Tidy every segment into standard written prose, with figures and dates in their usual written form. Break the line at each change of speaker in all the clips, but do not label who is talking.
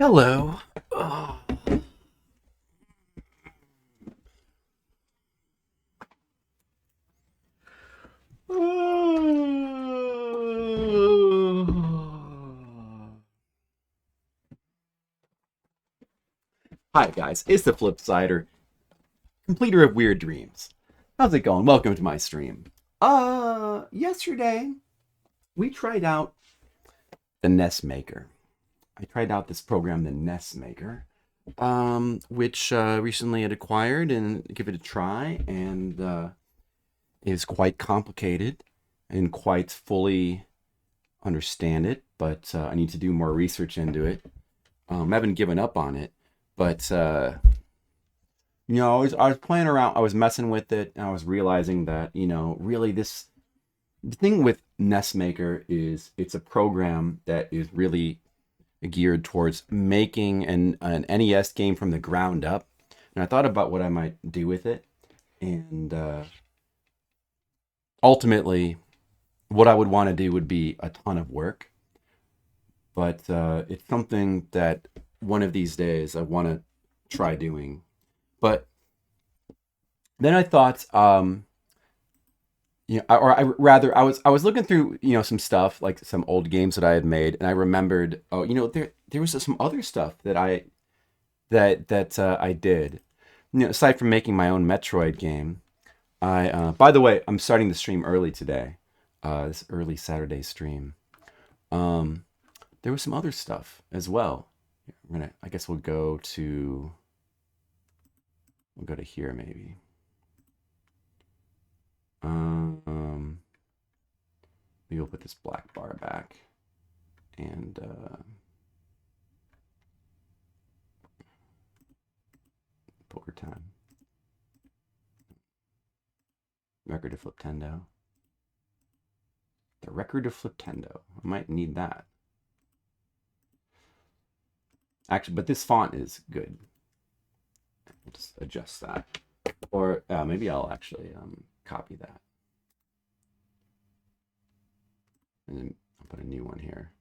Hello. Oh. Hi guys, it's the Flipsider, completer of Weird Dreams. How's it going? Welcome to my stream. Yesterday we tried out the NES Maker. I tried out this program, the NES Maker, which recently had acquired and give it a try, and is quite complicated and quite fully understand it, but I need to do more research into it. I haven't given up on it, but I was playing around, I was messing with it, and I was realizing that really the thing with NES Maker is it's a program that is really geared towards making an NES game from the ground up. And I thought about what I might do with it, and ultimately, what I would want to do would be a ton of work, but it's something that one of these days I want to try doing. But then I thought, or I rather I was looking through some stuff like some old games that I had made, and I remembered, oh, there was some other stuff that I did. Aside from making my own Metroid game, I by the way, I'm starting the stream early today. This early Saturday stream. Um, there was some other stuff as well. I guess we'll go to here maybe. Um, Maybe we'll put this black bar back and poker time. Record of Fliptendo. The record of Fliptendo. I might need that. Actually, but this font is good. I'll just adjust that. Or maybe I'll actually copy that. And then I'll put a new one here.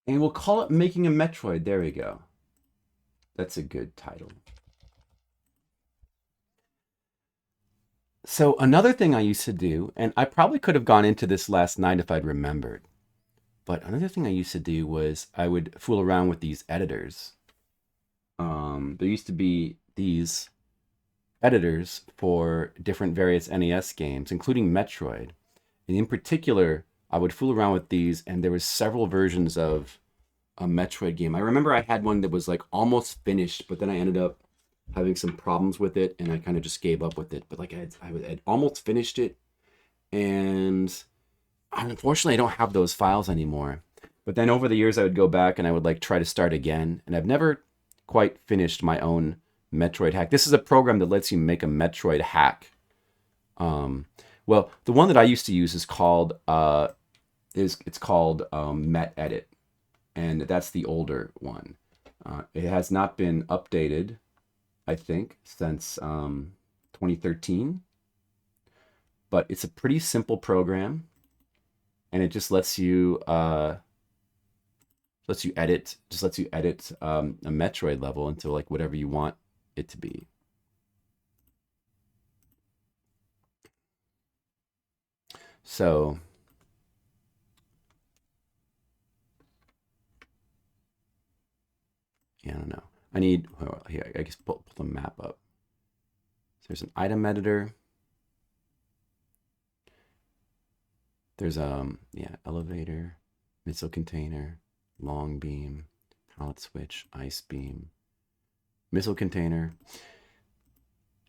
And we'll call it Making a Metroid. There we go. That's a good title. So another thing I used to do, and I probably could have gone into this last night if I'd remembered, but another thing I used to do was I would fool around with these editors. There used to be these editors for different various NES games, including Metroid. And in particular, I would fool around with these, and there was several versions of a Metroid game. I remember I had one that was like almost finished, but then I ended up having some problems with it, and I kind of just gave up with it. But like I had almost finished it, and unfortunately, I don't have those files anymore. But then over the years, I would go back and I would like try to start again, and I've never quite finished my own Metroid hack. This is a program that lets you make a Metroid hack. Um, well, the one that I used to use is called it's called Metedit, and that's the older one. It has not been updated, I think, since 2013. But it's a pretty simple program, and it just lets you edit, a Metroid level into like whatever you want it to be. So yeah, I don't know. I need here. I guess pull the map up. So there's an item editor. There's elevator, missile container, long beam, pallet switch, ice beam, missile container.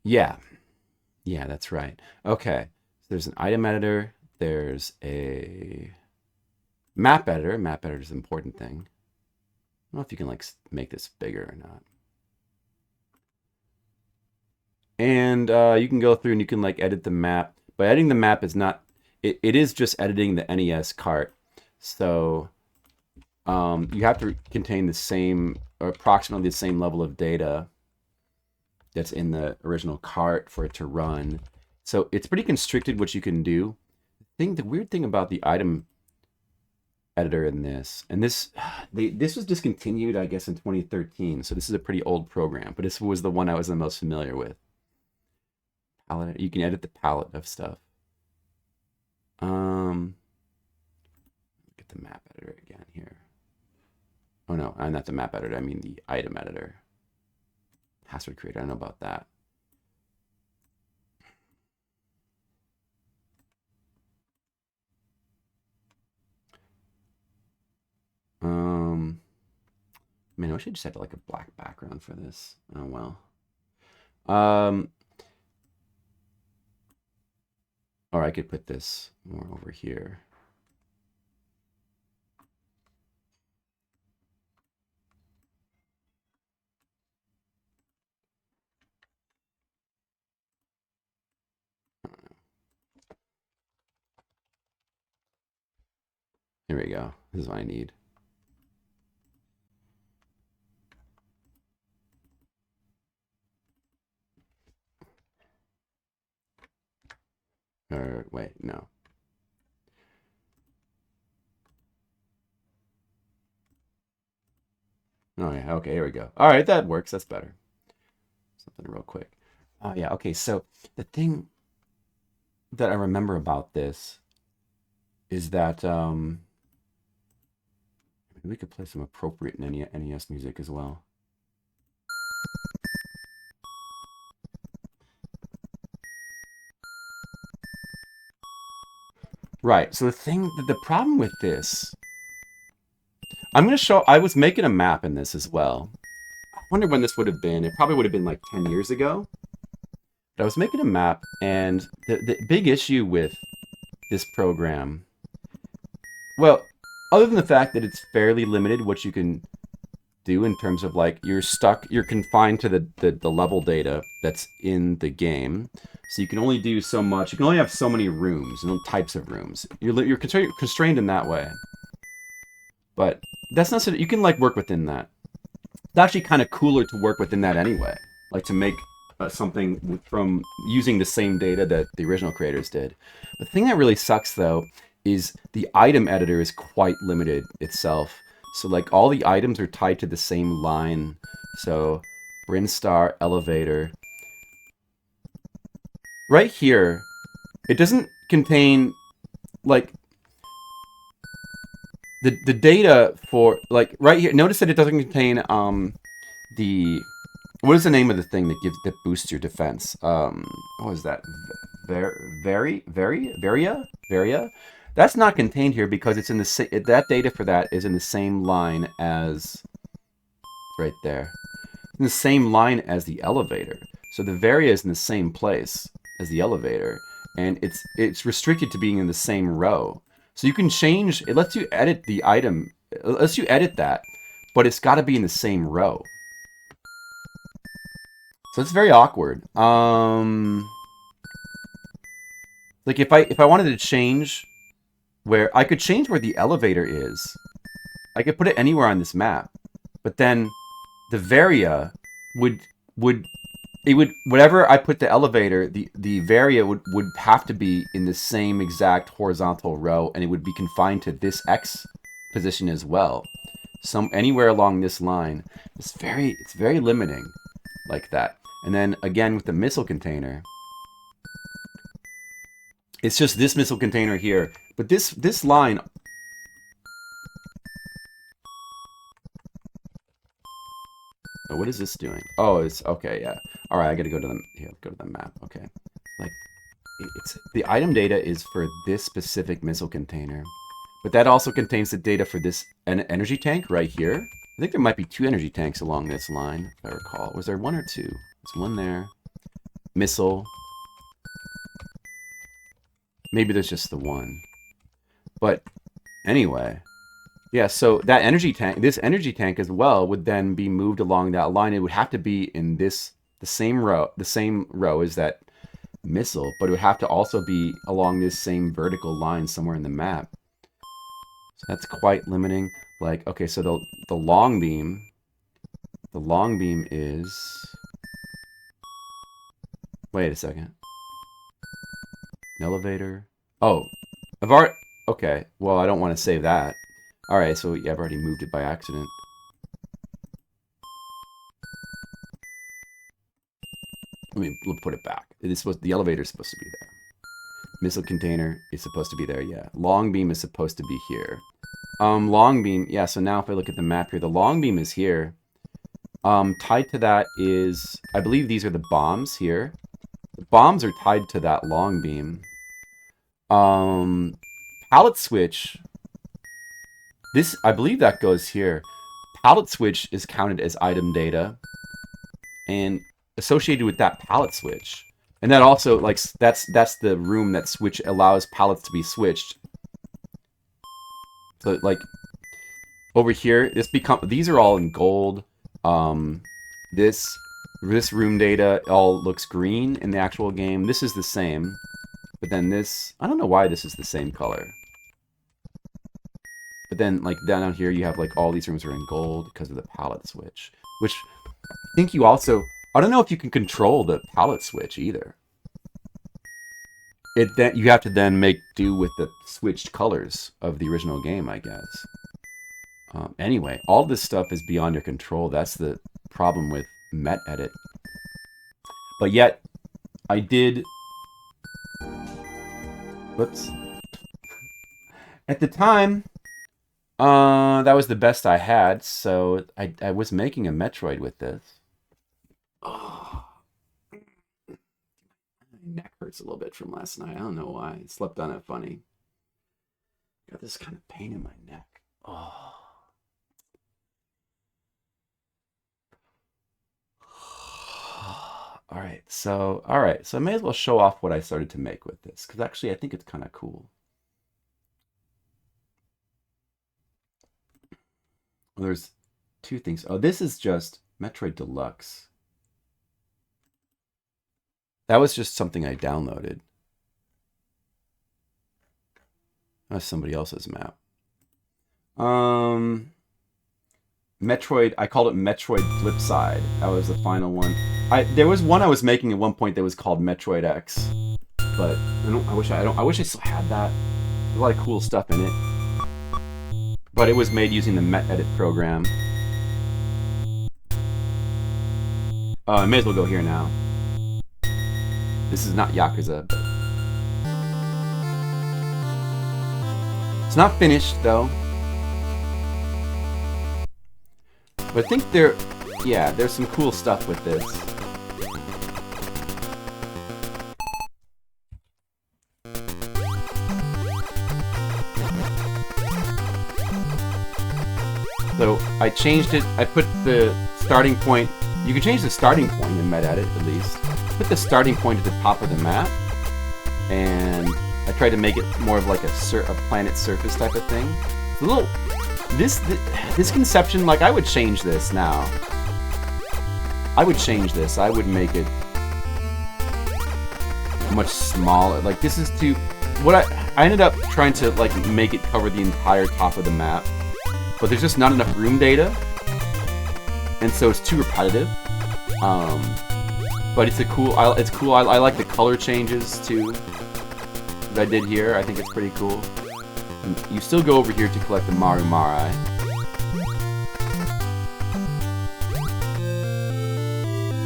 Yeah, that's right. Okay, so there's an item editor. There's a map editor. Map editor is an important thing. I don't know if you can like make this bigger or not. And you can go through and you can like edit the map. But editing the map is not. It is just editing the NES cart. So you have to contain the same, or approximately the same level of data that's in the original cart for it to run. So it's pretty constricted what you can do. The weird thing about the item editor in this, and this was discontinued, I guess, in 2013. So this is a pretty old program, but this was the one I was the most familiar with. Palette, you can edit the palette of stuff. Get the map editor again here. Oh no, not the map editor. I mean the item editor. Password creator. I don't know about that. Man, I wish I just had like a black background for this. Oh well. Or I could put this more over here. Here we go. This is what I need. Or wait, no. Oh yeah, okay, here we go. All right, that works. That's better. Something real quick. Oh yeah, okay. So the thing that I remember about this is that we could play some appropriate NES music as well. Right. So the problem with this, I'm gonna show. I was making a map in this as well. I wonder when this would have been. It probably would have been like 10 years ago. But I was making a map, and the big issue with this program, well, other than the fact that it's fairly limited what you can do in terms of like you're confined to the level data that's in the game, so you can only do so much. You can only have so many rooms and types of rooms. You're constrained in that way, but that's not so that you can like work within that. It's actually kind of cooler to work within that anyway, like to make something from using the same data that the original creators did. The thing that really sucks though is the item editor is quite limited itself. So like all the items are tied to the same line. So Brinstar, elevator. Right here, it doesn't contain like the data for like right here. Notice that it doesn't contain the what is the name of the thing that boosts your defense? What is that? Varia? That's not contained here because it's in the that data for that is in the same line as right there, in the same line as the elevator. So the varia is in the same place as the elevator, and it's restricted to being in the same row. So you can change. It lets you edit the item. It lets you edit that, but it's got to be in the same row. So it's very awkward. Like if I wanted to change where I could change where the elevator is, I could put it anywhere on this map, but then the varia would whatever I put the elevator, the varia would have to be in the same exact horizontal row, and it would be confined to this X position as well. Anywhere along this line. It's very limiting like that. And then again with the missile container, it's just this missile container here. But this line. Oh, what is this doing? Oh, it's okay, yeah. All right, I got to go to the map. Okay. Like it's the item data is for this specific missile container. But that also contains the data for this energy tank right here. I think there might be 2 energy tanks along this line, if I recall. Was there 1 or 2? There's 1 there. Missile. Maybe there's just the 1. But anyway, yeah, so that energy tank, this energy tank as well, would then be moved along that line. It would have to be in the same row as that missile, but it would have to also be along this same vertical line somewhere in the map. So that's quite limiting. Like, okay, so the long beam is... Wait a second. An elevator. Oh, I've already... Okay, well, I don't want to save that. Alright, so yeah, I've already moved it by accident. Let me put it back. It is supposed... The elevator is supposed to be there. Missile container is supposed to be there, yeah. Long beam is supposed to be here. Long beam, yeah, so now if I look at the map here, the long beam is here. Tied to that is... I believe these are the bombs here. The bombs are tied to that long beam. Pallet switch. This, I believe that goes here. Pallet switch is counted as item data. And associated with that pallet switch. And that also, like, that's the room that switch allows pallets to be switched. So, like, over here, these are all in gold. This room data all looks green in the actual game. This is the same. But then this, I don't know why this is the same color. But then, like, down here, you have, like, all these rooms are in gold because of the pallet switch. Which, I think you also... I don't know if you can control the palette switch either. You have to then make do with the switched colors of the original game, I guess. Anyway, all this stuff is beyond your control. That's the problem with Metedit. But yet, I did... Whoops. At the time, that was the best I had, so I was making a Metroid with this. Oh, my neck hurts a little bit from last night. I don't know why. I slept on it funny. Got this kind of pain in my neck. Oh. All right, so I may as well show off what I started to make with this, because actually I think it's kind of cool. Well, there's two things. Oh, this is just Metroid Deluxe. That was just something I downloaded. That's somebody else's map. Metroid, I called it Metroid Flipside. That was the final one. There was one I was making at one point that was called Metroid X, but I wish I still had that. There's a lot of cool stuff in it, but it was made using the Metedit program. I may as well go here now. This is not Yakuza, but... It's not finished, though. But I think there's some cool stuff with this. So, I changed it, I put the starting point... You can change the starting point in Metedit, at least. Put the starting point at the top of the map, and I tried to make it more of like a planet surface type of thing. It's a little... This conception, like, I would change this now. I would change this. I would make it much smaller. Like, this is too... I ended up trying to, like, make it cover the entire top of the map, but there's just not enough room data, and so it's too repetitive. But it's cool. I like the color changes too that I did here. I think it's pretty cool. And you still go over here to collect the Maru Marai.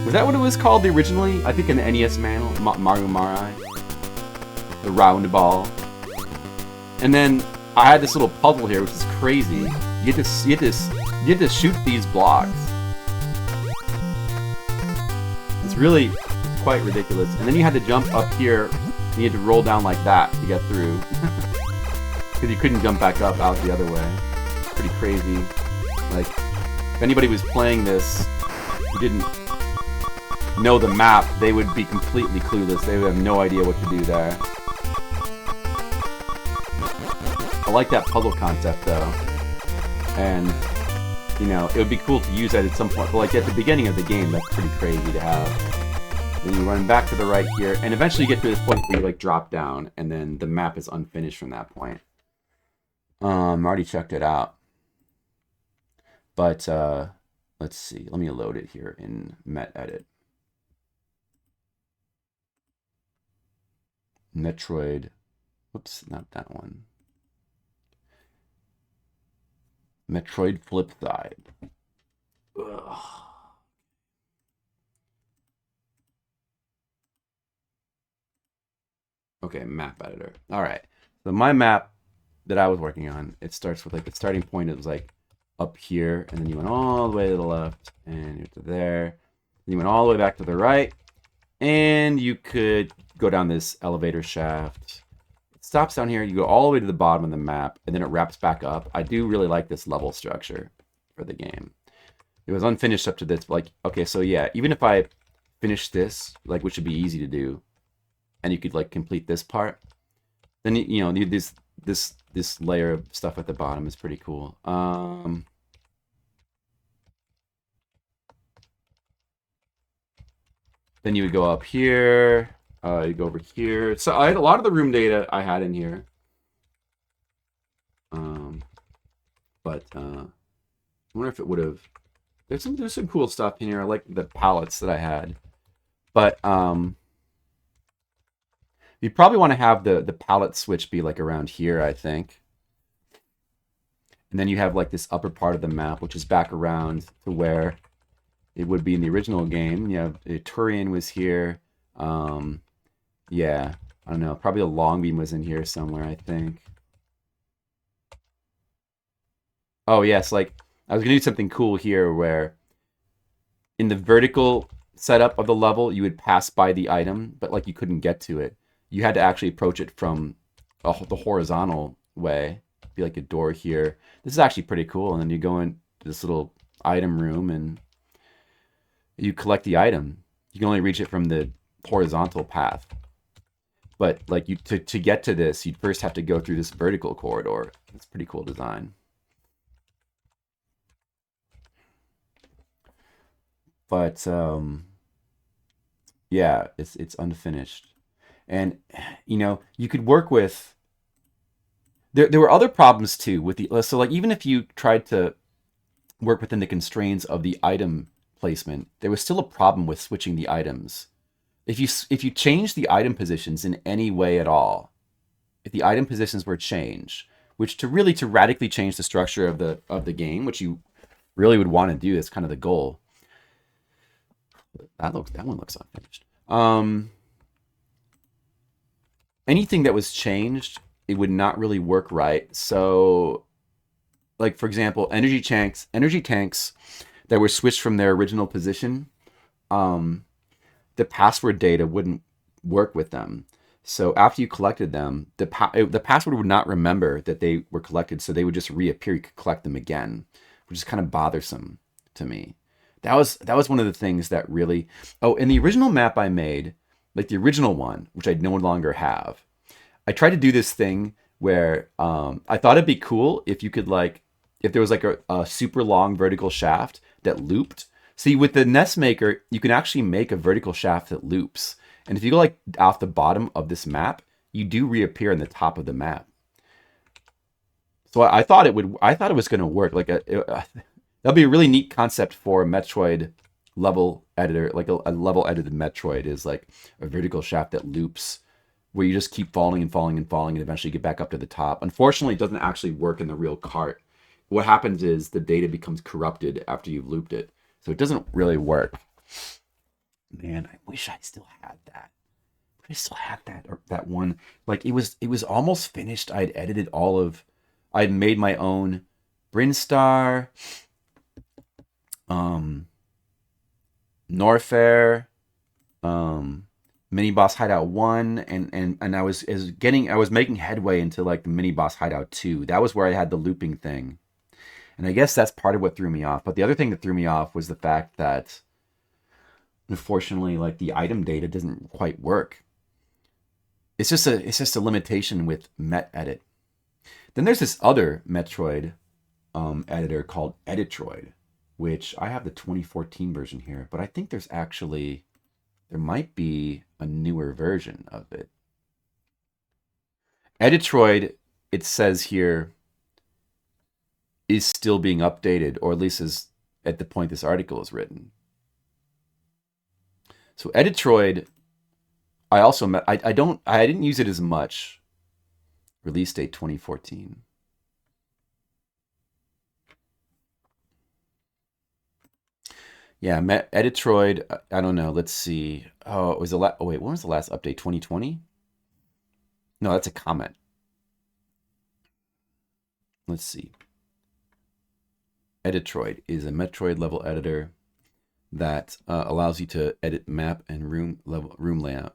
Was that what it was called originally? I think in the NES manual, Maru Marai, the round ball. And then I had this little puzzle here, which is crazy. You get to shoot these blocks. It's really quite ridiculous. And then you had to jump up here, and you had to roll down like that to get through. Because you couldn't jump back up out the other way. Pretty crazy. Like, if anybody was playing this who didn't know the map, they would be completely clueless. They would have no idea what to do there. I like that puzzle concept, though. And... you know, it would be cool to use that at some point, but like at the beginning of the game, that's pretty crazy to have. Then you run back to the right here, and eventually you get to this point where you like drop down, and then the map is unfinished from that point. I already checked it out. But let's see. Let me load it here in Metedit. Metroid. Whoops, not that one. Metroid Flip Side. Ugh. Okay, map editor. All right. So my map that I was working on, it starts with like the starting point. It was like up here, and then you went all the way to the left, and you're to there. And you went all the way back to the right, and you could go down this elevator shaft. It stops down here. You go all the way to the bottom of the map, and then it wraps back up. I do really like this level structure for the game. It was unfinished up to this. Like, okay, so yeah, even if I finish this, like, which would be easy to do, and you could like complete this part, then you know this layer of stuff at the bottom is pretty cool. Then you would go up here. You go over here. So I had a lot of the room data I had in here. But I wonder if it would have. There's some cool stuff in here. I like the palettes that I had, but you probably want to have the palette switch be like around here, I think. And then you have like this upper part of the map, which is back around to where it would be in the original game. You have Turian was here. Yeah, I don't know. Probably a long beam was in here somewhere, I think. Oh yes, like I was gonna do something cool here where in the vertical setup of the level you would pass by the item, but like you couldn't get to it. You had to actually approach it from the horizontal way. Be like a door here. This is actually pretty cool. And then you go into this little item room and you collect the item. You can only reach it from the horizontal path. But like you to get to this, you'd first have to go through this vertical corridor. It's a pretty cool design. But yeah, it's unfinished. And you know, you could work with there were other problems too with the so like even if you tried to work within the constraints of the item placement, there was still a problem with switching the items. If you change the item positions in any way at all, if the item positions were changed, which to radically change the structure of the game, which you really would want to do, that's kind of the goal. That one looks unfinished. Anything that was changed, it would not really work right. So, like for example, energy tanks that were switched from their original position, the password data wouldn't work with them. So after you collected them, the password would not remember that they were collected, so they would just reappear. You could collect them again, which is kind of bothersome to me. That was one of the things that really. Oh, in the original map I made, like the original one, which I no longer have, I tried to do this thing where I thought it'd be cool if you could like if there was like a super long vertical shaft that looped. See, with the NES Maker, you can actually make a vertical shaft that loops. And if you go like off the bottom of this map, you do reappear in the top of the map. So I thought it would. I thought it was going to work. Like that'd be a really neat concept for a Metroid level editor, like a level edited Metroid is like a vertical shaft that loops, where you just keep falling and falling and falling, and eventually get back up to the top. Unfortunately, it doesn't actually work in the real cart. What happens is the data becomes corrupted after you've looped it, so it doesn't really work. Man, I wish I still had that. I still had that one. Like it was almost finished. I'd made my own Brinstar, um, Norfair, Mini Boss Hideout 1, and I was making headway into like the Mini Boss Hideout 2. That was where I had the looping thing. And I guess that's part of what threw me off. But the other thing that threw me off was the fact that unfortunately like the item data doesn't quite work. It's just a limitation with Metedit. Then there's this other Metroid editor called Editroid, which I have the 2014 version here, but I think there might be a newer version of it. Editroid, it says here, is still being updated, or at least is at the point this article is written. So Editroid, I also met. I didn't use it as much. Release date 2014. Yeah, Editroid. I don't know. Let's see. Oh, it was oh wait, when was the last update? 2020? No, that's a comment. Let's see. Editroid is a Metroid level editor that allows you to edit map and room layout,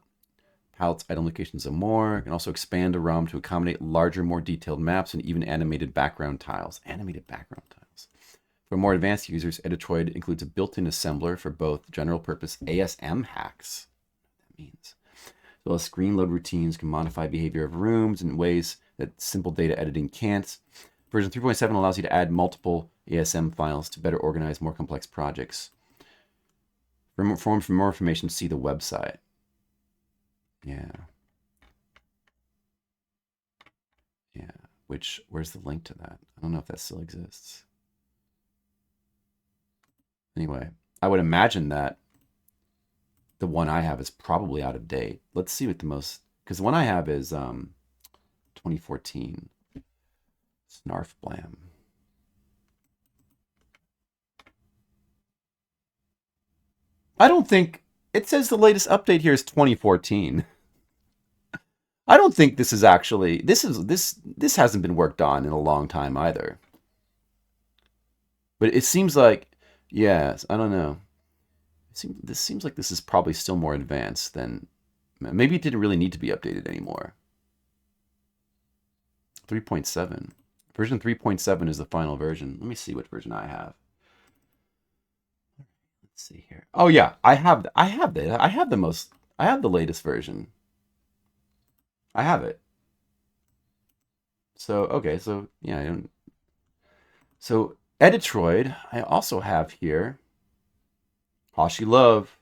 palettes, item locations, and more. You can also expand a ROM to accommodate larger, more detailed maps and even animated background tiles. Animated background tiles. For more advanced users, Editroid includes a built-in assembler for both general-purpose ASM hacks. What that means. As well as screen load routines can modify behavior of rooms in ways that simple data editing can't. Version 3.7 allows you to add multiple ASM files to better organize more complex projects. For more information, see the website. Yeah. Yeah. Where's the link to that? I don't know if that still exists. Anyway, I would imagine that the one I have is probably out of date. Let's see what the most, because the one I have is 2014. Snarf Blam. I don't think it says the latest update here is 2014. I don't think this is actually this hasn't been worked on in a long time either. But it seems like, yes, I don't know. This seems like this is probably still more advanced than, maybe it didn't really need to be updated anymore. 3.7. Version 3.7 is the final version. Let me see what version I have. Let's see here. Oh yeah, I have the latest version. I have it. So okay, so yeah, I don't. So Editroid, I also have here. Hoshi Love,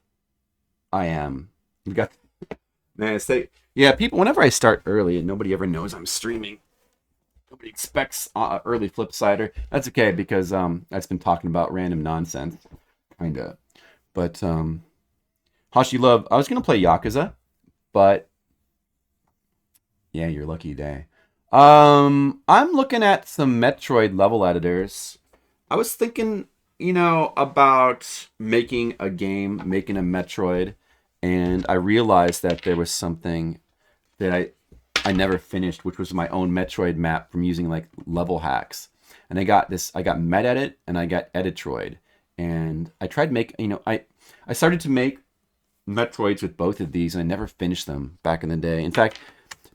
I am. You got, man. Yeah, people. Whenever I start early and nobody ever knows I'm streaming, nobody expects early Flipsider. That's okay because I've been talking about random nonsense, kinda. But Hoshi Love, I was gonna play Yakuza, but yeah, your lucky day. I'm looking at some Metroid level editors. I was thinking, about making a game, making a Metroid, and I realized that there was something that I never finished, which was my own Metroid map from using like level hacks. And I got Metedit and I got Editroid. And I tried I started to make Metroids with both of these and I never finished them back in the day. In fact,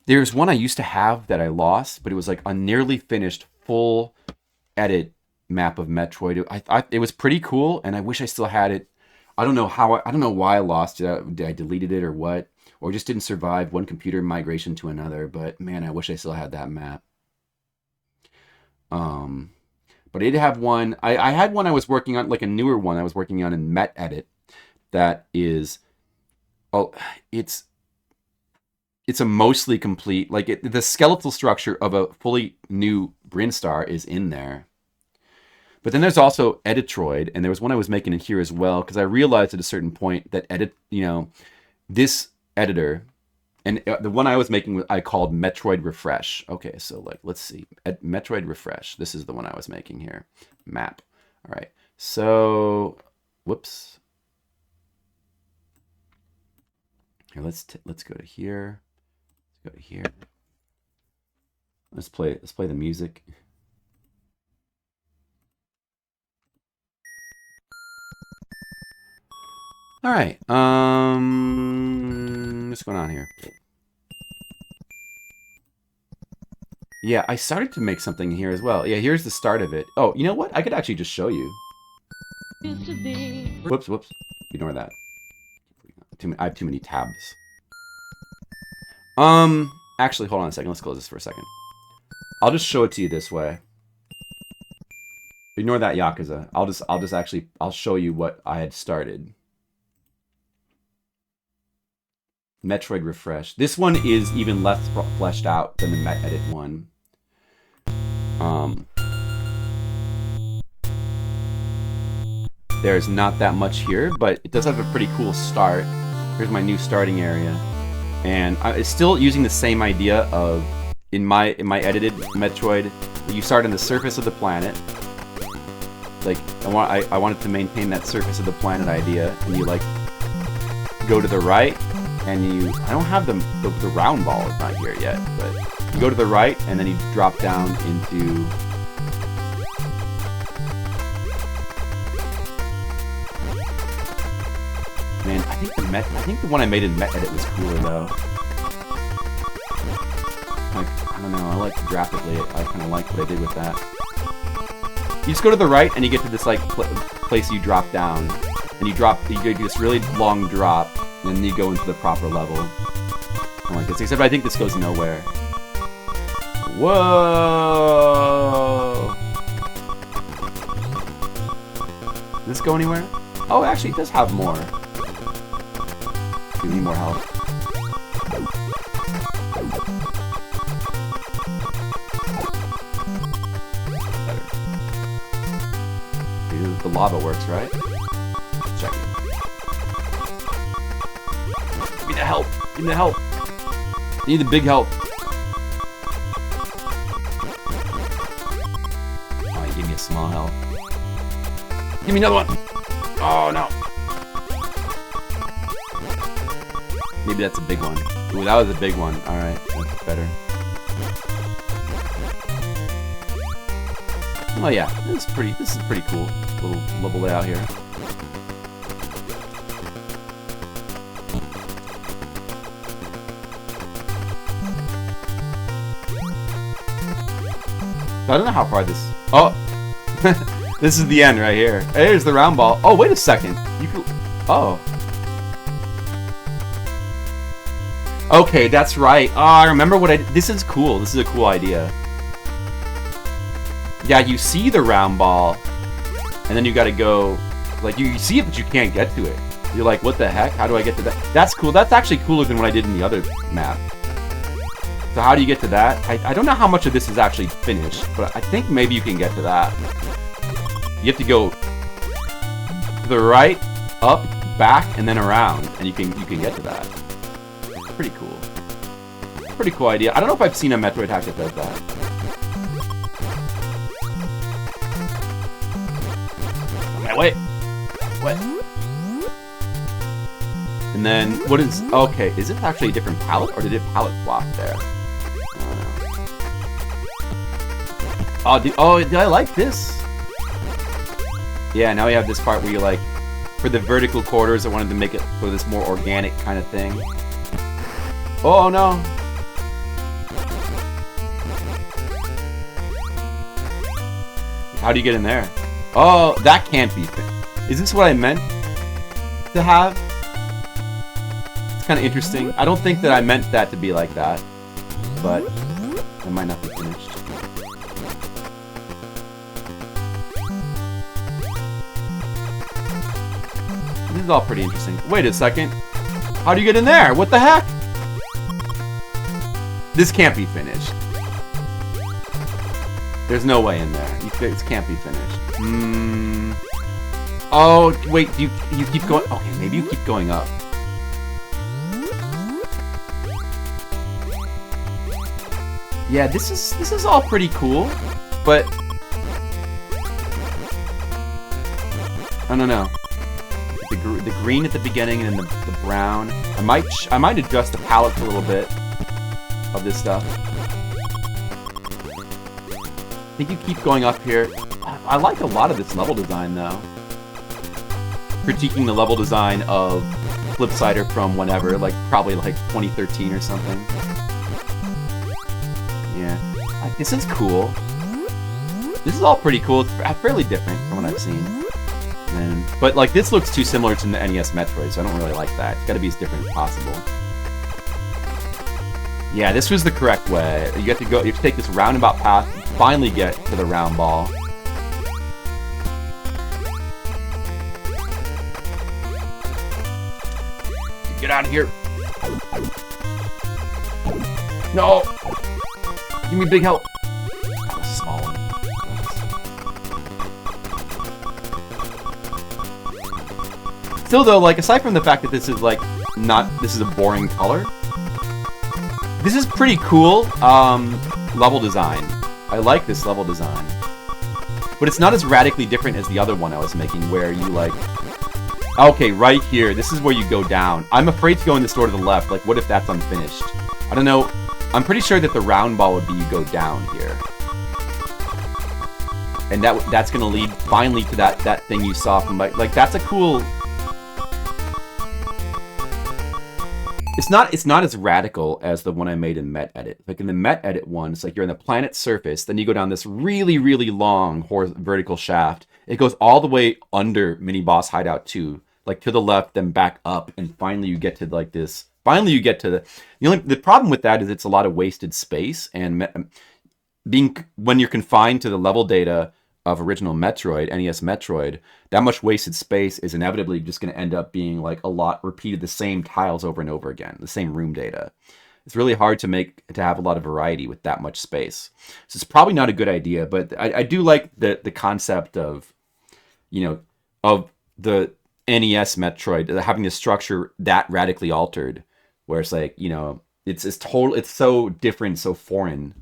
there's one I used to have that I lost, but it was like a nearly finished full edit map of Metroid. It was pretty cool, and I wish I still had it. I don't know why I lost it. Did I deleted it or what? Or just didn't survive one computer migration to another. But man, I wish I still had that map. But I did have one. I had one I was working on, like a newer one I was working on in Metedit. That is, it's a mostly complete, like the skeletal structure of a fully new Brinstar is in there. But then there's also Editroid, and there was one I was making in here as well, because I realized at a certain point that this editor, and the one I was making I called Metroid Refresh. Okay, so like, let's see. Metroid Refresh. This is the one I was making here. Map. All right. So, whoops. Here, let's go to here. Let's go to here. Let's play the music. All right. What's going on here? Yeah, I started to make something here as well. Yeah, here's the start of it. Oh, you know what? I could actually just show you. Whoops. Ignore that. I have too many tabs. Actually, hold on a second. Let's close this for a second. I'll just show it to you this way. Ignore that Yakuza. I'll show you what I had started. Metroid Refresh. This one is even less fleshed out than the Metedit one. there's not that much here, but it does have a pretty cool start. Here's my new starting area. And it's still using the same idea of, in my edited Metroid, you start on the surface of the planet. Like, I wanted to maintain that surface of the planet idea, and you, like, go to the right, and you... I don't have the round ball is not here yet, but you go to the right, and then you drop down into... Man, I think the one I made in Metedit was cooler, though. Like, I don't know, I like graphically, I kind of like what I did with that. You just go to the right, and you get to this, like, place you drop down. And you get this really long drop, and then you go into the proper level. I like this, except I think this goes nowhere. Whoa! Does this go anywhere? Oh, actually, it does have more. Give me more health. Better. Dude, the lava works, right? Let's check it. Give me the help! Give me the help! I need the big help. Oh, you gave me a small health. Give me another one! Oh, no! Maybe that's a big one. Ooh, that was a big one. Alright, that's better. Oh yeah, this is pretty cool. Little level layout here. I don't know how far this... Oh! This is the end right here. There's the round ball. Oh, wait a second. You could... Oh. Okay, that's right. Oh, I remember what I... This is cool. This is a cool idea. Yeah, you see the round ball, and then you gotta go... Like, you see it, but you can't get to it. You're like, what the heck? How do I get to that? That's cool. That's actually cooler than what I did in the other map. So how do you get to that? I don't know how much of this is actually finished, but I think maybe you can get to that. You have to go to the right, up, back, and then around, and you can get to that. Pretty cool. Pretty cool idea. I don't know if I've seen a Metroid hack that does that. Okay, wait. What? And then, what is... Okay, is it actually a different palette, or did it palette swap there? I don't know. Oh, did I like this? Yeah, now we have this part where you, like... For the vertical quarters, I wanted to make it for this more organic kind of thing. Oh, no! How do you get in there? Oh, that can't be... Is this what I meant to have? It's kind of interesting. I don't think that I meant that to be like that. But it might not be finished. This is all pretty interesting. Wait a second. How do you get in there? What the heck? This can't be finished. There's no way in there. This can't be finished. Oh, wait. You keep going. Okay, maybe you keep going up. Yeah, this is all pretty cool, but I don't know. The green at the beginning and then the brown. I might adjust the palette a little bit of this stuff. I think you keep going up here. I like a lot of this level design though. Critiquing the level design of Flipsider from whenever, like probably like 2013 or something. Yeah, like, this is cool. This is all pretty cool. It's fairly different from what I've seen. But like this looks too similar to the NES Metroid, so I don't really like that. It's got to be as different as possible. Yeah, this was the correct way. You have to go. You have to take this roundabout path, and finally get to the round ball. Get out of here! No! Give me big help. Oh, a small one. Still though, like, aside from the fact that this is like this is a boring color, this is pretty cool level design. I like this level design. But it's not as radically different as the other one I was making, where you like, okay, right here, this is where you go down. I'm afraid to go in this door to the left. Like, what if that's unfinished? I don't know. I'm pretty sure that the round ball would be you go down here. And that's gonna lead finally to that thing you saw from like that's a cool. It's not as radical as the one I made in Metedit. Like in the Metedit one, it's like you're on the planet's surface, then you go down this really, really long vertical shaft. It goes all the way under Mini Boss Hideout 2, like to the left, then back up, and finally you get to like this. Finally you get to the problem with that is it's a lot of wasted space, and when you're confined to the level data of original Metroid, NES Metroid, that much wasted space is inevitably just going to end up being like a lot repeated, the same tiles over and over again, the same room data. It's really hard to have a lot of variety with that much space. So it's probably not a good idea, but I do like the concept of, of the NES Metroid having the structure that radically altered, where it's like, it's so different, so foreign.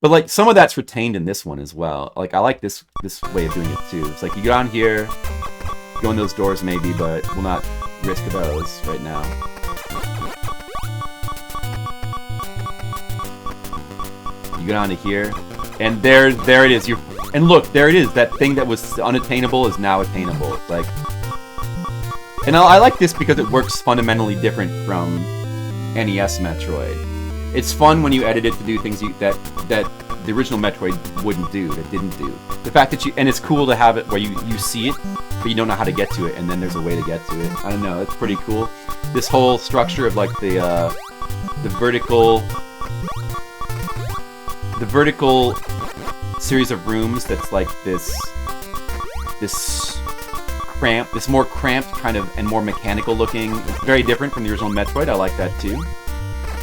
But like some of that's retained in this one as well. Like I like this way of doing it too. It's like you go down here, go in those doors maybe, but we'll not risk those right now. You go down to here, and there it is. And look, there it is. That thing that was unattainable is now attainable. It's like, and I like this because it works fundamentally different from NES Metroid. It's fun when you edit it to do things that the original Metroid wouldn't do, that didn't do. The fact that and it's cool to have it where you see it, but you don't know how to get to it, and then there's a way to get to it. I don't know, it's pretty cool. This whole structure of like the vertical series of rooms that's like this more cramped kind of and more mechanical looking. It's very different from the original Metroid. I like that too.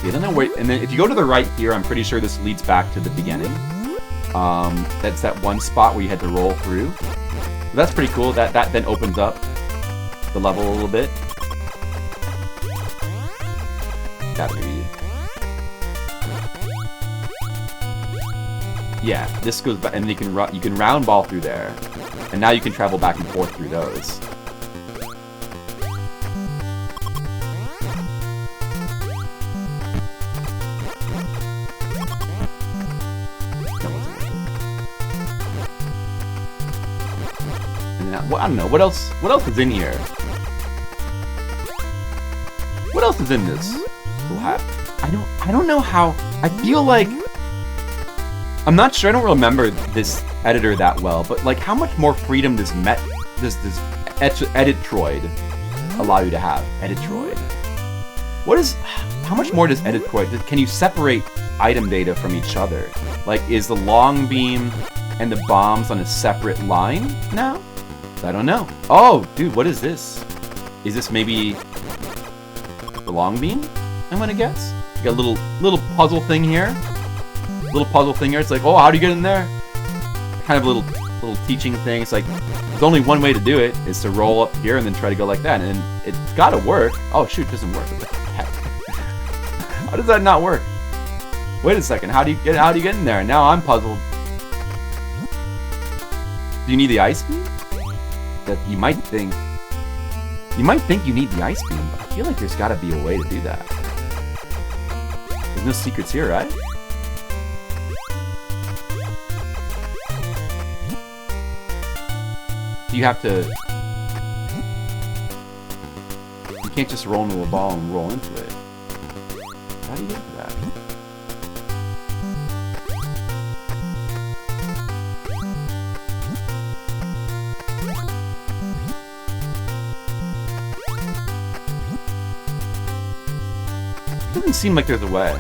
I don't know where, and then if you go to the right here, I'm pretty sure this leads back to the beginning. That's that one spot where you had to roll through. So that's pretty cool. That then opens up the level a little bit. That maybe. Yeah, this goes back, and then you can round ball through there, and now you can travel back and forth through those. I don't know, what else is in here? What else is in this? I don't know how, I feel like, I'm not sure, I don't remember this editor that well, but like how much more freedom does Editroid allow you to have? Editroid. How much more does Editroid, can you separate item data from each other? Like, is the long beam and the bombs on a separate line now? I don't know. Oh, dude, what is this? Is this maybe the long beam? I'm gonna guess. You got a little puzzle thing here. It's like, oh, how do you get in there? Kind of a little teaching thing. It's like, there's only one way to do it, is to roll up here and then try to go like that, and it's gotta work. Oh shoot, it doesn't work. What the heck? How does that not work? Wait a second. How do you get in there? Now I'm puzzled. Do you need the ice beam? That you might think you need the ice beam, but I feel like there's got to be a way to do that. There's no secrets here, right? You have to. You can't just roll into a ball and roll into it. How do you get to that? Doesn't seem like there's a way.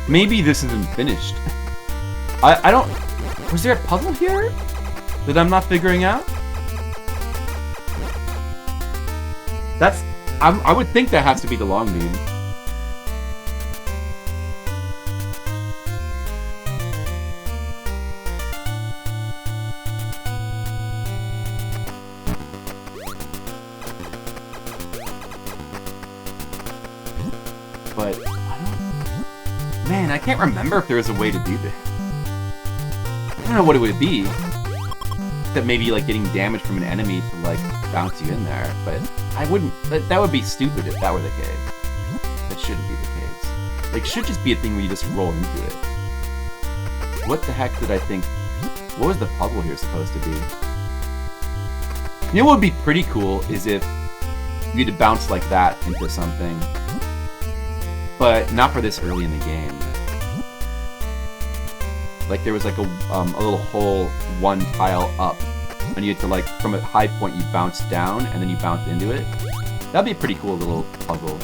Maybe this isn't finished. I don't. Was there a puzzle here that I'm not figuring out? I would think that has to be the long beam. but man, I can't remember if there was a way to do this. I don't know what it would be. That maybe like getting damage from an enemy to like bounce you in there, but I wouldn't. That would be stupid if that were the case. That shouldn't be the case. Like, should just be a thing where you just roll into it. What the heck did I think? What was the puzzle here supposed to be? You know what would be pretty cool is if you had to bounce like that into something, but not for this early in the game. Like there was like a little hole one tile up, and you had to like from a high point you bounce down and then you bounce into it. That'd be a pretty cool little puzzle,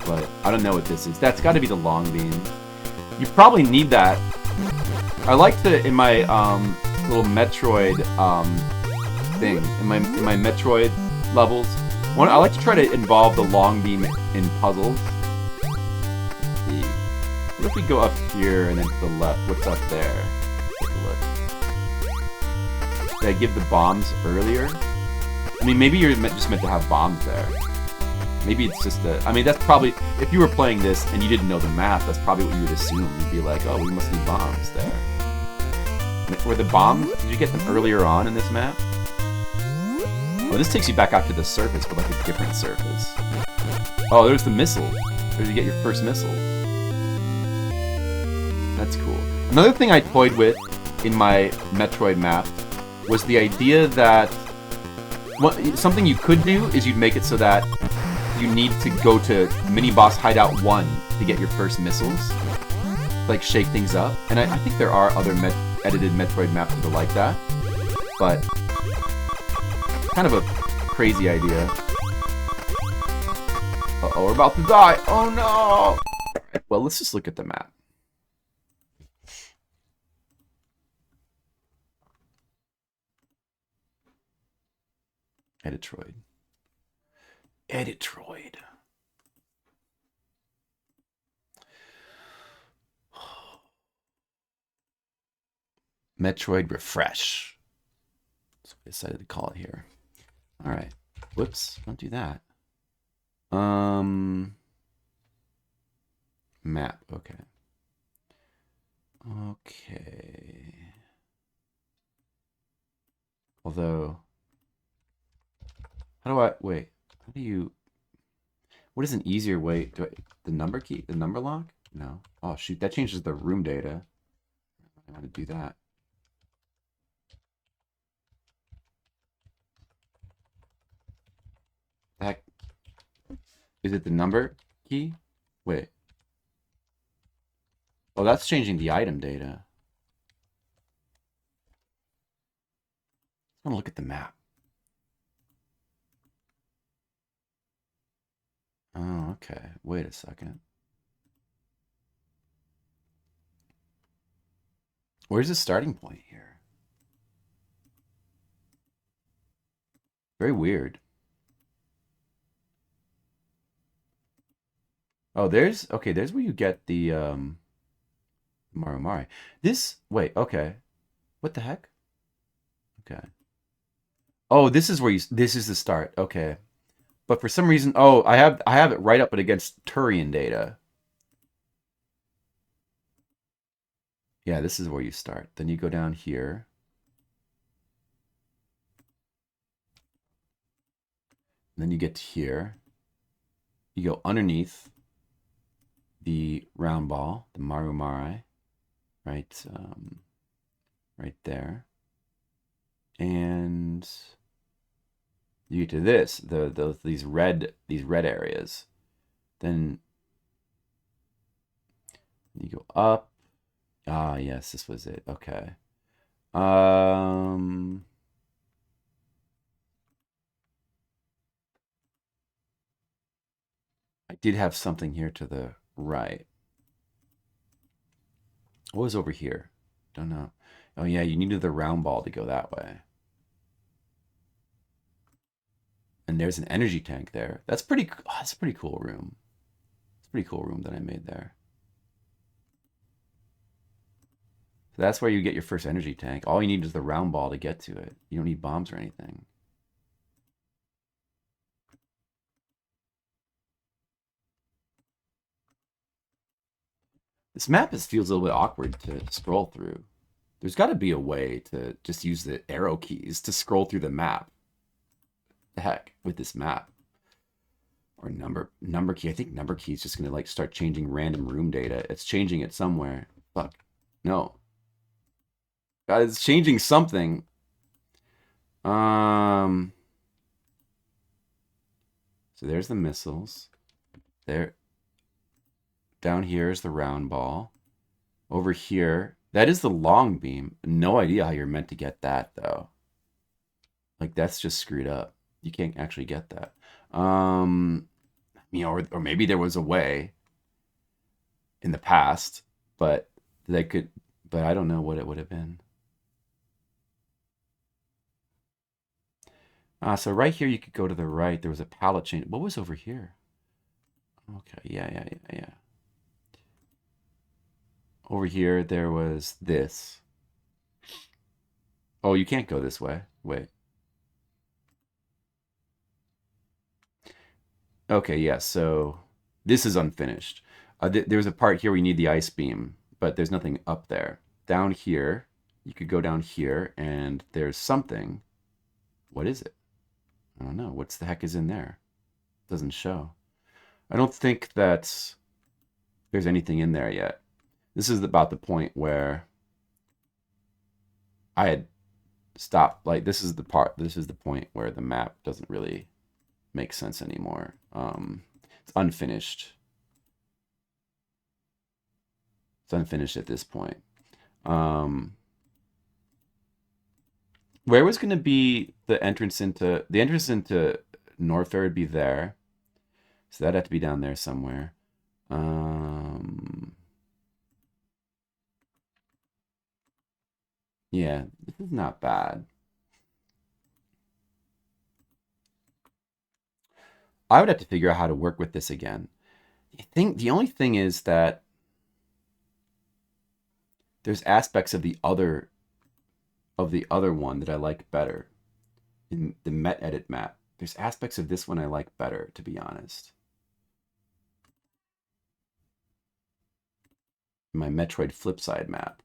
but I don't know what this is. That's got to be the long beam. You probably need that. I like to in my little Metroid thing in my Metroid levels. I like to try to involve the long beam in puzzles. What if we go up here and then to the left? What's up there? Take a look. Did I give the bombs earlier? I mean, maybe you're just meant to have bombs there. Maybe it's just I mean, that's probably... If you were playing this and you didn't know the math, that's probably what you would assume. You'd be like, oh, we must need bombs there. Were the bombs... Did you get them earlier on in this map? Well, this takes you back out to the surface, but like a different surface. Oh, there's the missile. Where you get your first missile. That's cool. Another thing I toyed with in my Metroid map was the idea that something you could do is you'd make it so that you need to go to mini-boss hideout 1 to get your first missiles. Like, shake things up. And I think there are other edited Metroid maps that are like that. But, kind of a crazy idea. Uh-oh, we're about to die! Oh no! Well, let's just look at the map. Editroid. Editroid. Metroid Refresh. That's what I decided to call it here. Alright. Whoops. Don't do that. Map. Okay. Okay. Although... How do I... Wait. How do you... What is an easier way? The number key? The number lock? No. Oh, shoot. That changes the room data. I want to do that. Heck. Is it the number key? Wait. Oh, that's changing the item data. I want to look at the map. Oh, okay. Wait a second. Where's the starting point here? Very weird. Oh, there's... Okay, there's where you get the, Marumari. This... Wait, okay. What the heck? Okay. Oh, this is where you... This is the start. Okay. But for some reason... Oh, I have it right up against Turian data. Yeah, this is where you start. Then you go down here. And then you get to here. You go underneath the round ball, the Marumari, right, right there. And you get to this, these red areas. Then you go up. Ah, yes, this was it. Okay. I did have something here to the right. What was over here? Don't know. Oh yeah, you needed the round ball to go that way. And there's an energy tank there. That's pretty. Oh, that's a pretty cool room. It's a pretty cool room that I made there. So that's where you get your first energy tank. All you need is the round ball to get to it. You don't need bombs or anything. This map feels a little bit awkward to scroll through. There's got to be a way to just use the arrow keys to scroll through the map. The heck with this map. Or number key. I think number key is just gonna like start changing random room data. It's changing it somewhere. Fuck. No. God, it's changing something. So there's the missiles. There. Down here is the round ball. Over here, that is the long beam. No idea how you're meant to get that though. Like that's just screwed up. You can't actually get that. You know, or maybe there was a way in the past, but they could. But I don't know what it would have been. So right here, you could go to the right. There was a pallet chain. What was over here? Okay, yeah. Over here, there was this. Oh, you can't go this way. Wait. Okay, yeah, so this is unfinished. There's a part here where you need the ice beam, but there's nothing up there. Down here, you could go down here, and there's something. What is it? I don't know. What's the heck is in there? Doesn't show. I don't think that there's anything in there yet. This is about the point where I had stopped. Like, this is the point where the map doesn't really make sense anymore. It's unfinished. It's unfinished at this point. Where was going to be the entrance into Norfair would be there, so that'd have to be down there somewhere. Yeah, this is not bad. I would have to figure out how to work with this again. I think the only thing is that there's aspects of the other one that I like better. In the Metedit map, there's aspects of this one I like better, to be honest. My Metroid Flipside map.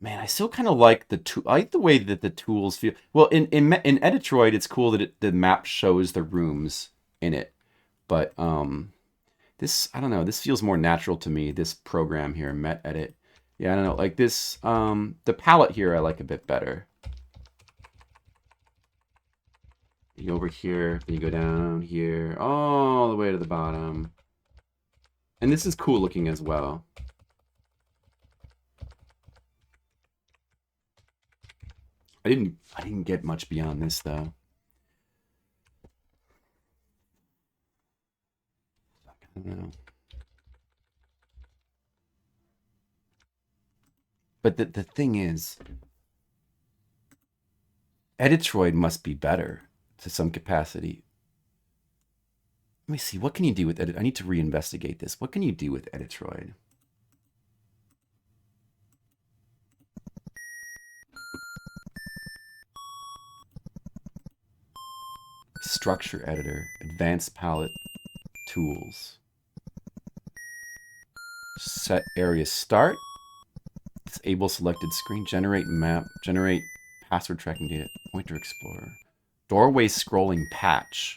Man, I still kind of like I like the way that the tools feel. Well, in Editroid, it's cool that the map shows the rooms in it, but this, I don't know, this feels more natural to me. This program here, Metedit. Yeah, I don't know, like this. The palette here I like a bit better. You go over here, then you go down here, all the way to the bottom, and this is cool looking as well. I didn't get much beyond this though. I don't know. But the thing is, Editroid must be better to some capacity. Let me see, what can you do with Edit? I need to reinvestigate this. What can you do with Editroid? Structure editor, advanced palette, tools. Set area start. Disable selected screen. Generate map. Generate password tracking data. Pointer explorer. Doorway scrolling patch.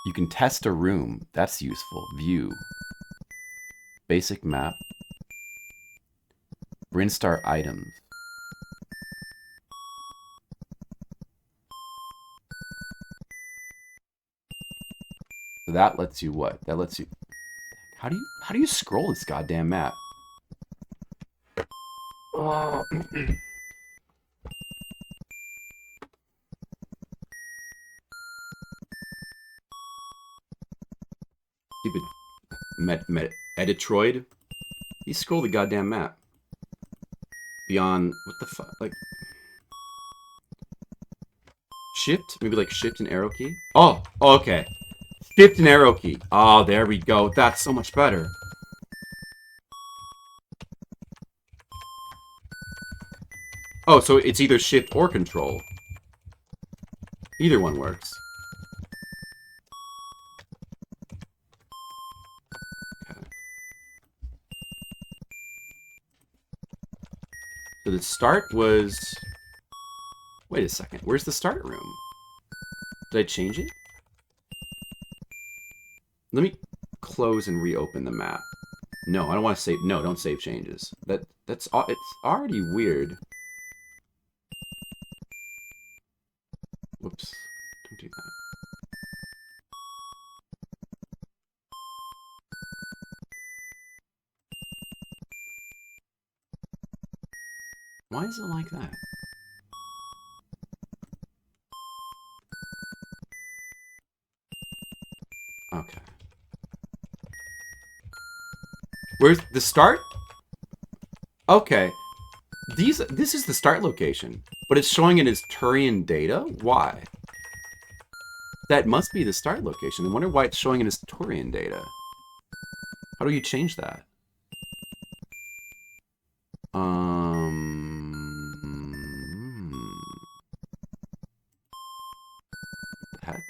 You can test a room. That's useful. View. Basic map. Brinstar items. So that lets you what? That lets you. How do you scroll this goddamn map? Oh. Stupid Editroid. You scroll the goddamn map. Beyond what the fuck? Like shift? Maybe like shift and arrow key? Oh, okay. Shift and arrow key. Oh, there we go. That's so much better. Oh, so it's either shift or control. Either one works. Okay. So the start was... Wait a second. Where's the start room? Did I change it? Let me close and reopen the map. No, I don't want to save... No, don't save changes. That's... It's already weird. Whoops. Don't do that. Why is it like that? Okay. Where's the start? Okay. This is the start location, but it's showing it as Turian data? Why? That must be the start location. I wonder why it's showing it as Turian data. How do you change that? The heck?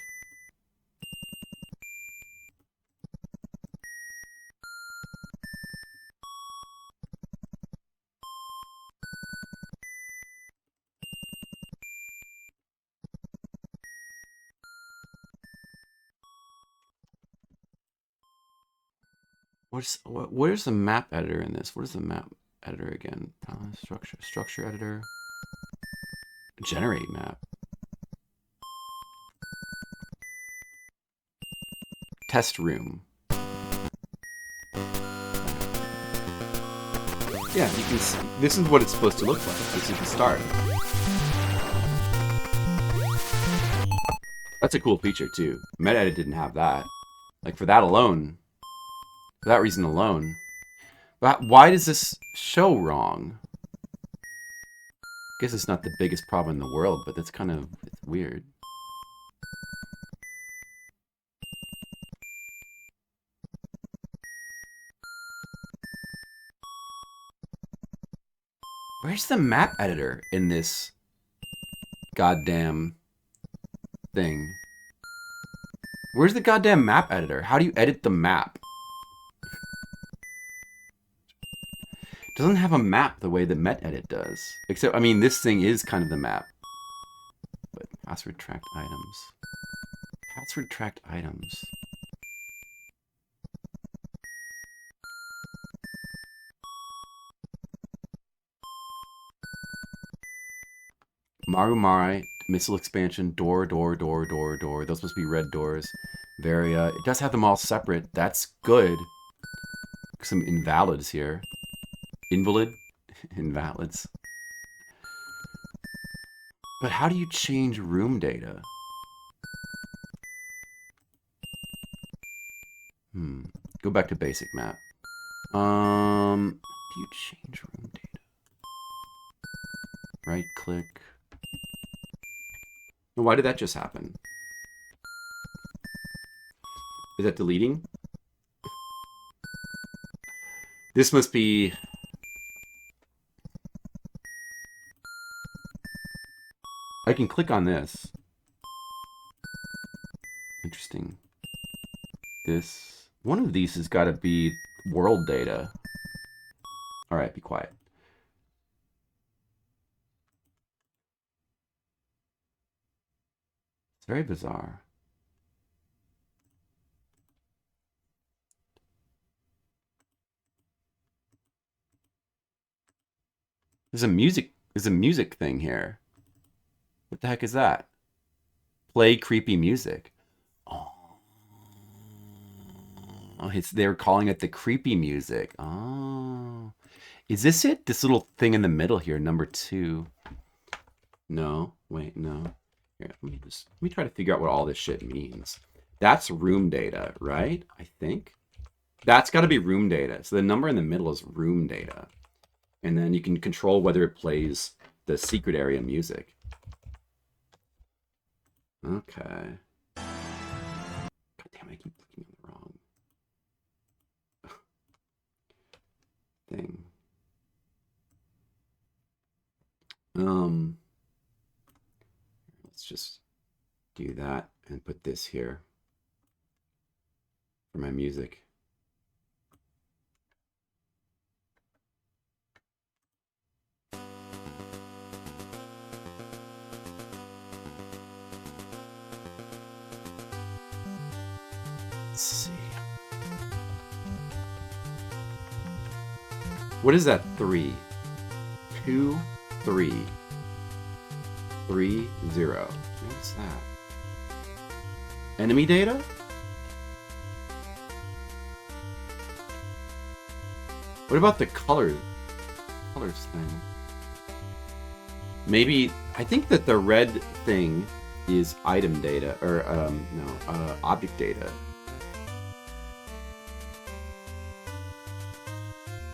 Where's the map editor in this? What is the map editor again? Structure editor. Generate map. Test room. Yeah, you can see. This is what it's supposed to look like. This is the start. That's a cool feature too. Metedit didn't have that. Like for that alone, for that reason alone. But why does this show wrong? I guess it's not the biggest problem in the world, but that's kind of it's weird. Where's the map editor in this goddamn thing? Where's the goddamn map editor? How do you edit the map? It doesn't have a map the way the Metedit does. Except, I mean, this thing is kind of the map. But password tracked items. Password tracked items. Marumari, missile expansion, door. Those must be red doors. Varia. It does have them all separate. That's good. Some invalids here. Invalid? Invalids. But how do you change room data? Go back to basic map. How do you change room data? Right click. Why did that just happen? Is that deleting? This must be... I can click on this. Interesting. This... One of these has got to be world data. Alright, be quiet. It's very bizarre. There's a music thing here. What the heck is that? Play creepy music. Oh, they're calling it the creepy music. Oh, is this it? This little thing in the middle here, number 2. No, wait, no. Here, let me try to figure out what all this shit means. That's room data, right? I think that's got to be room data. So the number in the middle is room data, and then you can control whether it plays the secret area music. Okay. God damn, I keep clicking on the wrong thing. Let's just do that and put this here for my music. What is that? 3. 2, 3. 3, 0. What's that? Enemy data? What about the colors thing? Maybe, I think that the red thing is item data, or, object data.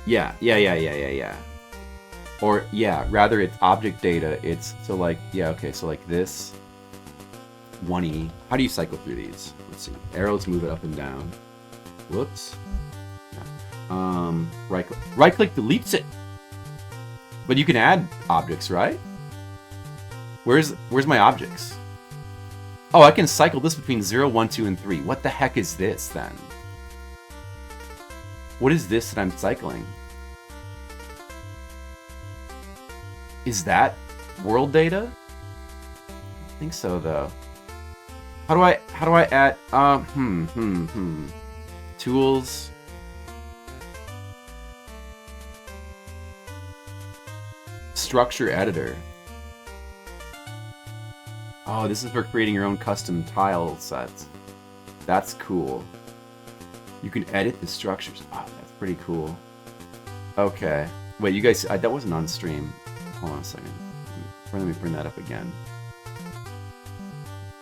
Yeah. Or, yeah, rather it's object data. It's, so like, yeah, okay, so like this. 1E. How do you cycle through these? Let's see. Arrows move it up and down. Whoops. Yeah. Right click deletes it. But you can add objects, right? Where's my objects? Oh, I can cycle this between 0, 1, 2, and 3. What the heck is this, then? What is this that I'm cycling? Is that world data? I think so, though. How do I add, Tools. Structure editor. Oh, this is for creating your own custom tile sets. That's cool. You can edit the structures. Oh, that's pretty cool. Okay. Wait, you guys, that wasn't on stream. Hold on a second. Let me bring that up again.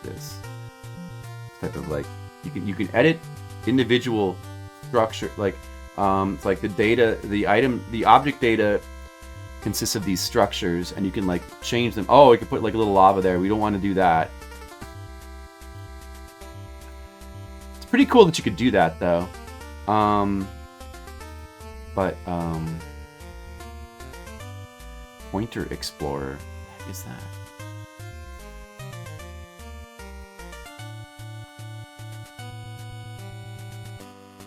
This type of like, you can edit individual structure, like like the data, the object data consists of these structures, and you can like change them. Oh, we could put like a little lava there. We don't want to do that. It's pretty cool that you could do that, though. Pointer Explorer. What the heck is that?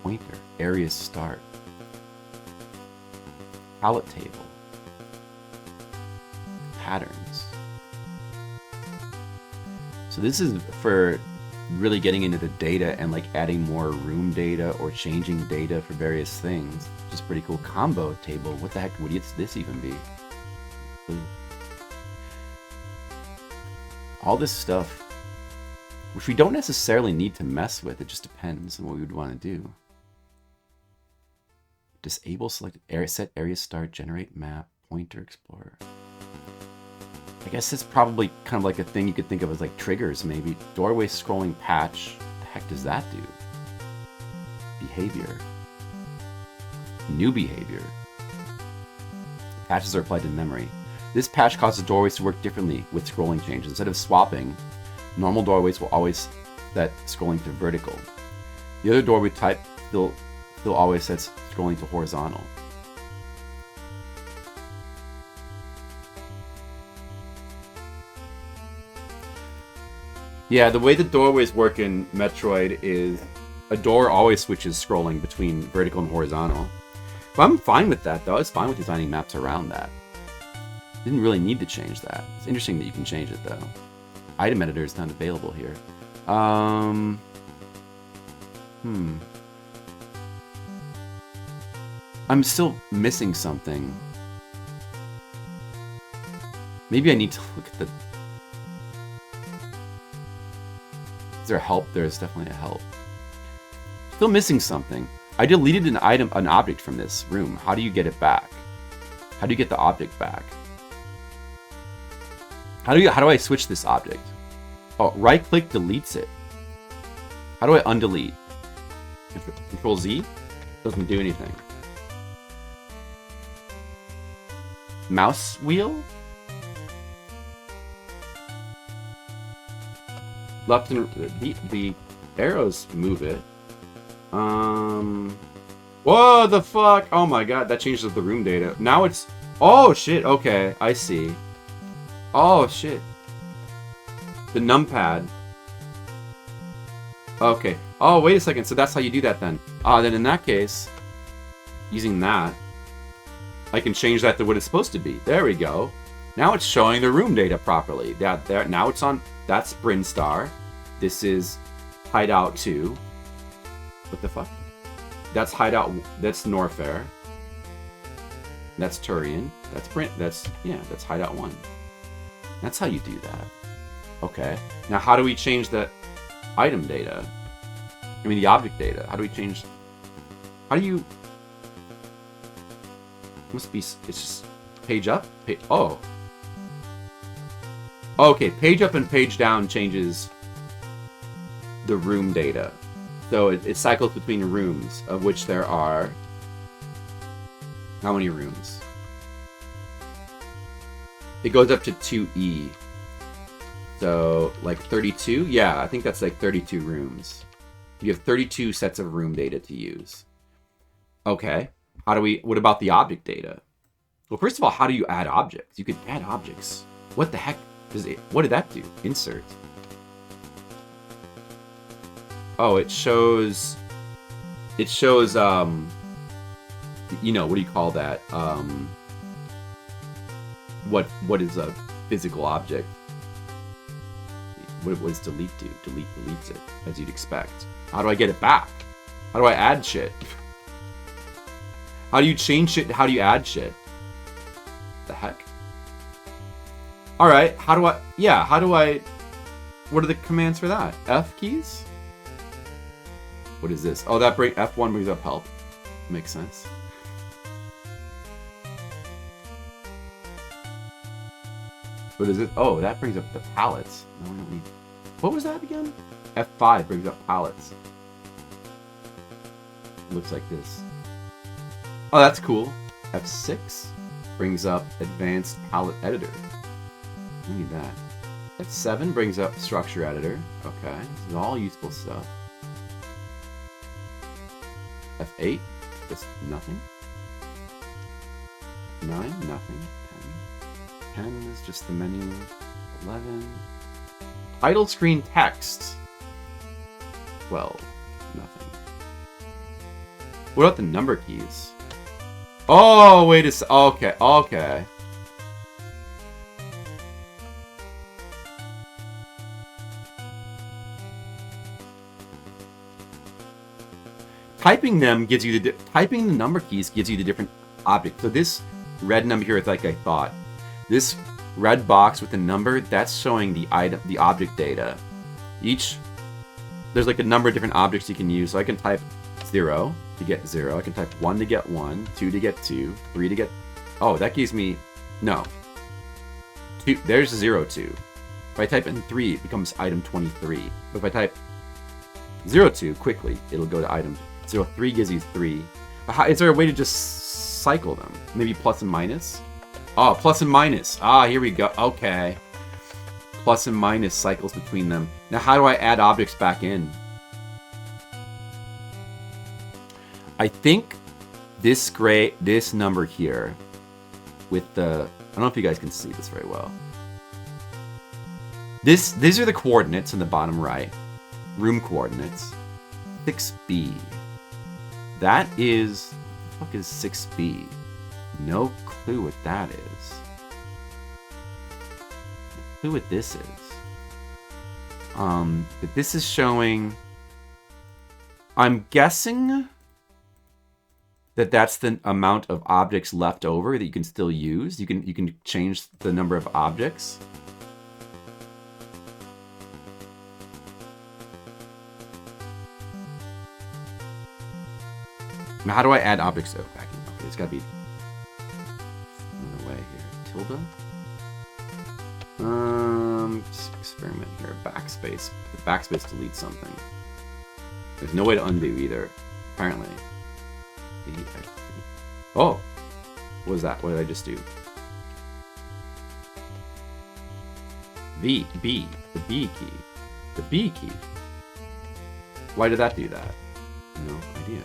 Pointer. Area start. Palette table. Patterns. So this is for really getting into the data and like adding more room data or changing data for various things, which is pretty cool. Combo table. What the heck would this even be? All this stuff, which we don't necessarily need to mess with. It just depends on what we would want to do. Disable select area, set area start, generate map, pointer explorer. I guess it's probably kind of like a thing you could think of as like triggers, maybe. Doorway scrolling patch. What the heck does that do? Behavior. New behavior. Patches are applied to memory. This patch causes doorways to work differently with scrolling changes. Instead of swapping, normal doorways will always set scrolling to vertical. The other doorway type still always sets scrolling to horizontal. Yeah, the way the doorways work in Metroid is a door always switches scrolling between vertical and horizontal. But I'm fine with that, though. I was fine with designing maps around that. Didn't really need to change that. It's interesting that you can change it, though. Item editor is not available here. I'm still missing something. Maybe I need to look at the... Is there help? There's definitely a help. Still missing something. I deleted an object from this room. How do you get it back? How do you get the object back? How do I switch this object? Oh, right click deletes it. How do I undelete? Control Z? Doesn't do anything. Mouse wheel? Left and the arrows move it. Whoa, the fuck? Oh my god, that changes the room data. Now it's... Oh shit, okay, I see. Oh shit. The numpad. Okay. Oh, wait a second, so that's how you do that then. Then in that case, using that, I can change that to what it's supposed to be. There we go. Now it's showing the room data properly. Now it's on... That's Brinstar. This is Hideout 2. What the fuck? That's Hideout... That's Norfair. That's Turian. That's Brent. That's hideout 1. That's how you do that. Okay. Now, how do we change the item data? I mean, the object data. How do we change? How do you? Must be. It's just page up. Oh. Okay. Page up and page down changes the room data. So it cycles between rooms, of which there are. How many rooms? It goes up to 2E. So, like 32? Yeah, I think that's like 32 rooms. You have 32 sets of room data to use. Okay. What about the object data? Well, first of all, how do you add objects? You could add objects. What the heck what did that do? Insert. Oh, it shows, you know, what do you call that? What is a physical object? What does delete do? Delete deletes it, as you'd expect. How do I get it back? How do I add shit? How do you change shit? How do you add shit? The heck? Alright, what are the commands for that? F keys? What is this? Oh, F1 brings up help. Makes sense. What is it? Oh, that brings up the palettes. No, we don't need... What was that again? F5 brings up palettes. Looks like this. Oh, that's cool. F6 brings up advanced palette editor. We need that. F7 brings up structure editor. Okay, this is all useful stuff. F8, just nothing. 9, nothing. 10 is just the menu. 11. Title screen text. 12, nothing. What about the number keys? Oh, wait a sec. Okay. Typing them gives you typing the number keys gives you the different object. So this red number here is like I thought. This red box with the number, that's showing the object data. There's like a number of different objects you can use. So I can type 0 to get 0. I can type 1 to get 1, 2 to get 2, 3 to get... Oh, that gives me... No. 2, there's 0, 2. If I type in 3, it becomes item 23. But if I type 0, 2 quickly, it'll go to item 0, 3 gives you 3. Is there a way to just cycle them? Maybe plus and minus? Oh, plus and minus. Ah, here we go. Okay. Plus and minus cycles between them. Now, how do I add objects back in? I think this number here with the... I don't know if you guys can see this very well. These are the coordinates in the bottom right. Room coordinates. 6B. That is... What the fuck is 6B? No clue what that is. No clue what this is. But this is showing... I'm guessing that that's the amount of objects left over that you can still use. You can change the number of objects. Now, how do I add objects back in? Okay, it's gotta be another way here. Tilde. Just experiment here. Backspace. The backspace deletes something. There's no way to undo either, apparently. Oh! What was that? What did I just do? B. The B key. The B key. Why did that do that? No idea.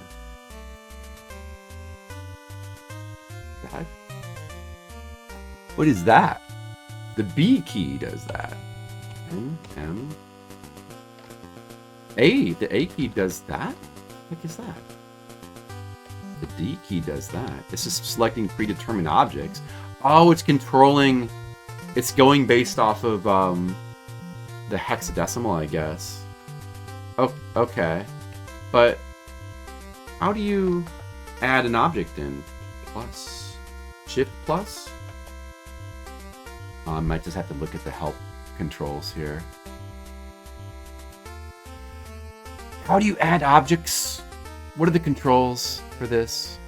That? What is that? The B key does that. M. A. The A key does that? What is that? The D key does that. This is selecting predetermined objects. Oh, it's controlling... It's going based off of the hexadecimal, I guess. Oh, okay. But how do you add an object in? Plus... Shift plus? I might just have to look at the help controls here. How do you add objects? What are the controls for this?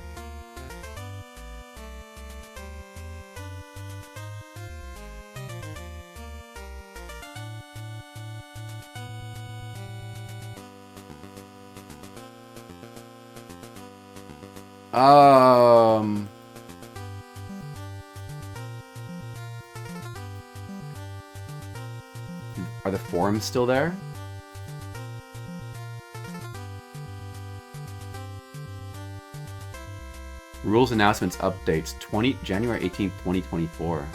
Are the forums still there? Rules announcements updates January 18th, 2024.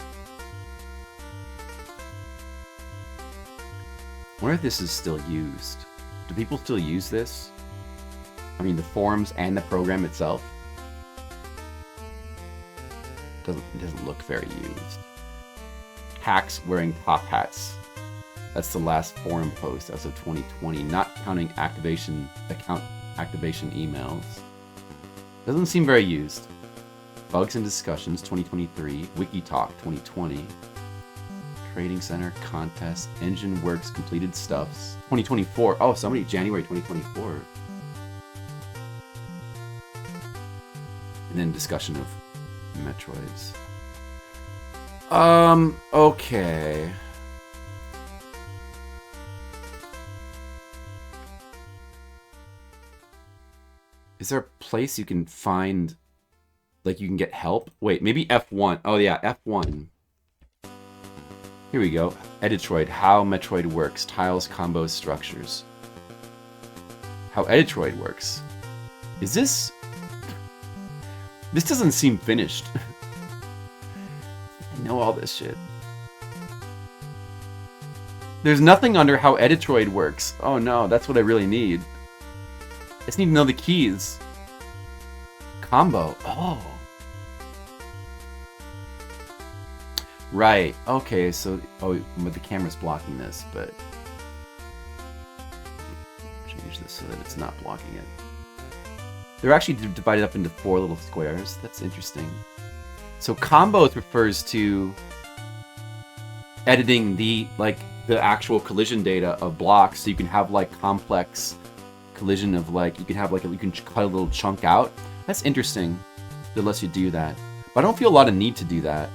I wonder if this is still used. Do people still use this? I mean, the forums and the program itself? It doesn't look very used. Hacks wearing top hats. That's the last forum post as of 2020, not counting account activation emails. Doesn't seem very used. Bugs and discussions 2023, WikiTalk 2020, Trading Center, contest, Engine Works completed stuffs 2024. Oh, somebody January 2024. And then discussion of Metroids. Okay. Is there a place you can find, like you can get help? Wait, maybe F1. Oh yeah, F1. Here we go. Editroid, how Metroid works. Tiles, combos, structures. How Editroid works. Is this... This doesn't seem finished. I know all this shit. There's nothing under how Editroid works. Oh no, that's what I really need. I just need to know the keys. Combo. Oh. Right. Okay, so... Oh, but the camera's blocking this, but... Change this so that it's not blocking it. They're actually divided up into 4 little squares. That's interesting. So combos refers to editing the actual collision data of blocks, so you can have like complex collision of like you can cut a little chunk out. That's interesting. That lets you do that, but I don't feel a lot of need to do that.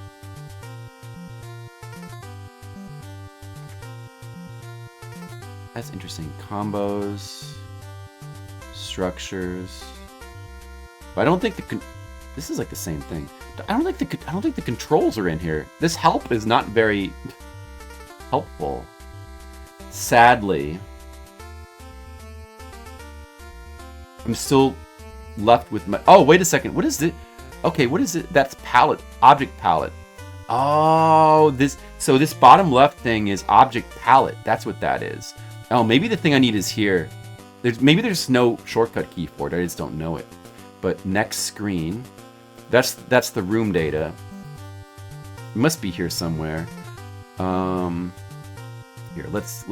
That's interesting. Combos, structures. But I don't think this is like the same thing. I don't think the controls are in here. This help is not very helpful. Sadly. I'm still left with my... Oh, wait a second. What is it? Okay, what is it? That's palette. Object palette. Oh, this... So this bottom left thing is object palette. That's what that is. Oh, maybe the thing I need is here. Maybe there's no shortcut key for it. I just don't know it. But next screen... That's the room data. It must be here somewhere. Here, let's...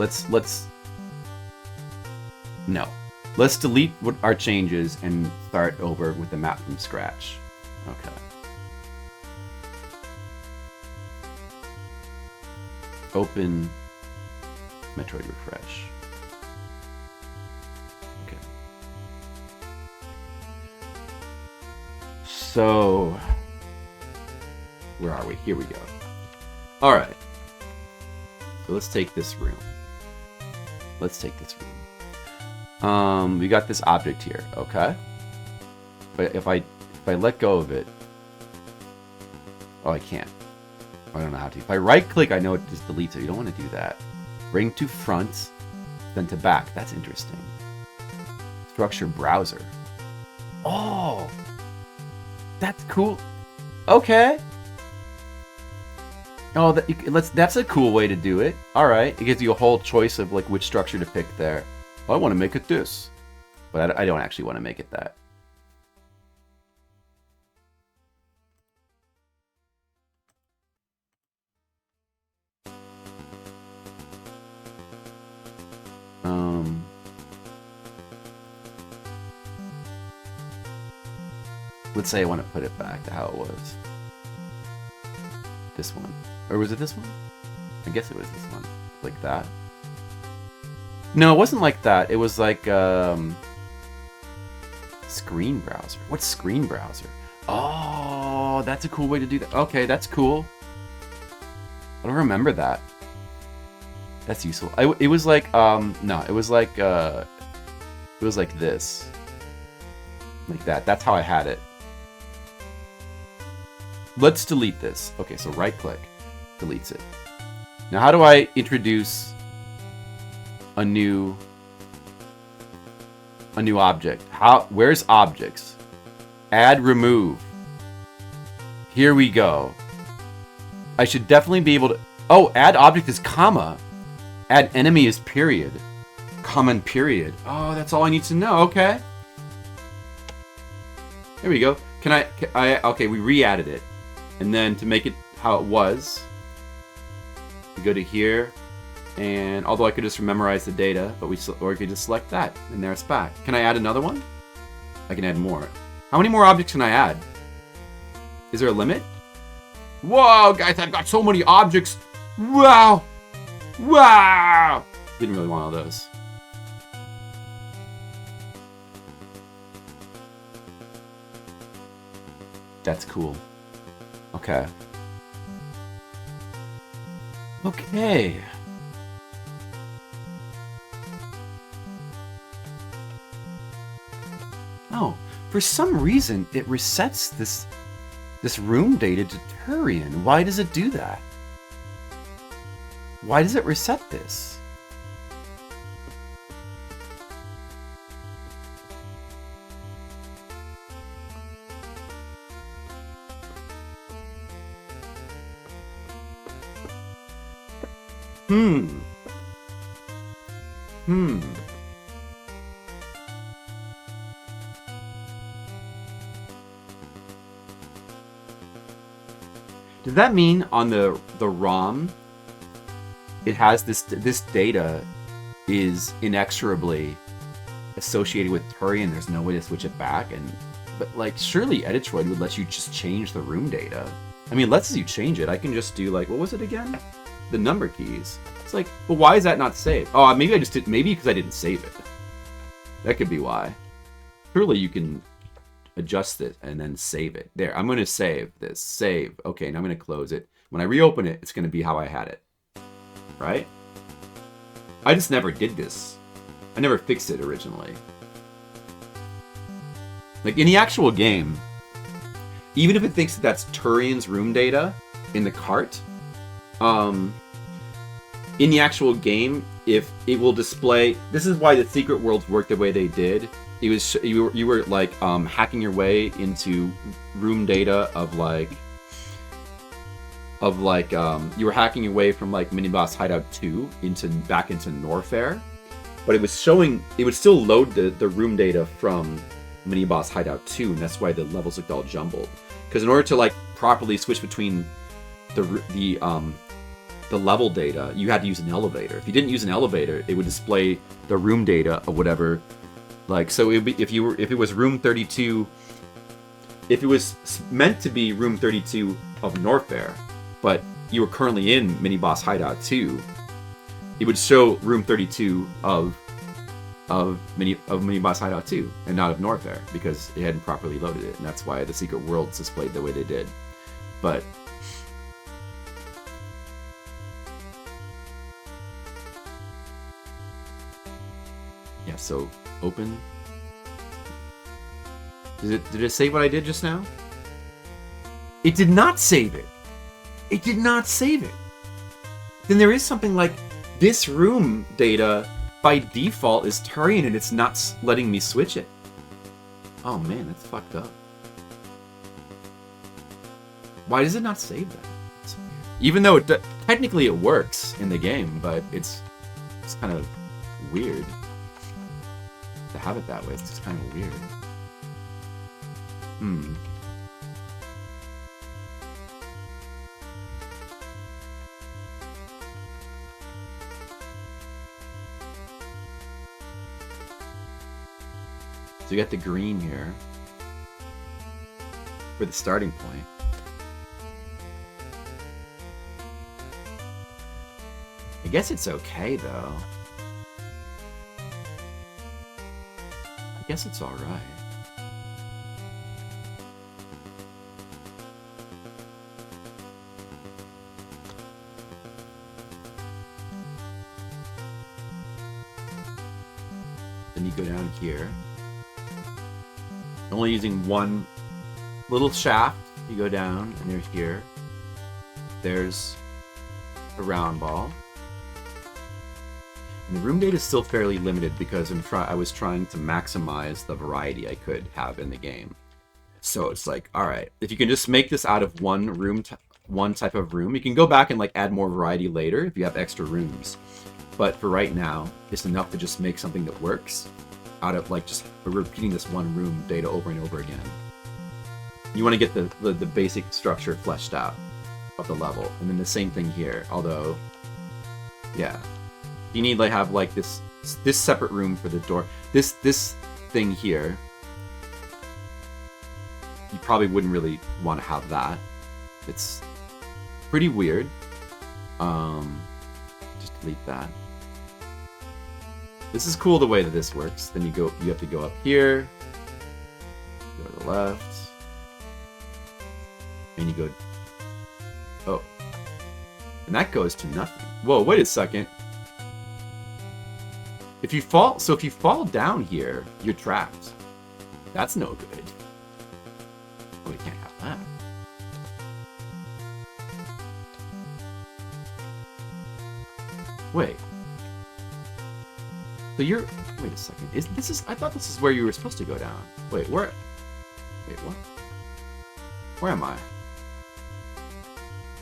No. Let's delete what our changes and start over with the map from scratch. Okay. Open Metroid Refresh. Okay. So, where are we? Here we go. All right. So let's take this room. We got this object here, okay? But if I let go of it... Oh, I can't. I don't know how to. If I right-click, I know it just deletes it. You don't want to do that. Bring to front, then to back. That's interesting. Structure browser. Oh! That's cool. Okay. Oh, that's a cool way to do it. Alright. It gives you a whole choice of like which structure to pick there. Well, I want to make it this. But I don't actually want to make it that. Let's say I want to put it back to how it was. this one. Or was it this one? I guess it was this one. Like that. No, it wasn't like that. It was like, screen browser. What's screen browser? Oh, that's a cool way to do that. Okay, that's cool. I don't remember that. That's useful. It was like, no, it was like this. Like that. That's how I had it. Let's delete this. Okay, so right click, deletes it. Now, how do I introduce a new object? Where's objects? Add, remove. Here we go. I should definitely be able to... Oh, add object is comma. Add enemy is period. Common period. Oh, that's all I need to know. Okay. There we go. Okay, we re-added it. And then to make it how it was, we go to here, and although I could just memorize the data, or we could just select that, and there it's back. Can I add another one? I can add more. How many more objects can I add? Is there a limit? Whoa, guys, I've got so many objects. Wow. Wow. Didn't really want all those. That's cool. Okay. Okay. Oh, for some reason it resets this room data to Turian. Why does it do that? Why does it reset this? Does that mean on the ROM it has this data is inexorably associated with Turian? There's no way to switch it back, but like surely Editroid would let you just change the room data. I mean, it lets you change it. I can just do like, what was it again? The number keys. It's like, well, why is that not saved? Oh, maybe I just did. Maybe because I didn't save it. That could be why. Surely you can adjust it and then save it. There, I'm going to save this. Save. Okay, now I'm going to close it. When I reopen it, it's going to be how I had it. Right? I just never did this. I never fixed it originally. Like in the actual game, even if it thinks that that's Turian's room data in the cart, in the actual game, if it will display, this is why the secret worlds work the way they did. It was you were like hacking your way into room data of like you were hacking your way from like Mini Boss Hideout 2 back into Norfair, but it was showing, it would still load the room data from Mini Boss Hideout 2, and that's why the levels looked all jumbled. Because in order to like properly switch between the level data, you had to use an elevator. If you didn't use an elevator, it would display the room data of whatever. Like, so it would be, if it was room 32, if it was meant to be room 32 of Norfair, but you were currently in Mini Boss Hideout 2, it would show room 32 of Mini Boss Hideout 2 and not of Norfair, because it hadn't properly loaded it, and that's why the secret worlds displayed the way they did. But yeah, so open. Did it save what I did just now? It did not save it. It did not save it. Then there is something like this room data by default is Turian and it's not letting me switch it. Oh man, that's fucked up. Why does it not save that? Even though technically it works in the game, but it's kind of weird to have it that way. It's just kind of weird. So you got the green here for the starting point. I guess it's okay, though. I guess it's alright. Then you go down here. Only using one little shaft. You go down, and there's here. There's a round ball. And the room data is still fairly limited because I was trying to maximize the variety I could have in the game. So it's like, all right, if you can just make this out of one type of room, you can go back and like add more variety later if you have extra rooms. But for right now, it's enough to just make something that works out of like just repeating this one room data over and over again. You want to get the basic structure fleshed out of the level, and then the same thing here. Although, yeah, you need like have like this separate room for the door. This thing here, you probably wouldn't really want to have that. It's pretty weird. Just delete that. This is cool the way that this works. Then you have to go up here, go to the left, and you go. Oh, and that goes to nothing. Whoa, wait a second. If you fall down here, you're trapped. That's no good. Oh, we can't have that. Wait. So wait a second. I thought this is where you were supposed to go down. Wait, what? Where am I?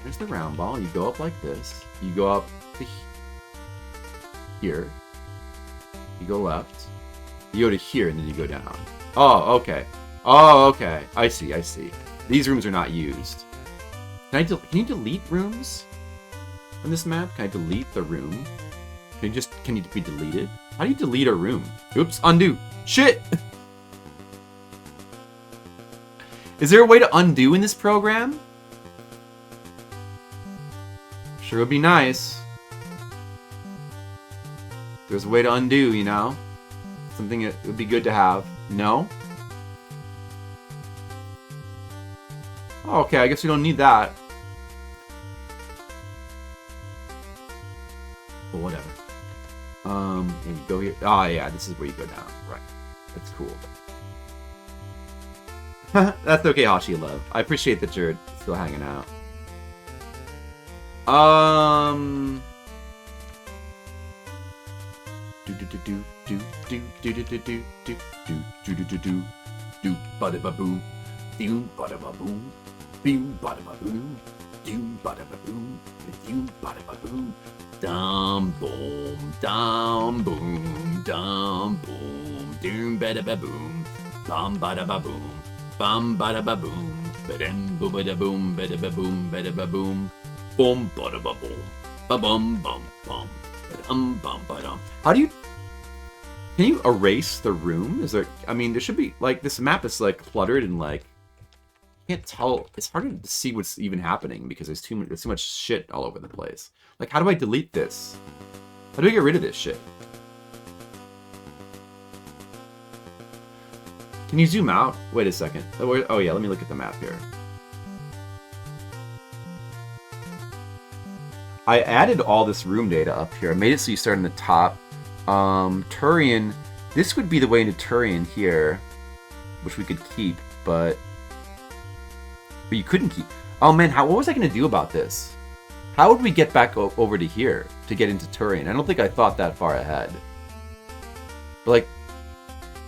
There's the round ball. You go up like this. You go up to here. You go left. You go to here, and then you go down. Oh, okay. Oh, okay. I see. These rooms are not used. Can you delete rooms on this map? Can I delete the room? Can it be deleted? How do you delete a room? Oops, undo. Shit! Is there a way to undo in this program? Sure would be nice. There's a way to undo, you know? Something that would be good to have. No? Oh, okay, I guess we don't need that. But whatever. And you go here. Oh, yeah, this is where you go down. Right. That's cool. That's okay, Hashi Love. I appreciate that you're still hanging out. Dum boom, dum boom, dum boom, doom bada ba boom, bum bada ba boom, bum bada ba boom, badam boo bada boom, bada ba boom, bada ba boom, boom bada ba boom, ba bum bum bum, bum badum. Can you erase the room? There should be like this map is like cluttered and like can't tell. It's harder to see what's even happening because there's too much shit all over the place. Like, how do I delete this? How do I get rid of this shit? Can you zoom out? Wait a second. Oh yeah, let me look at the map here. I added all this room data up here. I made it so you start in the top. Turian. This would be the way into Turian here, which we could keep, but you couldn't keep. Oh man, what was I gonna do about this? How would we get back over to here to get into Turian? I don't think I thought that far ahead. But like,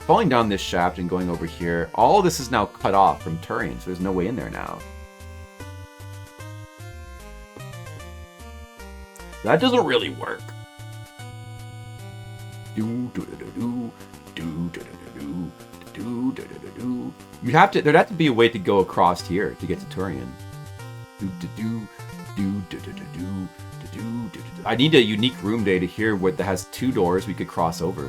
falling down this shaft and going over here, all of this is now cut off from Turian, so there's no way in there now. That doesn't really work. There'd have to be a way to go across here to get to Turian. I need a unique room data here that has 2 doors we could cross over.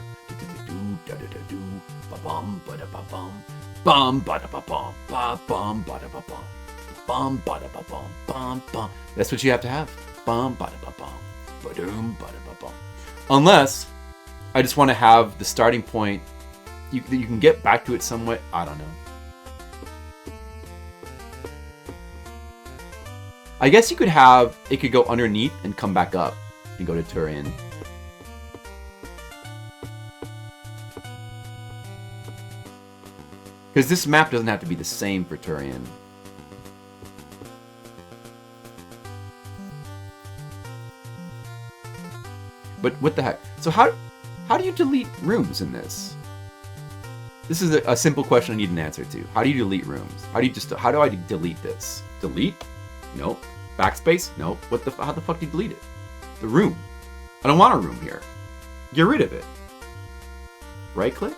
That's what you have to have. Unless I just want to have the starting point. You can get back to it somewhat. I don't know. I guess you could have it could go underneath and come back up and go to Turian. Because this map doesn't have to be the same for Turian. But what the heck? So how do you delete rooms in this? This is a simple question I need an answer to. How do you delete rooms? How do I delete this? Delete? Nope. Backspace? Nope. How the fuck do you delete it? The room. I don't want a room here. Get rid of it. Right click?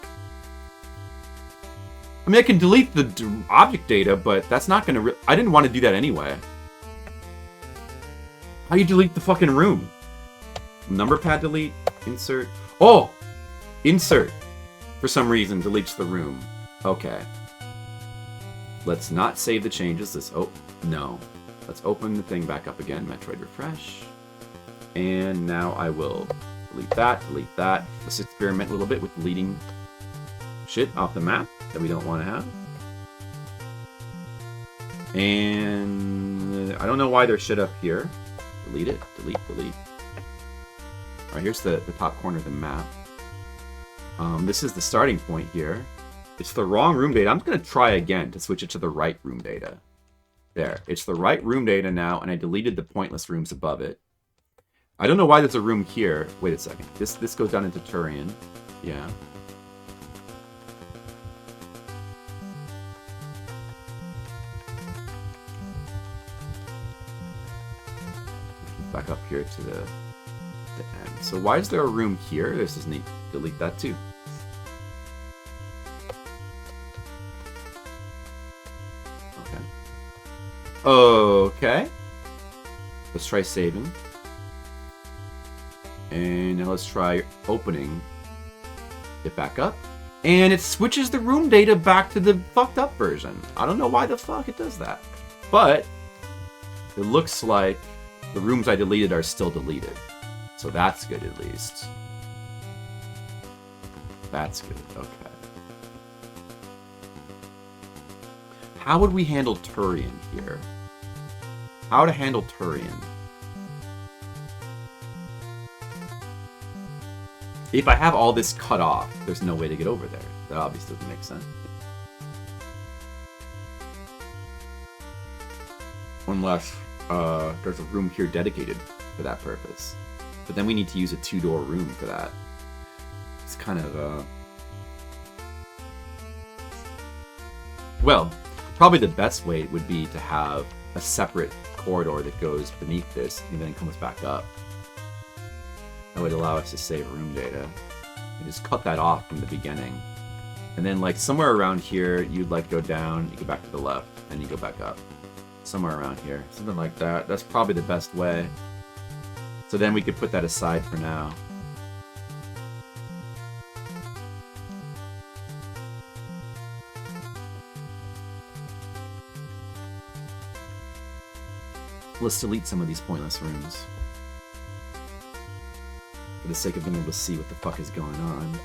I mean, I can delete the object data, but that's not gonna I didn't want to do that anyway. How do you delete the fucking room? Number pad delete, insert. Oh! Insert. For some reason, deletes the room. Okay. Let's not save the changes. No. Let's open the thing back up again. Metroid refresh. And now I will delete that, delete that. Let's experiment a little bit with deleting shit off the map that we don't want to have. And I don't know why there's shit up here. Delete it, delete. Alright, here's the top corner of the map. This is the starting point here. It's the wrong room data. I'm just going to try again to switch it to the right room data. There. It's the right room data now, and I deleted the pointless rooms above it. I don't know why there's a room here. Wait a second. This goes down into Turian. Yeah. Back up here to the end. So why is there a room here? This is neat. Delete that too. Okay. Let's try saving. And now let's try opening it back up. And it switches the room data back to the fucked up version. I don't know why the fuck it does that. But it looks like the rooms I deleted are still deleted. So that's good at least. That's good. Okay. How would we handle Turian here? How to handle Turian? If I have all this cut off, there's no way to get over there. That obviously doesn't make sense. Unless there's a room here dedicated for that purpose. But then we need to use a 2-door room for that. It's kind of, well, probably the best way would be to have a separate corridor that goes beneath this and then comes back up. That would allow us to save room data. And just cut that off from the beginning. And then like somewhere around here, you'd like go down, you go back to the left, and you go back up. Somewhere around here. Something like that. That's probably the best way. So then we could put that aside for now. Let's delete some of these pointless rooms. For the sake of being able to see what the fuck is going on.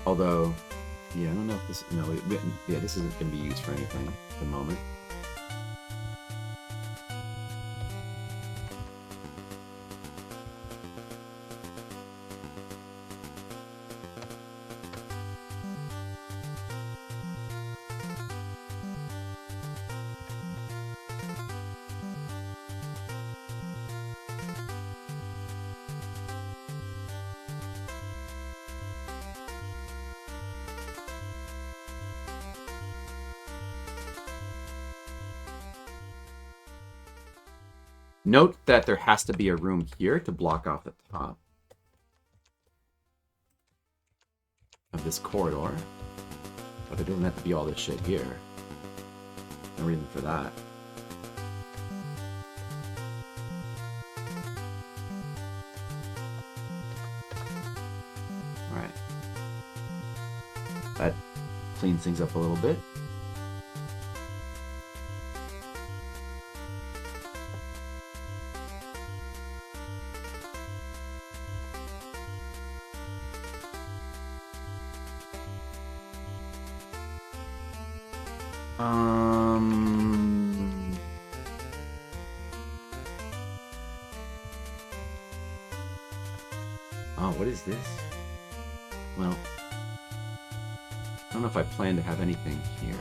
Although, yeah, I don't know if this... No, yeah, this isn't going to be used for anything at the moment. Note that there has to be a room here to block off the top of this corridor. But there doesn't have to be all this shit here. No reason for that. Alright. clean things up a little bit. Oh, what is this? Well, I don't know if I plan to have anything here.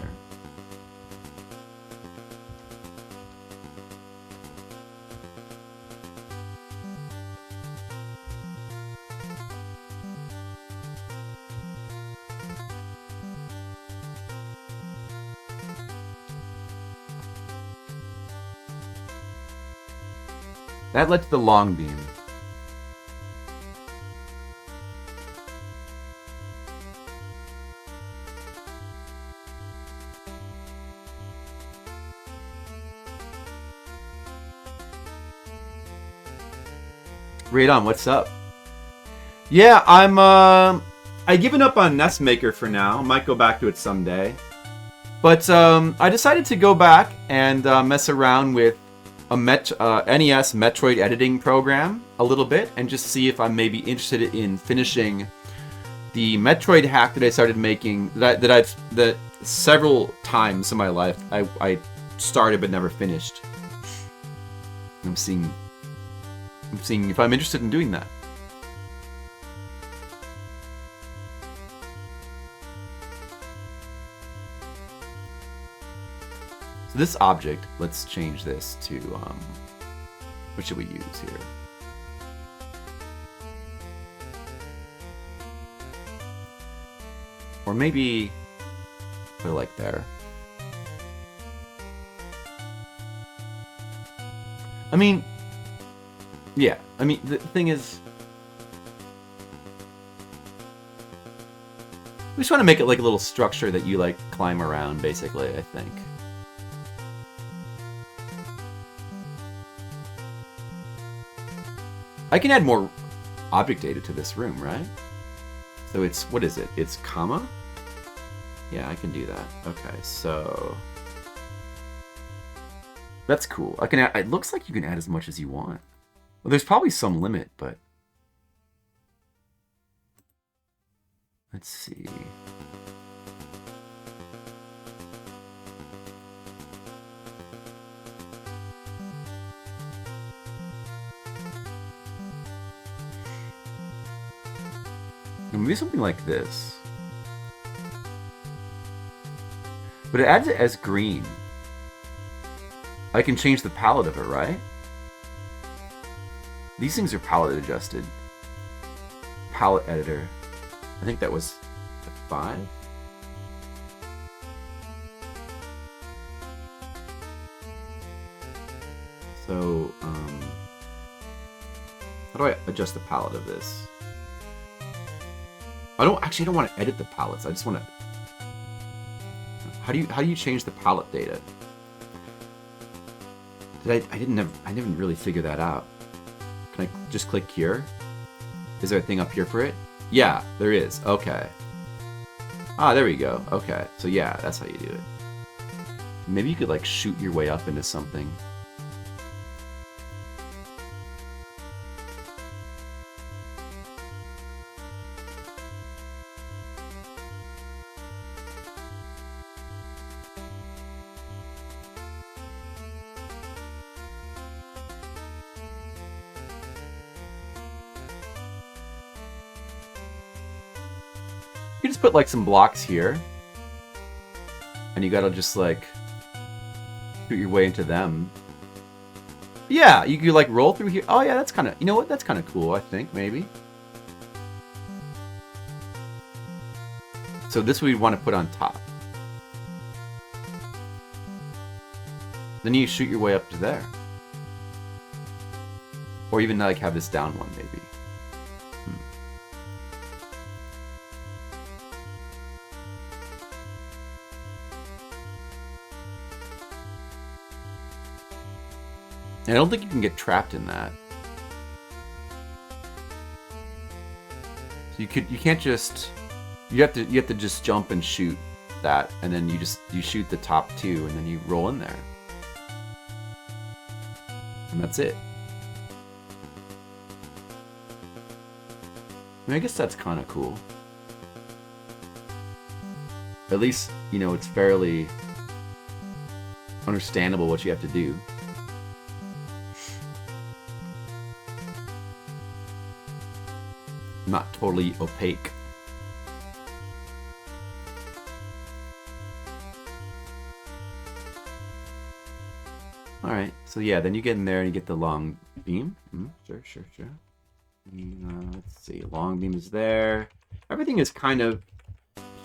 That led to the long beam. Radon, what's up? Yeah, I've given up on NES Maker for now. Might go back to it someday. But I decided to go back and mess around with a NES Metroid editing program a little bit and just see if I'm maybe interested in finishing the Metroid hack that I started making that several times in my life I started but never finished. I'm seeing if I'm interested in doing that. So this object, let's change this to, what should we use here? Or maybe put it like there. I mean, yeah, I mean, the thing is, we just want to make it like a little structure that you like climb around, basically, I think. I can add more object data to this room, right? So it's, what is it? It's comma? Yeah, I can do that. Okay, so that's cool. I can add, it looks like you can add as much as you want. Well, there's probably some limit, but let's see. Maybe something like this. But it adds it as green. I can change the palette of it, right? These things are palette adjusted. Palette editor. I think that was a 5. So, how do I adjust the palette of this? I don't want to edit the palettes. I just want to. How do you change the palette data? I didn't really figure that out. Can I just click here? Is there a thing up here for it? Yeah, there is. Okay. Ah, there we go. Okay. So yeah, that's how you do it. Maybe you could like shoot your way up into something. You just put like some blocks here, and you gotta just like shoot your way into them. Yeah, you could like roll through here. Oh yeah, that's kind of, you know what? That's kind of cool, I think, maybe. So this we'd want to put on top. Then you shoot your way up to there. Or even like have this down one, maybe. I don't think you can get trapped in that. So you can't just, you have to just jump and shoot that, and then you shoot the top 2, and then you roll in there, and that's it. I mean, I guess that's kind of cool. At least, you know, it's fairly understandable what you have to do. Not totally opaque. Alright, so yeah, then you get in there and you get the long beam. Sure. Let's see, long beam is there. Everything is kind of...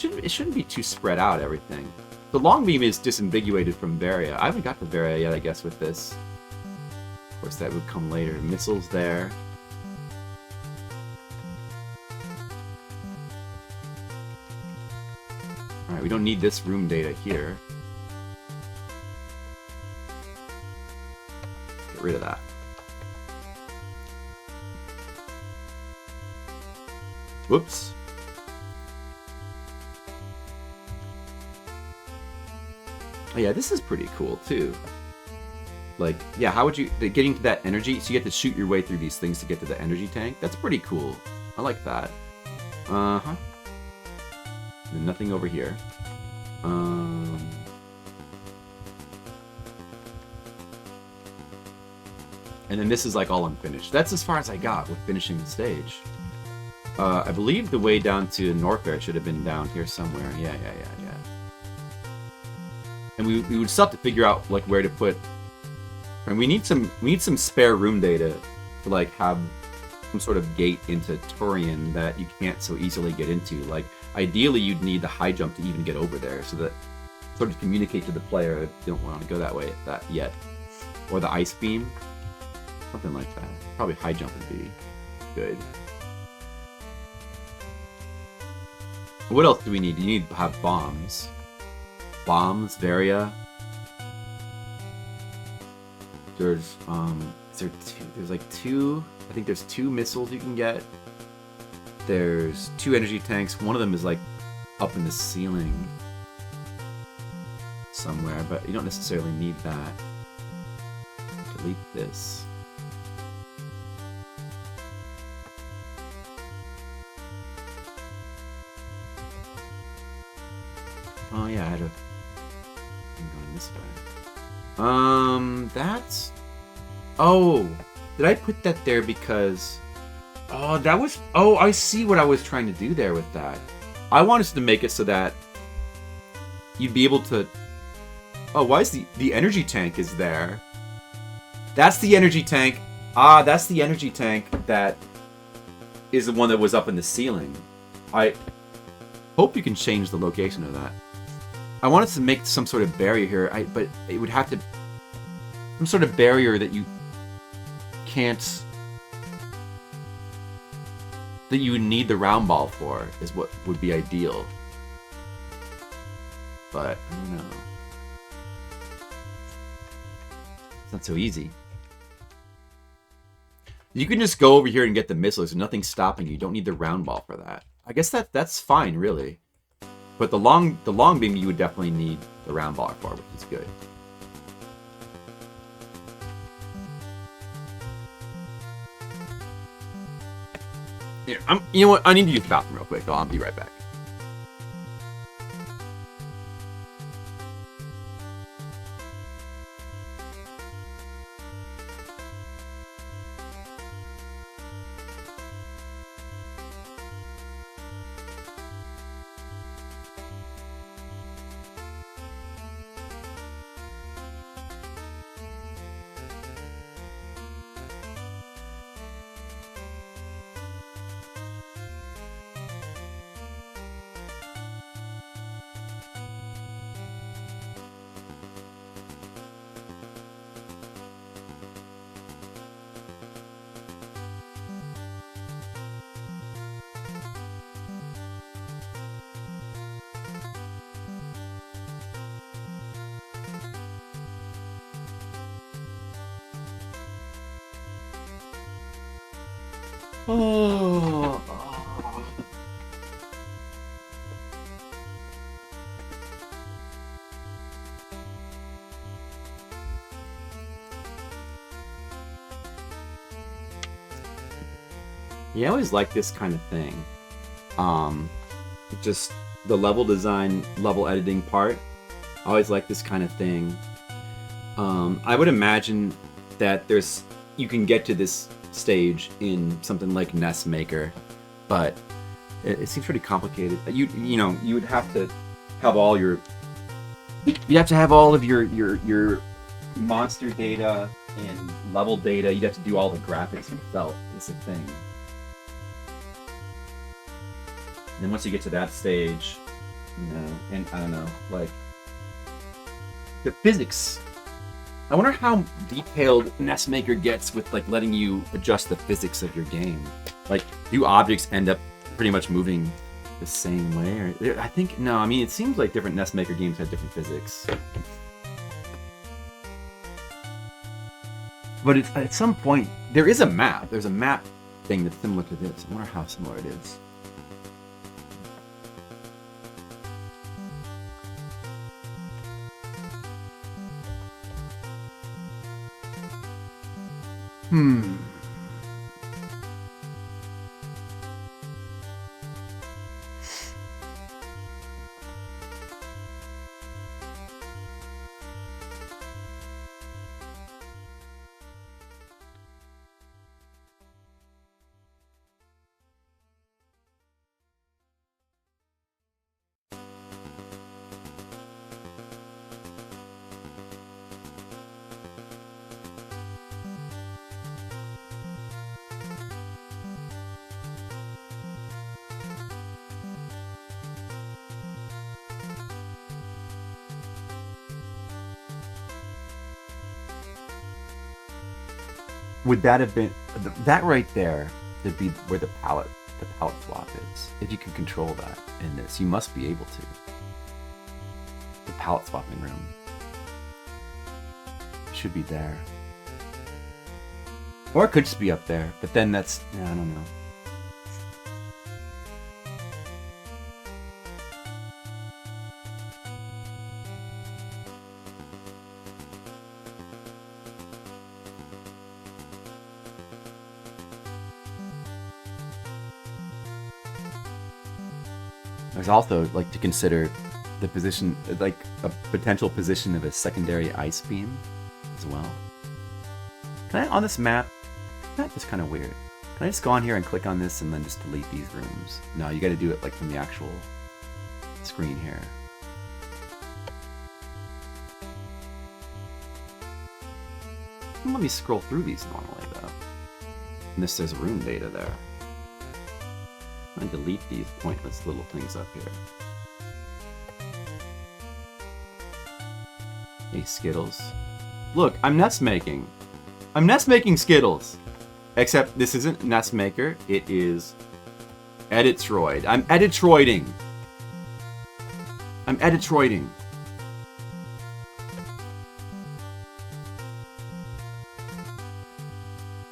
It shouldn't be too spread out, everything. The long beam is disambiguated from Varia. I haven't got to Varia yet, I guess, with this. Of course, that would come later. Missiles there. Alright, we don't need this room data here. Get rid of that. Whoops. Oh yeah, this is pretty cool too. Like, yeah, how would you... Getting to that energy, so you have to shoot your way through these things to get to the energy tank. That's pretty cool. I like that. Uh-huh. And nothing over here. And then this is like all unfinished. That's as far as I got with finishing the stage. I believe the way down to Norfair should have been down here somewhere. Yeah. And we would still have to figure out like where to put. And we need some spare room data to like have some sort of gate into Turian that you can't so easily get into. Like ideally, you'd need the high jump to even get over there, so that sort of communicate to the player if they don't want to go that way yet, or the ice beam, something like that. Probably high jump would be good. What else do we need? You need to have bombs. Bombs, Varia. There's is there two? There's like two. I think there's 2 missiles you can get. There's 2 energy tanks. One of them is like up in the ceiling somewhere, but you don't necessarily need that. Delete this. Oh yeah, I had a thing going this way. That's... Oh! Did I put that there because... Oh, that was... Oh, I see what I was trying to do there with that. I wanted to make it so that you'd be able to... Oh, why is the energy tank is there? That's the energy tank. Ah, that's the energy tank that is the one that was up in the ceiling. I hope you can change the location of that. I wanted to make some sort of barrier here, but it would have to... Some sort of barrier that you can't... That you would need the round ball for, is what would be ideal. But, I don't know. It's not so easy. You can just go over here and get the missiles, and nothing's stopping you. You don't need the round ball for that. I guess that's fine, really. But the long beam you would definitely need the round bar for, which is good. Here, you know what? I need to use the bathroom real quick. I'll be right back. Oh. Yeah, I always like this kind of thing. Just the level design, level editing part. I always like this kind of thing. I would imagine that you can get to this stage in something like NES Maker, but it seems pretty complicated. You would have to have all your your monster data and level data. You'd have to do all the graphics yourself. It's a thing. And then once you get to that stage, and I don't know, like the physics. I wonder how detailed NES Maker gets with like letting you adjust the physics of your game. Like, do objects end up pretty much moving the same way? Or I think no. I mean, it seems like different NES Maker games have different physics. But at some point, there is a map. There's a map thing that's similar to this. I wonder how similar it is. Would that have been that right there? Would be where the palette swap is. If you can control that in this, you must be able to. The palette swapping room should be there, or it could just be up there. But then that's I don't know. There's also like to consider the position, like a potential position of a secondary ice beam as well. Can I, on this map, that's kind of weird. Can I just go on here and click on this and then just delete these rooms? No, you got to do it like from the actual screen here. Let me scroll through these normally though. Unless there's room data there. I'm gonna delete these pointless little things up here. Hey, Skittles. Look, I'm NES making. I'm NES making Skittles. Except this isn't NES Maker, it is Editroid. I'm Editroiding. I'm Editroiding.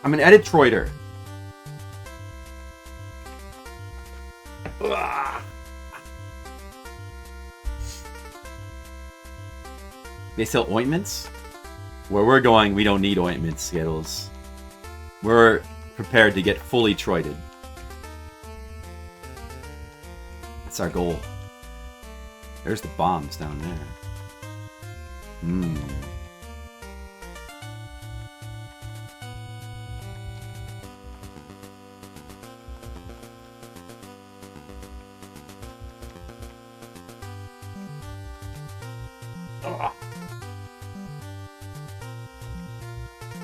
I'm an Editroider. They sell ointments? Where we're going, we don't need ointments, Skittles. We're prepared to get fully troided. That's our goal. There's the bombs down there.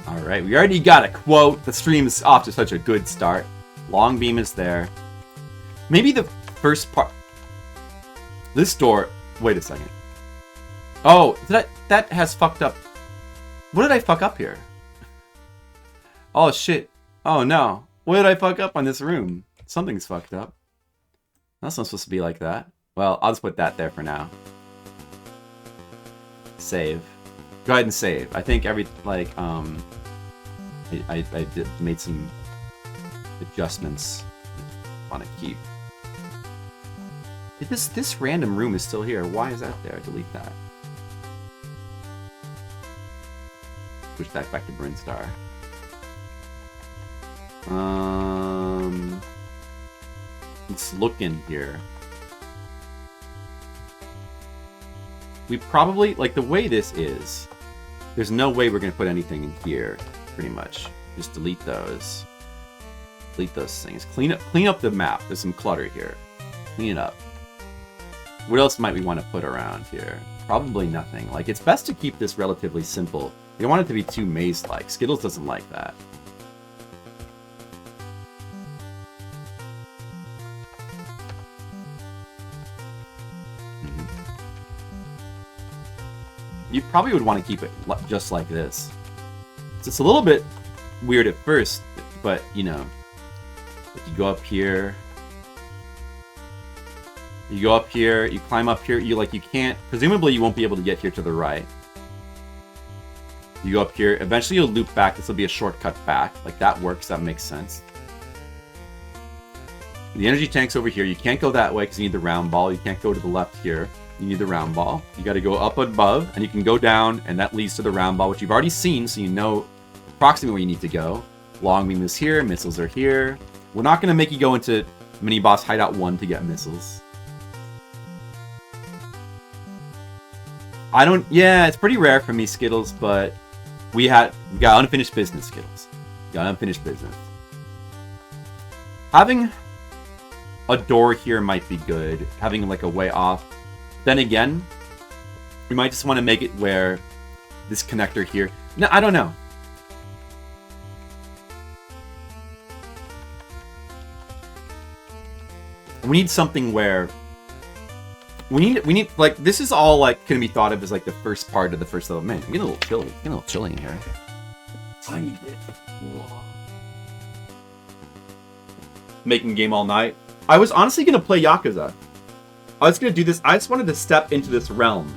Alright, we already got a quote. The stream is off to such a good start. Long beam is there. Maybe the first part... This door... Wait a second. Oh, that has fucked up. What did I fuck up here? Oh, shit. Oh, no. What did I fuck up on this room? Something's fucked up. That's not supposed to be like that. Well, I'll just put that there for now. Save. Go ahead and save. I think I made some adjustments. I want to keep. This random room is still here. Why is that there? Delete that. Switch that back to Brinstar. nice looking here. We probably, like the way this is, there's no way we're going to put anything in here, pretty much. Just delete those. Delete those things. Clean up the map. There's some clutter here. Clean it up. What else might we want to put around here? Probably nothing. Like, it's best to keep this relatively simple. You don't want it to be too maze-like. Skittles doesn't like that. You probably would want to keep it just like this. So it's a little bit weird at first, but, you know, like you go up here, you climb up here, you can't, presumably you won't be able to get here to the right. You go up here, eventually you'll loop back, this will be a shortcut back, like that works, that makes sense. The energy tank's over here, you can't go that way because you need the round ball, you can't go to the left here. You need the round ball. You got to go up above, and you can go down, and that leads to the round ball, which you've already seen, so you know approximately where you need to go. Long beam is here, missiles are here. We're not going to make you go into Mini Boss Hideout 1 to get missiles. Yeah, it's pretty rare for me, Skittles, but we got unfinished business, Skittles. We got unfinished business. Having a door here might be good. Having like a way off. Then again, we might just want to make it where this connector here... No, I don't know. We need something where... We need, like, this is all, like, can be thought of as, like, the first part of the first level. Man, I'm getting a little chilly. Getting a little chilly in here. Tiny bit. Whoa. Making game all night. I was honestly going to play Yakuza. I was going to do this. I just wanted to step into this realm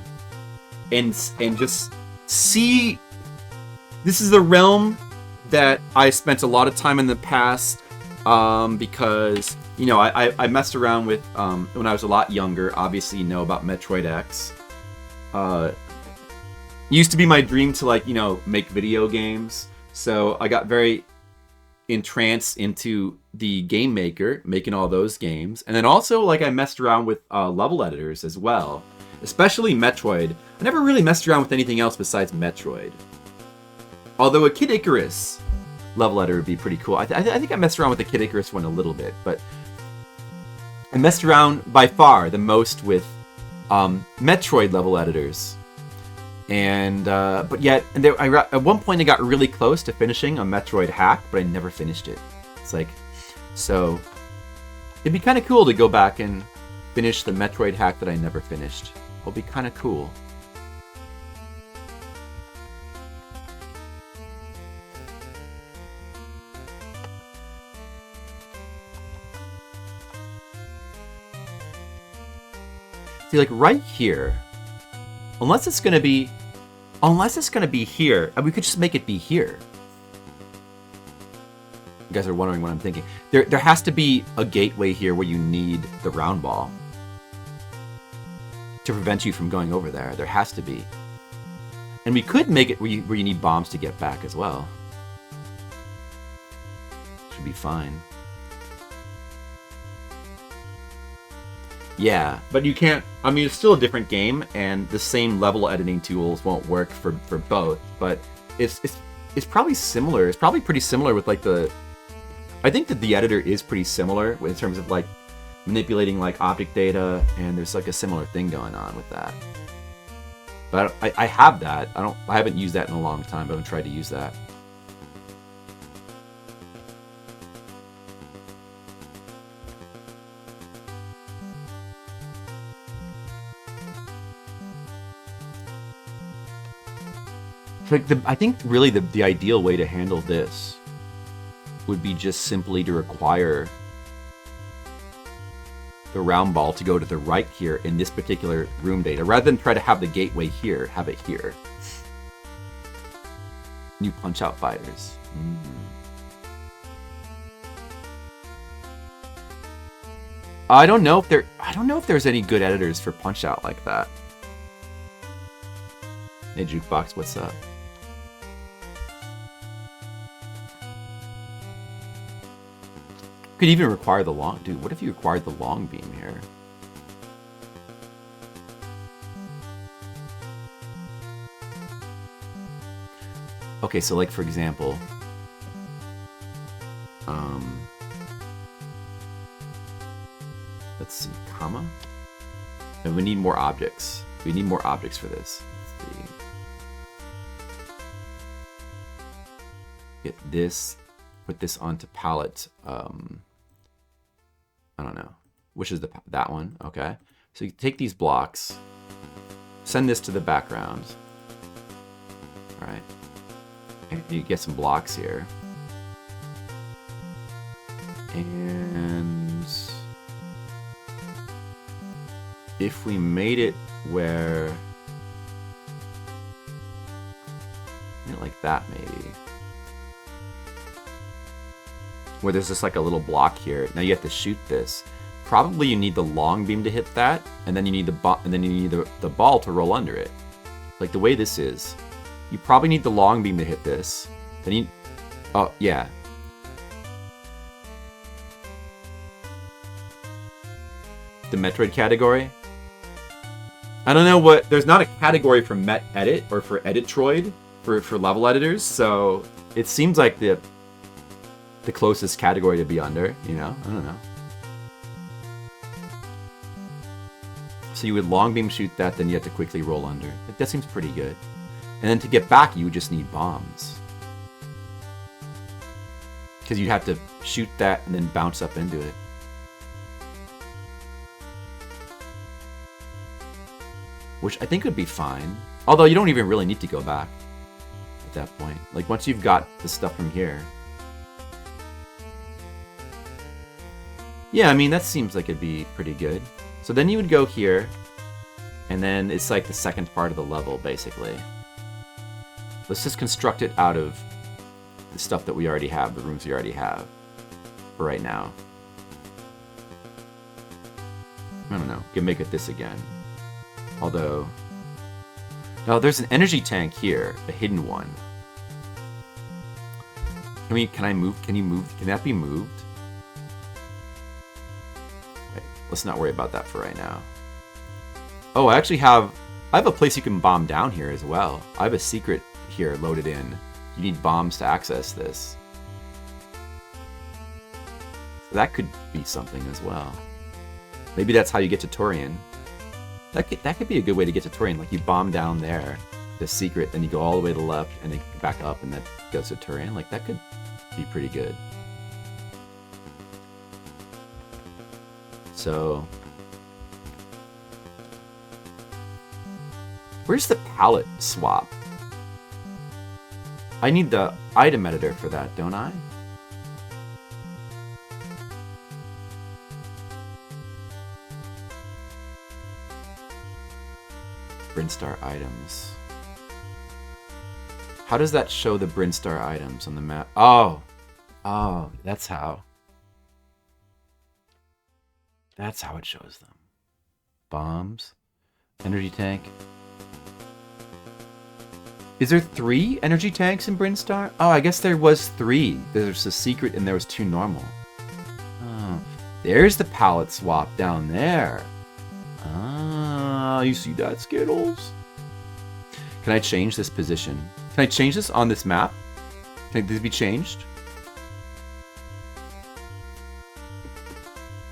and just see. This is the realm that I spent a lot of time in the past because, you know, I messed around with when I was a lot younger. Obviously, you know about Metroid X. It used to be my dream to, like, you know, make video games. So I got very entranced into the Game Maker, making all those games. And then also, like, I messed around with level editors as well. Especially Metroid. I never really messed around with anything else besides Metroid. Although a Kid Icarus level editor would be pretty cool. I think I messed around with the Kid Icarus one a little bit, but I messed around by far the most with Metroid level editors. And but yet, at one point I got really close to finishing a Metroid hack, but I never finished it. It's like, so it'd be kind of cool to go back and finish the Metroid hack that I never finished. It'll be kind of cool. See, like right here, unless it's gonna be here, and we could just make it be here. You guys are wondering what I'm thinking. There has to be a gateway here where you need the round ball to prevent you from going over there. There has to be. And we could make it where you need bombs to get back as well. Should be fine. Yeah, but you can't... I mean, it's still a different game, and the same level editing tools won't work for both, but it's probably similar. It's probably pretty similar with, like, the... I think that the editor is pretty similar in terms of, like, manipulating, like, object data, and there's, like, a similar thing going on with that. But I have that. I haven't used that in a long time, but I haven't tried to use that. Like I think really the ideal way to handle this would be just simply to require the round ball to go to the right here in this particular room data, rather than try to have the gateway here, have it here. New Punch-Out fighters. I don't know if there's any good editors for Punch-Out like that. Hey Jukebox, what's up? Could even require the long... Dude, what if you required the long beam here? Okay, so like, for example... let's see, comma? And we need more objects. We need more objects for this. Let's see. Get this, put this onto palette. I don't know. Which is that one? Okay. So you take these blocks, send this to the background. All right. And you get some blocks here. And if we made it where, like that maybe, where there's just like a little block here. Now you have to shoot this. Probably you need the long beam to hit that, and then you need the ball to roll under it. Like the way this is, you probably need the long beam to hit this. Then you, oh yeah. The Metroid category. I don't know what, there's not a category for Metedit or for Editroid for level editors, so it seems like the closest category to be under, you know? I don't know. So you would long beam shoot that, then you have to quickly roll under. That seems pretty good. And then to get back, you would just need bombs. Because you'd have to shoot that and then bounce up into it. Which I think would be fine. Although you don't even really need to go back at that point. Like once you've got the stuff from here. Yeah, I mean, that seems like it'd be pretty good. So then you would go here, and then it's like the second part of the level, basically. Let's just construct it out of the stuff that we already have, the rooms we already have, for right now. I don't know, can make it this again. Although, no, there's an energy tank here, a hidden one. Can that be moved? Wait, let's not worry about that for right now. Oh, I have a place you can bomb down here as well. I have a secret here loaded in. You need bombs to access this. So that could be something as well. Maybe that's how you get to Torian. That could be a good way to get to Torian. Like you bomb down there, the secret, then you go all the way to the left, and then back up, and that goes to Torian. Like that could be pretty good. So, where's the palette swap? I need the item editor for that, don't I? Brinstar items. How does that show the Brinstar items on the map? Oh, that's how. That's how it shows them. Bombs, energy tank. Is there 3 energy tanks in Brinstar? Oh, I guess there was 3. There's a secret and there was 2 normal. Oh, there's the palette swap down there. Ah, you see that, Skittles? Can I change this position? Can I change this on this map? Can this be changed?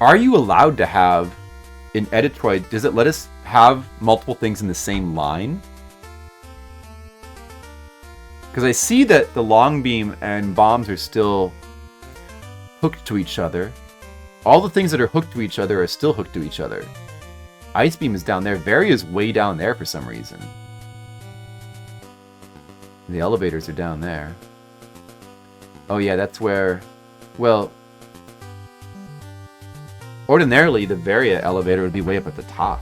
Are you allowed to have, in Editroid, does it let us have multiple things in the same line? Because I see that the long beam and bombs are still hooked to each other. All the things that are hooked to each other are still hooked to each other. Ice beam is down there. Varia is way down there for some reason. The elevators are down there. Oh yeah, that's where... Well... Ordinarily, the Varia elevator would be way up at the top.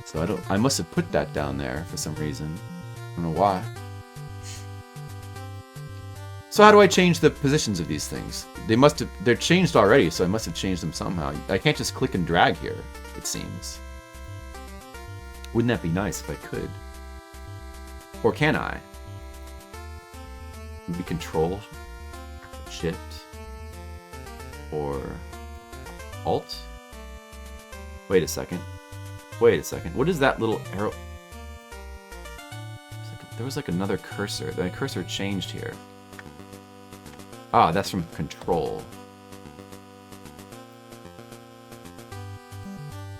So I must have put that down there for some reason. I don't know why. So how do I change the positions of these things? They're changed already, so I must have changed them somehow. I can't just click and drag here, it seems. Wouldn't that be nice if I could? Or can I? Maybe control, shift. Or Alt? Wait a second. Wait a second. What is that little arrow? There was like another cursor. The cursor changed here. Ah, that's from Control.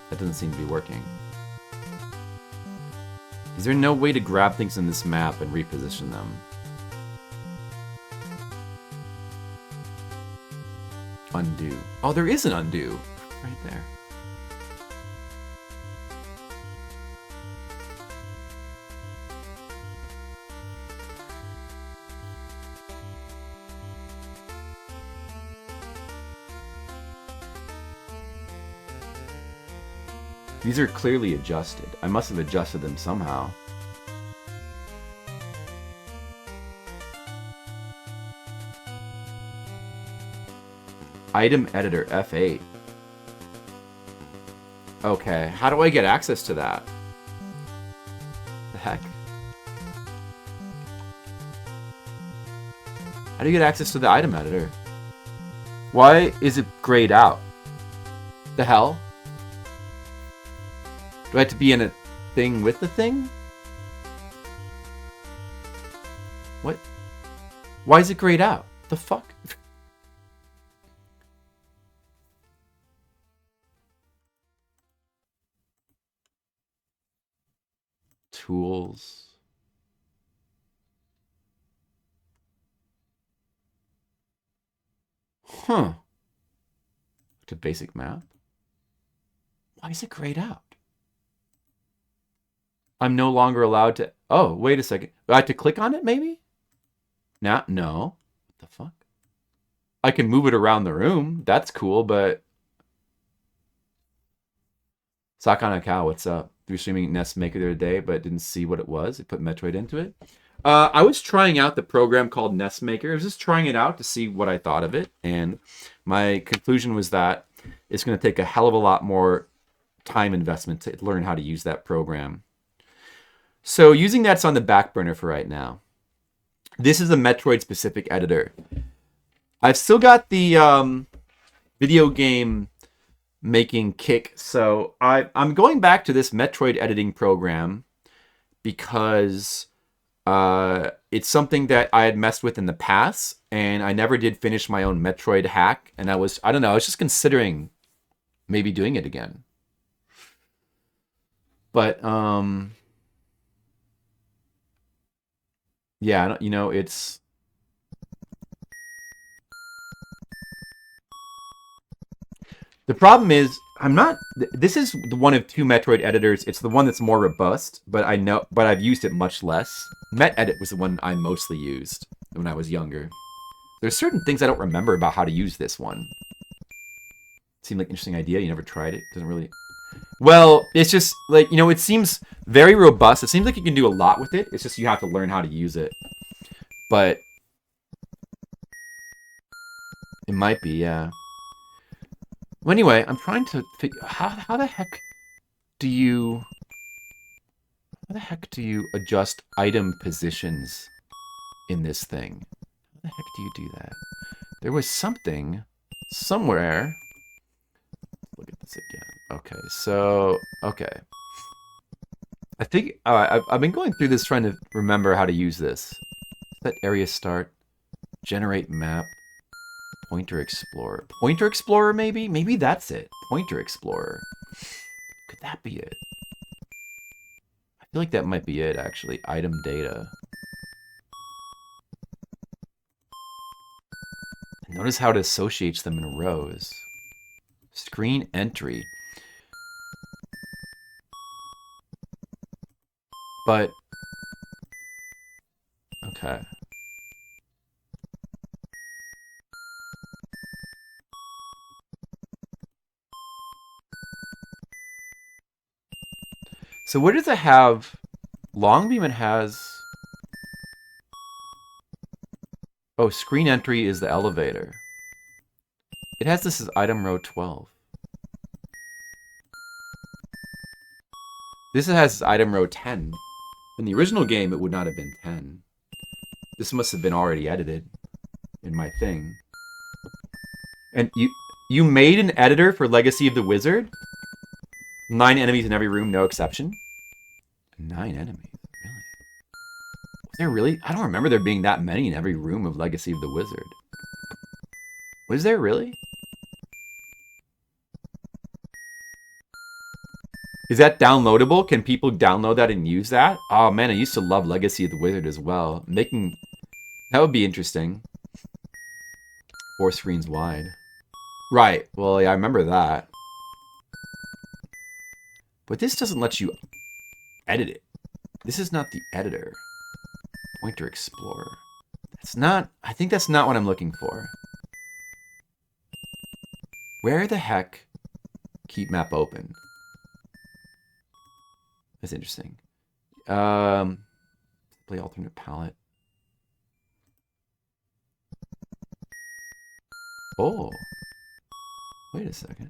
That doesn't seem to be working. Is there no way to grab things in this map and reposition them? Undo. Oh, there is an undo. Right there. These are clearly adjusted. I must have adjusted them somehow. Item editor F8. Okay, how do I get access to that? The heck? How do you get access to the item editor? Why is it grayed out? The hell? Do I have to be in a thing with the thing? What? Why is it grayed out? The fuck? Tools. Huh. To basic map? Why is it grayed out? I'm no longer allowed to... Oh, wait a second. Do I have to click on it, maybe? No. What the fuck? I can move it around the room. That's cool, but... Sakana Cow, what's up? You were streaming NES Maker the other day, but didn't see what it was. It put Metroid into it. I was trying out the program called NES Maker. I was just trying it out to see what I thought of it. And my conclusion was that it's going to take a hell of a lot more time investment to learn how to use that program. So using that's on the back burner for right now. This is a Metroid-specific editor. I've still got the video game making kick, so I'm going back to this Metroid editing program because it's something that I had messed with in the past, and I never did finish my own Metroid hack, and I don't know, I was just considering maybe doing it again. But yeah, you know, it's... The problem is, this is one of two Metroid editors. It's the one that's more robust, but I've used it much less. Metedit was the one I mostly used when I was younger. There's certain things I don't remember about how to use this one. Seemed like an interesting idea. You never tried it. Doesn't really... Well, it's just, like, you know, it seems very robust. It seems like you can do a lot with it. It's just you have to learn how to use it. But it might be, yeah. Well, anyway, I'm trying to figure... How the heck do you... How the heck do you adjust item positions in this thing? How the heck do you do that? There was something somewhere... Look at this again. Okay, so... Okay. I think... I've been going through this trying to remember how to use this. Let area start. Generate map. Pointer Explorer. Pointer Explorer, maybe? Maybe that's it. Pointer Explorer. Could that be it? I feel like that might be it, actually. Item data. Notice how it associates them in rows. Screen entry. But... Okay. So where does it have... Longbeam it has... Oh, screen entry is the elevator. It has this as item row 12. This has item row 10. In the original game, it would not have been 10. This must have been already edited in my thing. And you made an editor for Legacy of the Wizard? 9 enemies in every room, no exception. 9 enemies, really? Was there really? I don't remember there being that many in every room of Legacy of the Wizard. Was there really? Is that downloadable? Can people download that and use that? Oh man, I used to love Legacy of the Wizard as well. That would be interesting. 4 screens wide. Right. Well, yeah, I remember that. But this doesn't let you edit it. This is not the editor. Pointer Explorer. I think that's not what I'm looking for. Where the heck? Keep map open. That's interesting. Play alternate palette. Oh. Wait a second.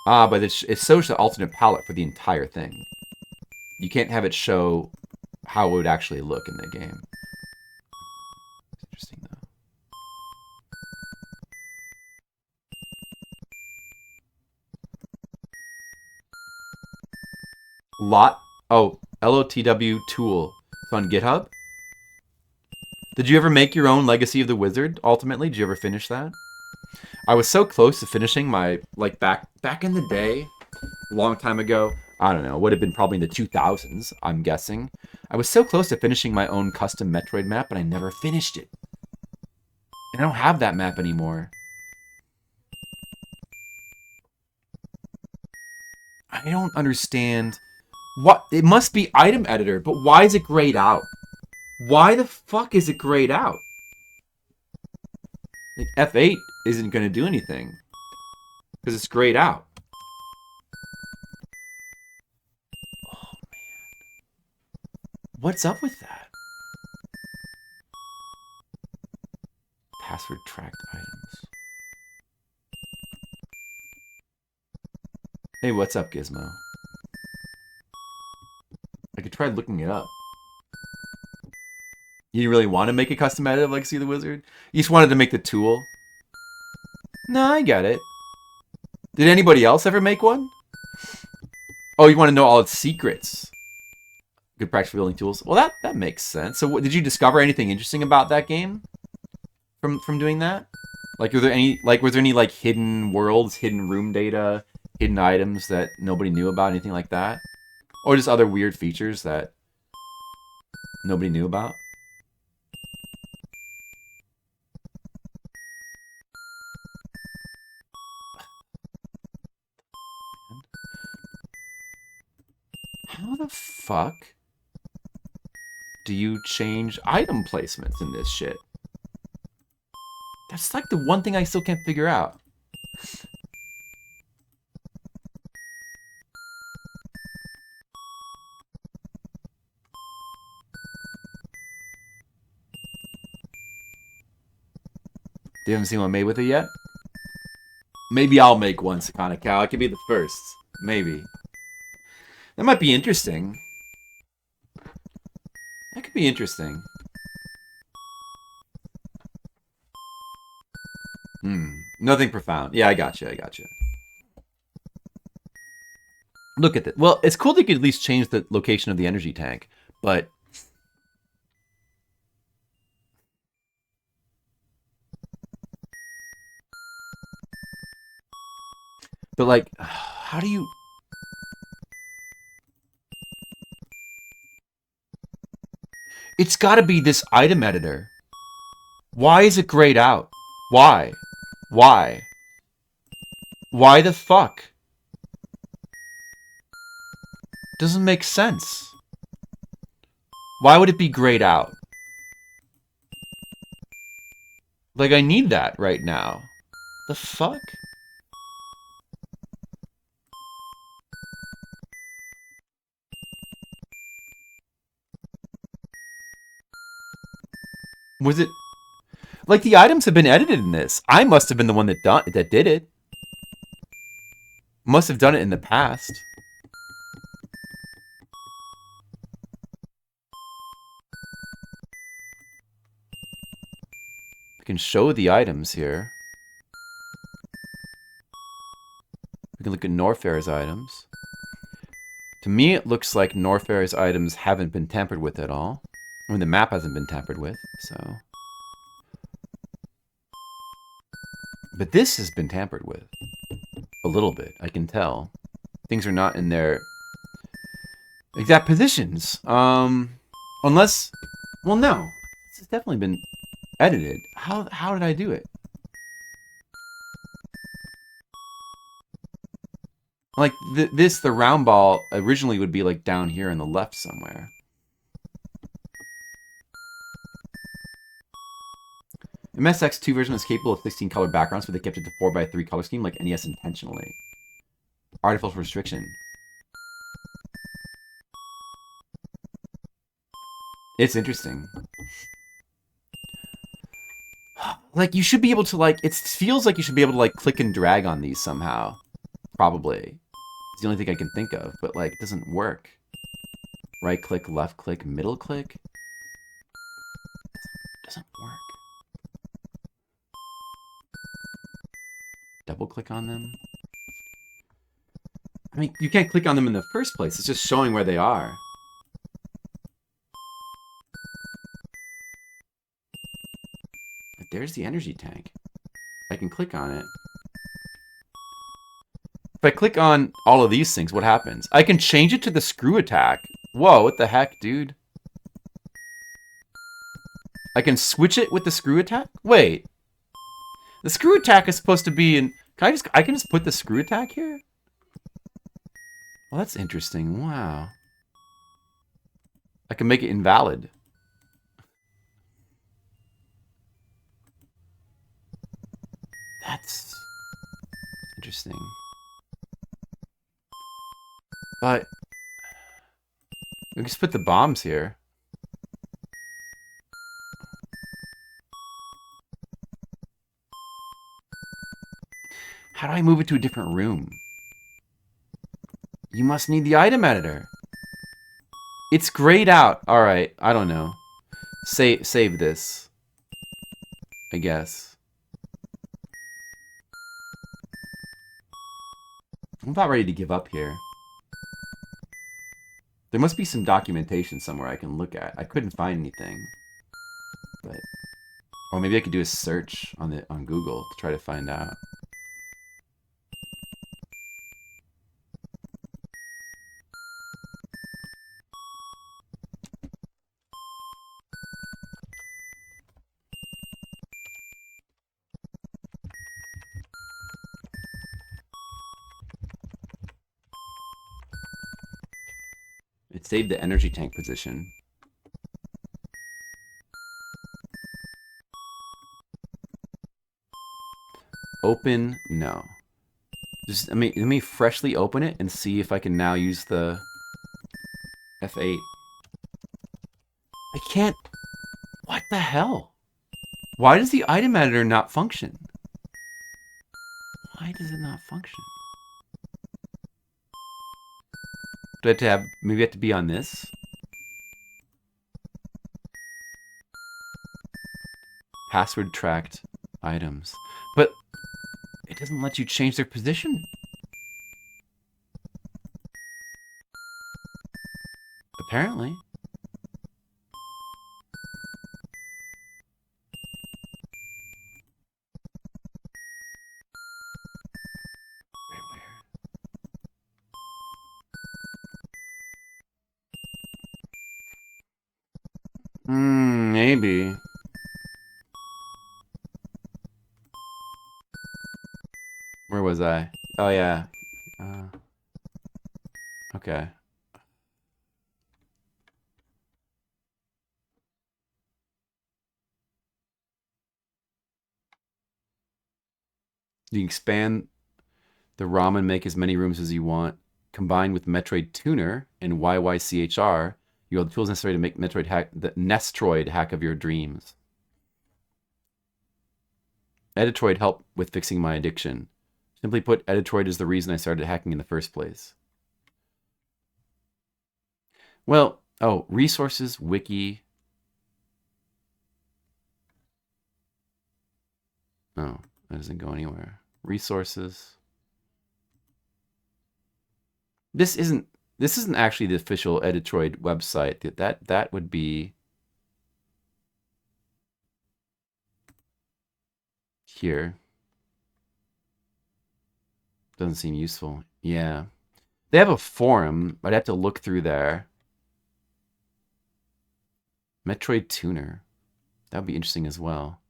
But it shows the alternate palette for the entire thing. You can't have it show how it would actually look in the game. Interesting, though. LOTW tool. It's on GitHub. Did you ever make your own Legacy of the Wizard, ultimately? Did you ever finish that? I was so close to finishing my, like, back in the day, a long time ago. I don't know, it would have been probably in the 2000s, I'm guessing. I was so close to finishing my own custom Metroid map, but I never finished it. And I don't have that map anymore. I don't understand. What? It must be item editor, but why is it grayed out? Why the fuck is it grayed out? Like, F8 isn't going to do anything. Because it's grayed out. Oh, man. What's up with that? Password tracked items. Hey, what's up, Gizmo? I could try looking it up. You really want to make a custom edit of Legacy of the Wizard? You just wanted to make the tool? No, I get it. Did anybody else ever make one? Oh, you want to know all its secrets. Good practice for building tools. Well, that makes sense. So, did you discover anything interesting about that game from doing that? Like, was there any like hidden worlds, hidden room data, hidden items that nobody knew about, anything like that, or just other weird features that nobody knew about? How the fuck do you change item placements in this shit? That's like the one thing I still can't figure out. You haven't seen one made with it yet? Maybe I'll make one, Sakana Cow. I could be the first. Maybe. That might be interesting. That could be interesting. Nothing profound. Yeah, I gotcha. Look at that. Well, it's cool that you could at least change the location of the energy tank, but... But, like, how do you... It's gotta be this item editor. Why is it grayed out? Why? Why the fuck? Doesn't make sense. Why would it be grayed out? Like, I need that right now. The fuck? Was it... Like, the items have been edited in this. I must have been the one that did it. Must have done it in the past. I can show the items here. can look at Norfair's items. To me, it looks like Norfair's items haven't been tampered with at all. I mean, the map hasn't been tampered with, so... But this has been tampered with. A little bit, I can tell. Things are not in their exact positions. Unless... Well, no. This has definitely been edited. How did I do it? Like, the round ball originally would be, like, down here on the left somewhere. MSX2 version is capable of 16 color backgrounds, but they kept it to 4x3 color scheme, like NES intentionally. Artificial restriction. It's interesting. Like, you should be able to, like, it feels like you should be able to, like, click and drag on these somehow. Probably. It's the only thing I can think of, but, like, it doesn't work. Right click, left click, middle click. It doesn't work. Double click on them. I mean, you can't click on them in the first place. It's just showing where they are. But there's the energy tank. I can click on it. If I click on all of these things, what happens? I can change it to the screw attack. Whoa, what the heck, dude? I can switch it with the screw attack? Wait. The screw attack is supposed to be in... I can just put the screw attack here? Well, that's interesting. Wow. I can make it invalid. That's interesting. But we can just put the bombs here. How do I move it to a different room? You must need the item editor. It's grayed out. All right, I don't know. Save this, I guess. I'm about ready to give up here. There must be some documentation somewhere I can look at. I couldn't find anything. But or maybe I could do a search on Google to try to find out. It saved the energy tank position. Open, no. Just let me freshly open it and see if I can now use the F8. I can't. What the hell? Why does the item editor not function? Why does it not function? Do I have to have, maybe I have to be on this? Password tracked items. But it doesn't let you change their position. Apparently. Very weird. Maybe. Where was I? Oh, yeah. Okay. You can expand the ROM and make as many rooms as you want. Combined with Metroid Tuner and YYCHR, you have the tools necessary to make Metroid hack the Nestroid hack of your dreams. Editroid helped with fixing my addiction. Simply put, Editroid is the reason I started hacking in the first place. Well, oh, resources, wiki. Oh, that doesn't go anywhere. Resources. This isn't actually the official Editroid website. That would be here. Doesn't seem useful. Yeah. They have a forum. I'd have to look through there. Metroid Tuner. That would be interesting as well.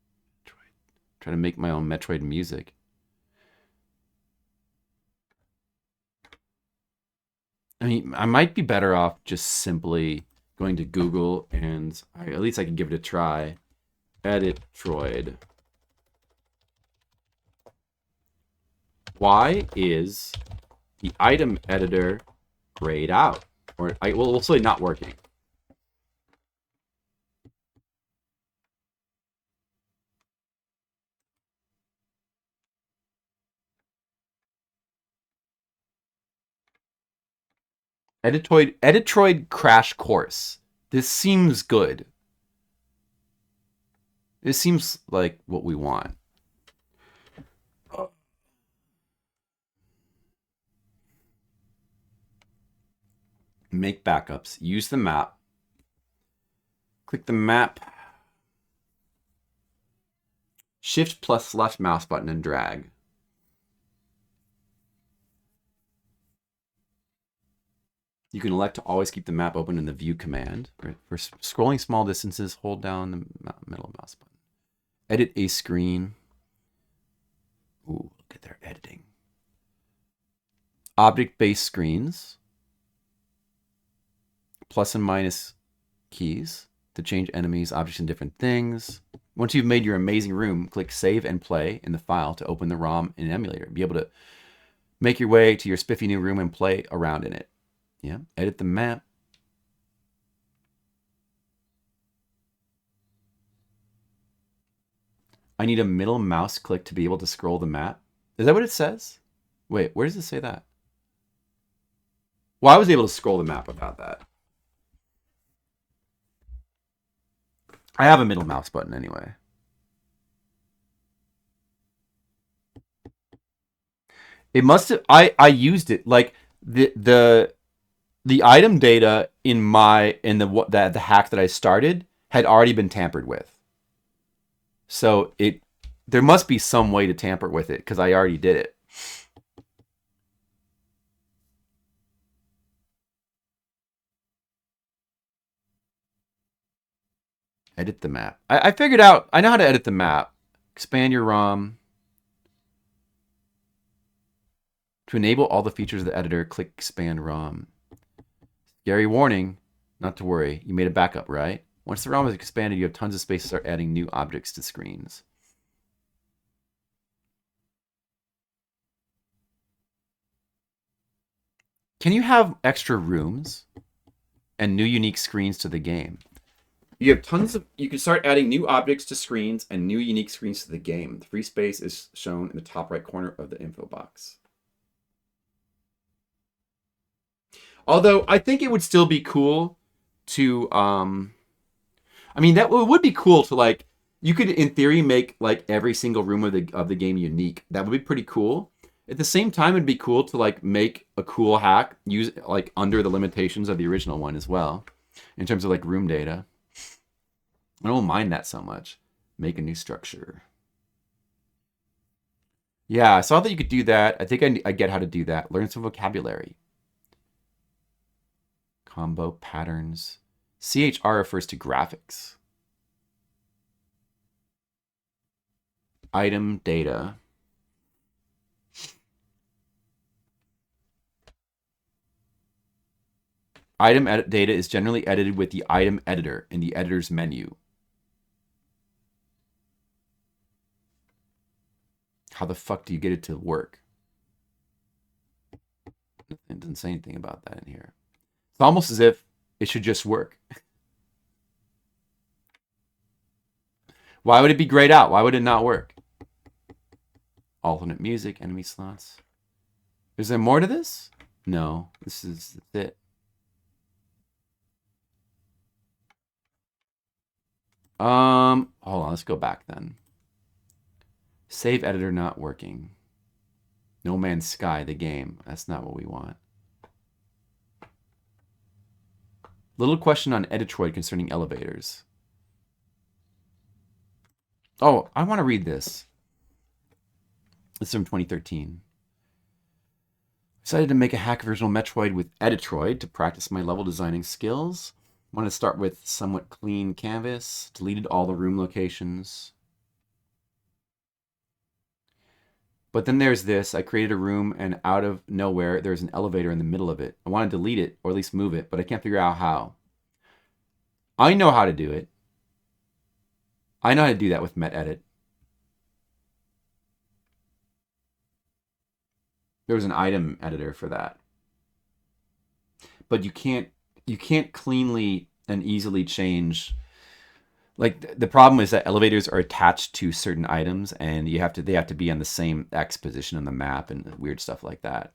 Try to make my own Metroid music. I mean, I might be better off just simply going to Google and at least I can give it a try. Editroid. Why is the item editor grayed out? Or we'll say not working. Editroid Crash Course. This seems good. This seems like what we want. Make backups. Use the map. Click the map. Shift plus left mouse button and drag. You can elect to always keep the map open in the view command. For scrolling small distances, hold down the middle mouse button. Edit a screen. Ooh, look at their editing. Object-based screens. Plus and minus keys to change enemies, objects, and different things. Once you've made your amazing room, click Save and Play in the file to open the ROM in an emulator. Be able to make your way to your spiffy new room and play around in it. Yeah, edit the map. I need a middle mouse click to be able to scroll the map. Is that what it says? Wait, where does it say that? Well, I was able to scroll the map without that. I have a middle mouse button anyway. It must have. I used it like the item data in the hack that I started had already been tampered with. So there must be some way to tamper with it because I already did it. Edit the map. I figured out. I know how to edit the map. Expand your ROM. To enable all the features of the editor, click Expand ROM. Scary warning. Not to worry. You made a backup, right? Once the ROM is expanded, you have tons of space to start adding new objects to screens. Can you have extra rooms and new unique screens to the game? You have tons of. You can start adding new objects to screens and new unique screens to the game. The free space is shown in the top right corner of the info box. Although I think it would still be cool to. I mean, that would be cool to like. You could, in theory, make like every single room of the game unique. That would be pretty cool. At the same time, it'd be cool to like make a cool hack use like under the limitations of the original one as well, in terms of like room data. I don't mind that so much. Make a new structure. Yeah, I saw that you could do that. I think I get how to do that. Learn some vocabulary. Combo patterns. CHR refers to graphics. Item data. Item data is generally edited with the item editor in the editor's menu. How the fuck do you get it to work? It doesn't say anything about that in here. It's almost as if it should just work. Why would it be grayed out? Why would it not work? Alternate music, enemy slots. Is there more to this? No, this is it. Hold on, let's go back then. Save editor not working. No Man's Sky, the game. That's not what we want. Little question on Editroid concerning elevators. Oh, I want to read this. This is from 2013. Decided to make a hack version of Metroid with Editroid to practice my level designing skills. Want to start with somewhat clean canvas. Deleted all the room locations. But then there's this. I created a room and out of nowhere there's an elevator in the middle of it. I want to delete it or at least move it, but I can't figure out how. I know how to do it. I know how to do that with Metedit. There was an item editor for that. But you can't cleanly and easily change. Like the problem is that elevators are attached to certain items and they have to be on the same X position on the map and weird stuff like that.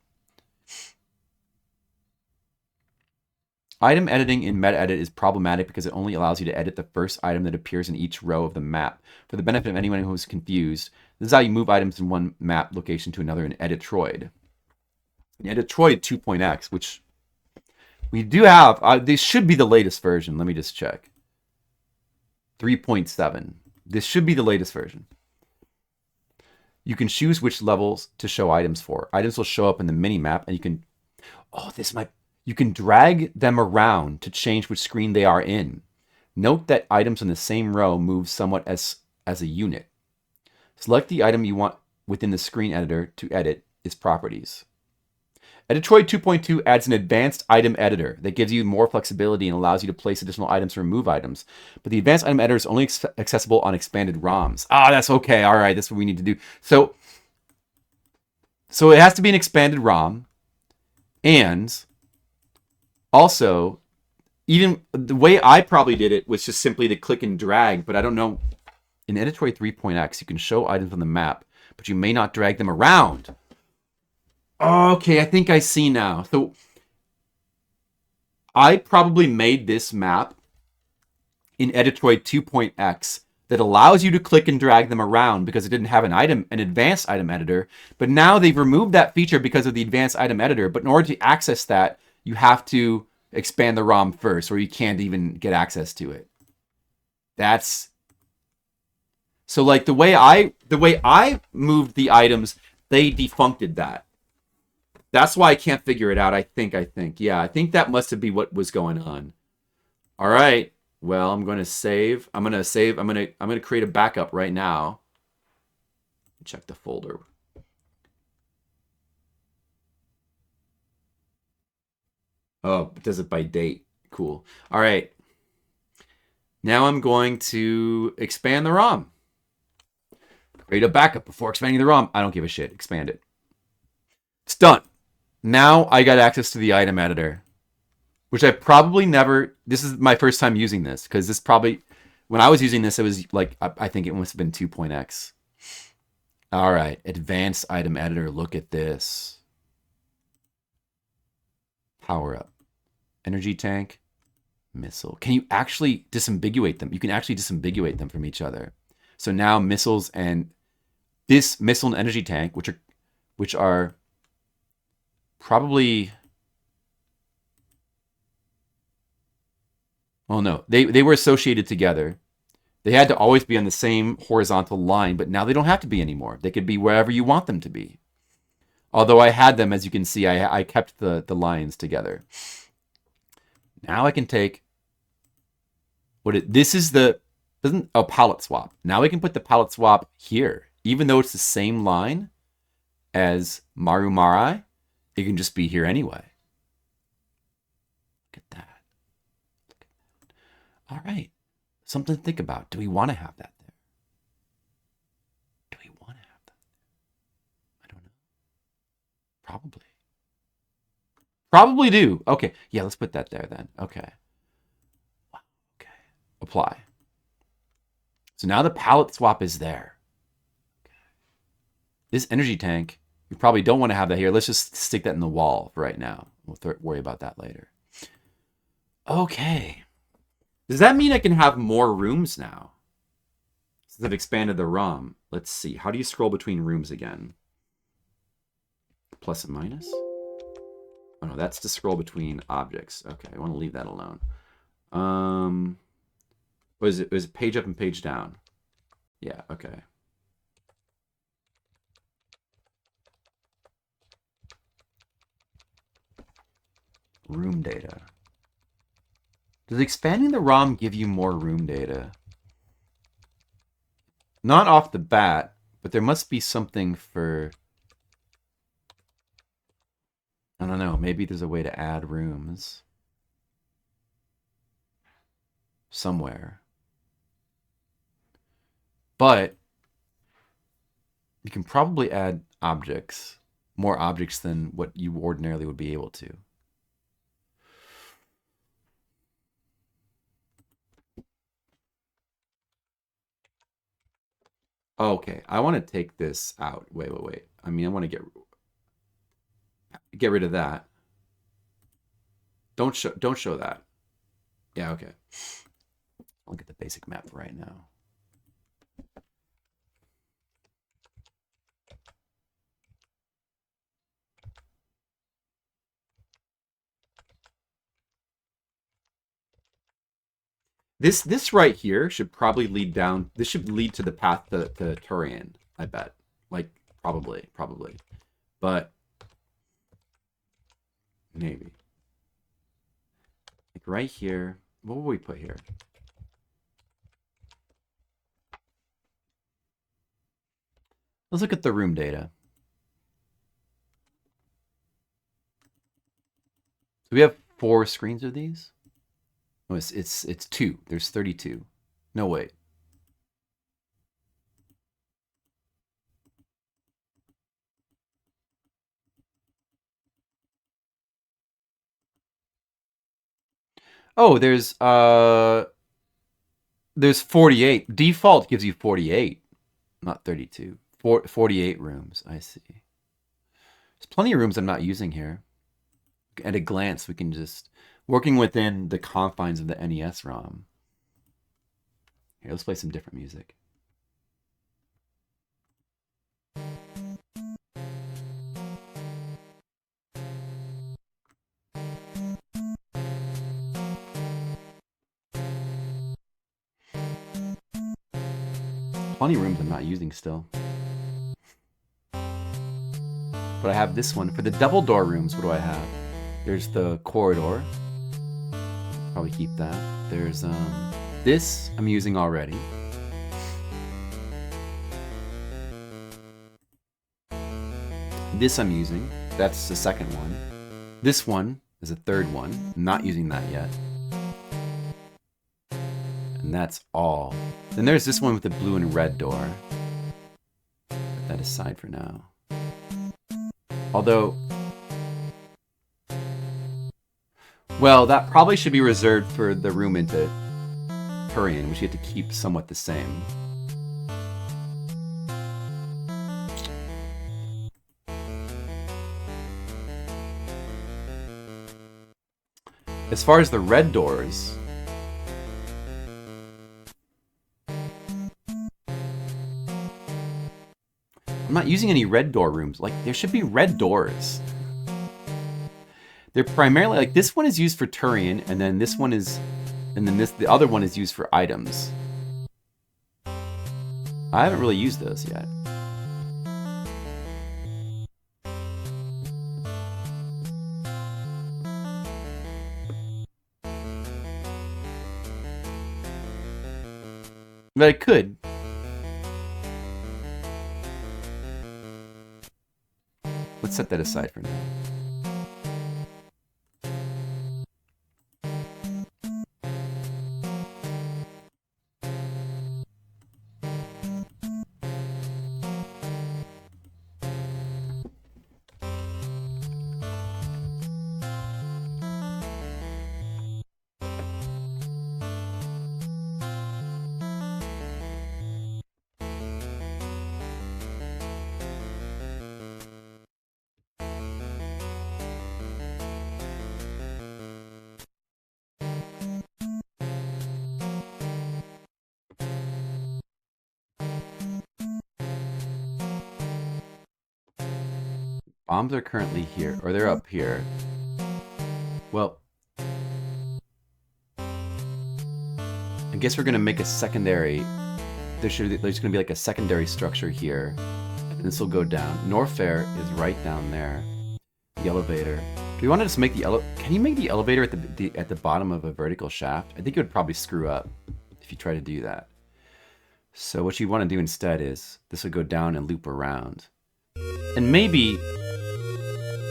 Item editing in Metedit is problematic because it only allows you to edit the first item that appears in each row of the map. For the benefit of anyone who is confused, this is how you move items from one map location to another in Editroid. In Editroid 2.x, which we do have, this should be the latest version. Let me just check. 3.7. This should be the latest version. You can choose which levels to show items for. Items will show up in the mini map, and you can. Oh, you can drag them around to change which screen they are in. Note that items in the same row move somewhat as a unit. Select the item you want within the screen editor to edit its properties. Editroid 2.2 adds an advanced item editor that gives you more flexibility and allows you to place additional items or remove items. But the advanced item editor is only accessible on expanded ROMs. Ah, that's okay. All right, that's what we need to do. So it has to be an expanded ROM. And also, even the way I probably did it was just simply to click and drag. But I don't know. In Editroid 3.x, you can show items on the map, but you may not drag them around. Okay, I think I see now. So I probably made this map in Editroid 2.x that allows you to click and drag them around because it didn't have an advanced item editor. But now they've removed that feature because of the advanced item editor. But in order to access that, you have to expand the ROM first, or you can't even get access to it. That's so like the way I moved the items, they defuncted that. That's why I can't figure it out. I think. Yeah, I think that must be what was going on. All right. Well, I'm going to save. I'm going to create a backup right now. Check the folder. Oh, it does it by date. Cool. All right. Now I'm going to expand the ROM. Create a backup before expanding the ROM. I don't give a shit. Expand it. It's done. Now I got access to the item editor, which I probably never. This is my first time using this because this probably, when I was using this, it was like, I think it must have been 2.x. All right. Advanced item editor. Look at this. Power up. Energy tank. Missile. Can you actually disambiguate them? You can actually disambiguate them from each other. So now missiles and this missile and energy tank, which are probably, well, no, they were associated together. They had to always be on the same horizontal line, but now they don't have to be anymore. They could be wherever you want them to be. Although I had them, as you can see, I kept the lines together. Now I can take this is the palette swap. Now we can put the palette swap here, even though it's the same line as Maru Marai. It can just be here anyway. Look at that. All right. Something to think about. Do we want to have that there? Do we want to have that there? I don't know. Probably. Probably do. Okay. Yeah, let's put that there then. Okay. Okay. Apply. So now the palette swap is there. Okay. This energy tank, you probably don't want to have that here. Let's just stick that in the wall for right now. We'll worry about that later. Okay. Does that mean I can have more rooms now? Since I've expanded the ROM. Let's see. How do you scroll between rooms again? Plus and minus? Oh no, that's to scroll between objects. Okay, I want to leave that alone. Um, was it page up and page down? Yeah, okay. Room data. Does expanding the ROM give you more room data? Not off the bat, but there must be something for... I don't know, maybe there's a way to add rooms. Somewhere. But you can probably add objects. More objects than what you ordinarily would be able to. Okay, I want to take this out. Wait. I mean, I want to get rid of that. Don't show that. Yeah, okay. I'll get the basic map right now. This right here should probably lead down. This should lead to the path to Turian, I bet. Like probably. But maybe. Like right here. What will we put here? Let's look at the room data. So we have 4 screens of these. Oh, it's 2. There's 32. No, wait. Oh, there's 48. Default gives you 48, not 32. 48 rooms. I see. There's plenty of rooms I'm not using here. At a glance, we can just working within the confines of the NES ROM. Here, let's play some different music. Plenty of rooms I'm not using still. But I have this one. For the double door rooms, what do I have? There's the corridor. Probably keep that. There's this I'm using already. This I'm using. That's the second one. This one is a third one. I'm not using that yet. And that's all. Then there's this one with the blue and red door. Put that aside for now. Although, well, that probably should be reserved for the room into Turian, which you have to keep somewhat the same. As far as the red doors, I'm not using any red door rooms. Like, there should be red doors. They're primarily, like, this one is used for Turian, and then this one is, and then the other one is used for items. I haven't really used those yet. But I could. Let's set that aside for now. Bombs are currently here, or they're up here. Well, guess we're gonna make a secondary. There's gonna be like a secondary structure here. And this will go down. Norfair is right down there. The elevator. Do we want to just make the Can you make the elevator at the bottom of a vertical shaft? I think it would probably screw up if you try to do that. So what you want to do instead is this would go down and loop around. And maybe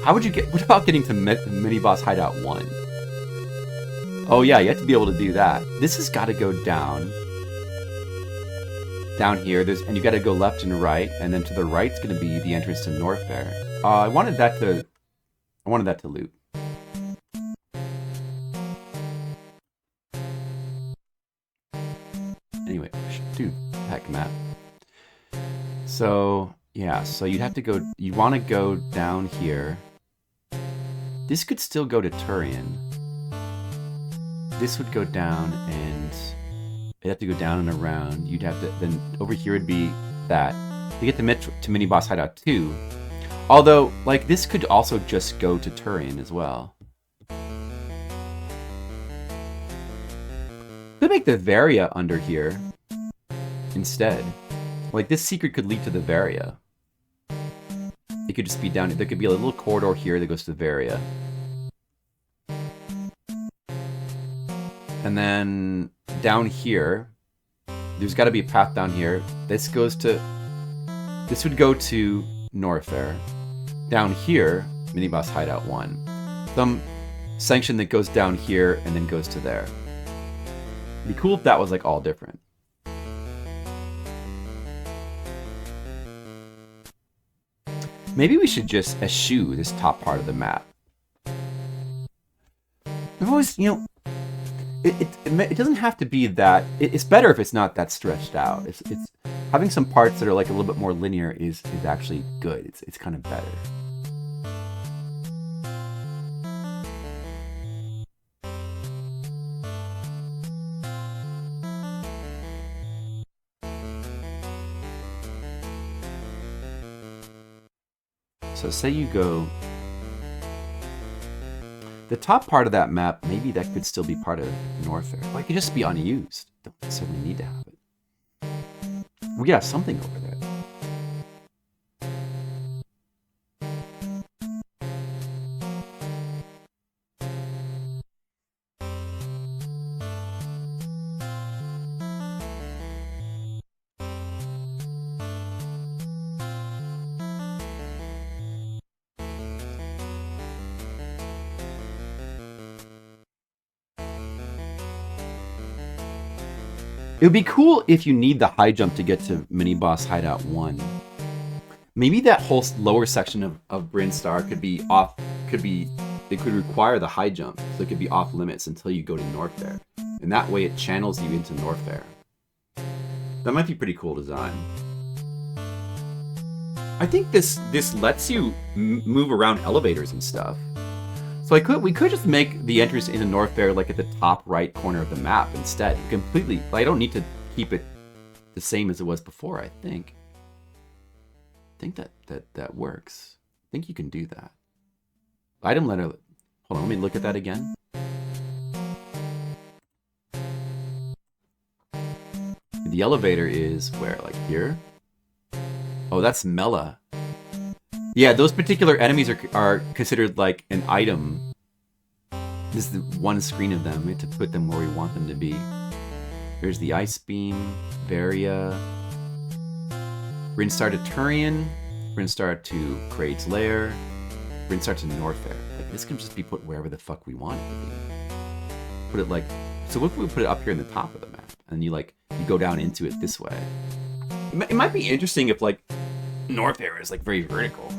what about getting to Mini Boss Hideout 1? Oh yeah, you have to be able to do that. This has got to go down here, and you got to go left and right, and then to the right's going to be the entrance to Norfair. I wanted that to loop. Anyway, dude, heck, map. So yeah, so you'd have to go. You want to go down here. This could still go to Turian. This would go down and. You'd have to go down and around. You'd have to, then over here would be that. You get to Mini Boss Hideout 2. Although, like, this could also just go to Turian as well. Could make the Varia under here instead. Like, this secret could lead to the Varia. It could just be down. There could be a little corridor here that goes to the Varia. And then down here, there's got to be a path down here. This would go to Norfair. Down here, Mini Boss Hideout 1. Some sanction that goes down here and then goes to there. It'd be cool if that was like all different. Maybe we should just eschew this top part of the map. I've always, it doesn't have to be that. It's better if it's not that stretched out. It's having some parts that are like a little bit more linear is actually good. It's kind of better. So say you go. The top part of that map, maybe that could still be part of Norfair. Or it could just be unused. Don't necessarily need to have it. We could have something over there. It would be cool if you need the high jump to get to Mini Boss Hideout 1. Maybe that whole lower section of Brinstar could be off, it could require the high jump, so it could be off limits until you go to Norfair. And that way it channels you into Norfair. That might be pretty cool design. I think this lets you move around elevators and stuff. So we could just make the entrance into Norfair like at the top right corner of the map instead. Completely. I don't need to keep it the same as it was before, I think. That works. I think you can do that. Item letter. Hold on, let me look at that again. The elevator is where? Like here? Oh, that's Mela. Yeah, those particular enemies are considered like an item. This is the one screen of them. We have to put them where we want them to be. There's the Ice Beam, Varia, Brinstar to Turian, Brinstar to Kraid's Lair, Brinstar to Norfair. Like, this can just be put wherever the fuck we want it to be. Put it like, so what if we put it up here in the top of the map? And you go down into it this way. It might be interesting if like Norfair is like very vertical.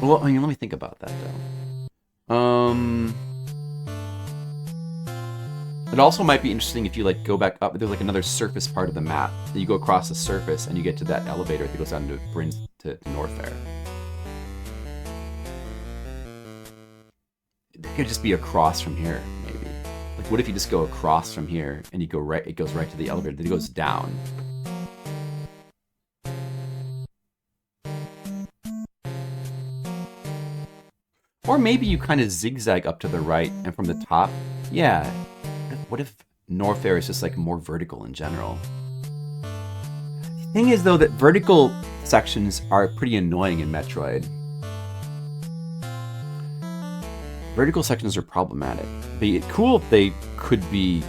Well, I mean, let me think about that though. It also might be interesting if you like go back up. There's like another surface part of the map. That you go across the surface and you get to that elevator that goes down to Norfair. It could just be across from here, maybe. Like, what if you just go across from here and you go right? It goes right to the elevator. Then it goes down. Or maybe you kind of zigzag up to the right and from the top. Yeah. What if Norfair is just like more vertical in general? The thing is though that vertical sections are pretty annoying in Metroid. Vertical sections are problematic. It'd be cool if they could be...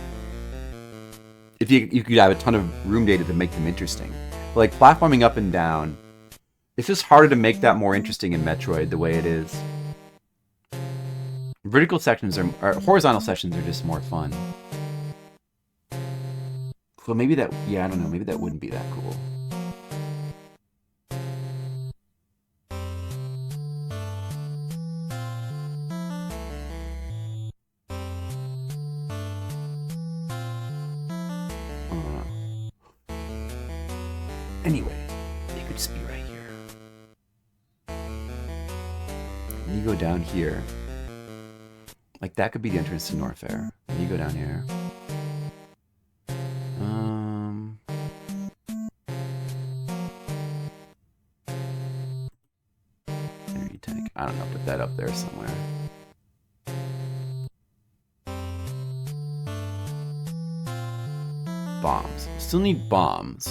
If you could have a ton of room data to make them interesting. But like platforming up and down, it's just harder to make that more interesting in Metroid the way it is. Vertical sections or horizontal sections are just more fun. Well, maybe that... Yeah, I don't know. Maybe that wouldn't be that cool. Anyway, it could just be right here. And you go down here. Like, that could be the entrance to Norfair. And you go down here. Energy tank. I don't know, put that up there somewhere. Bombs. Still need bombs.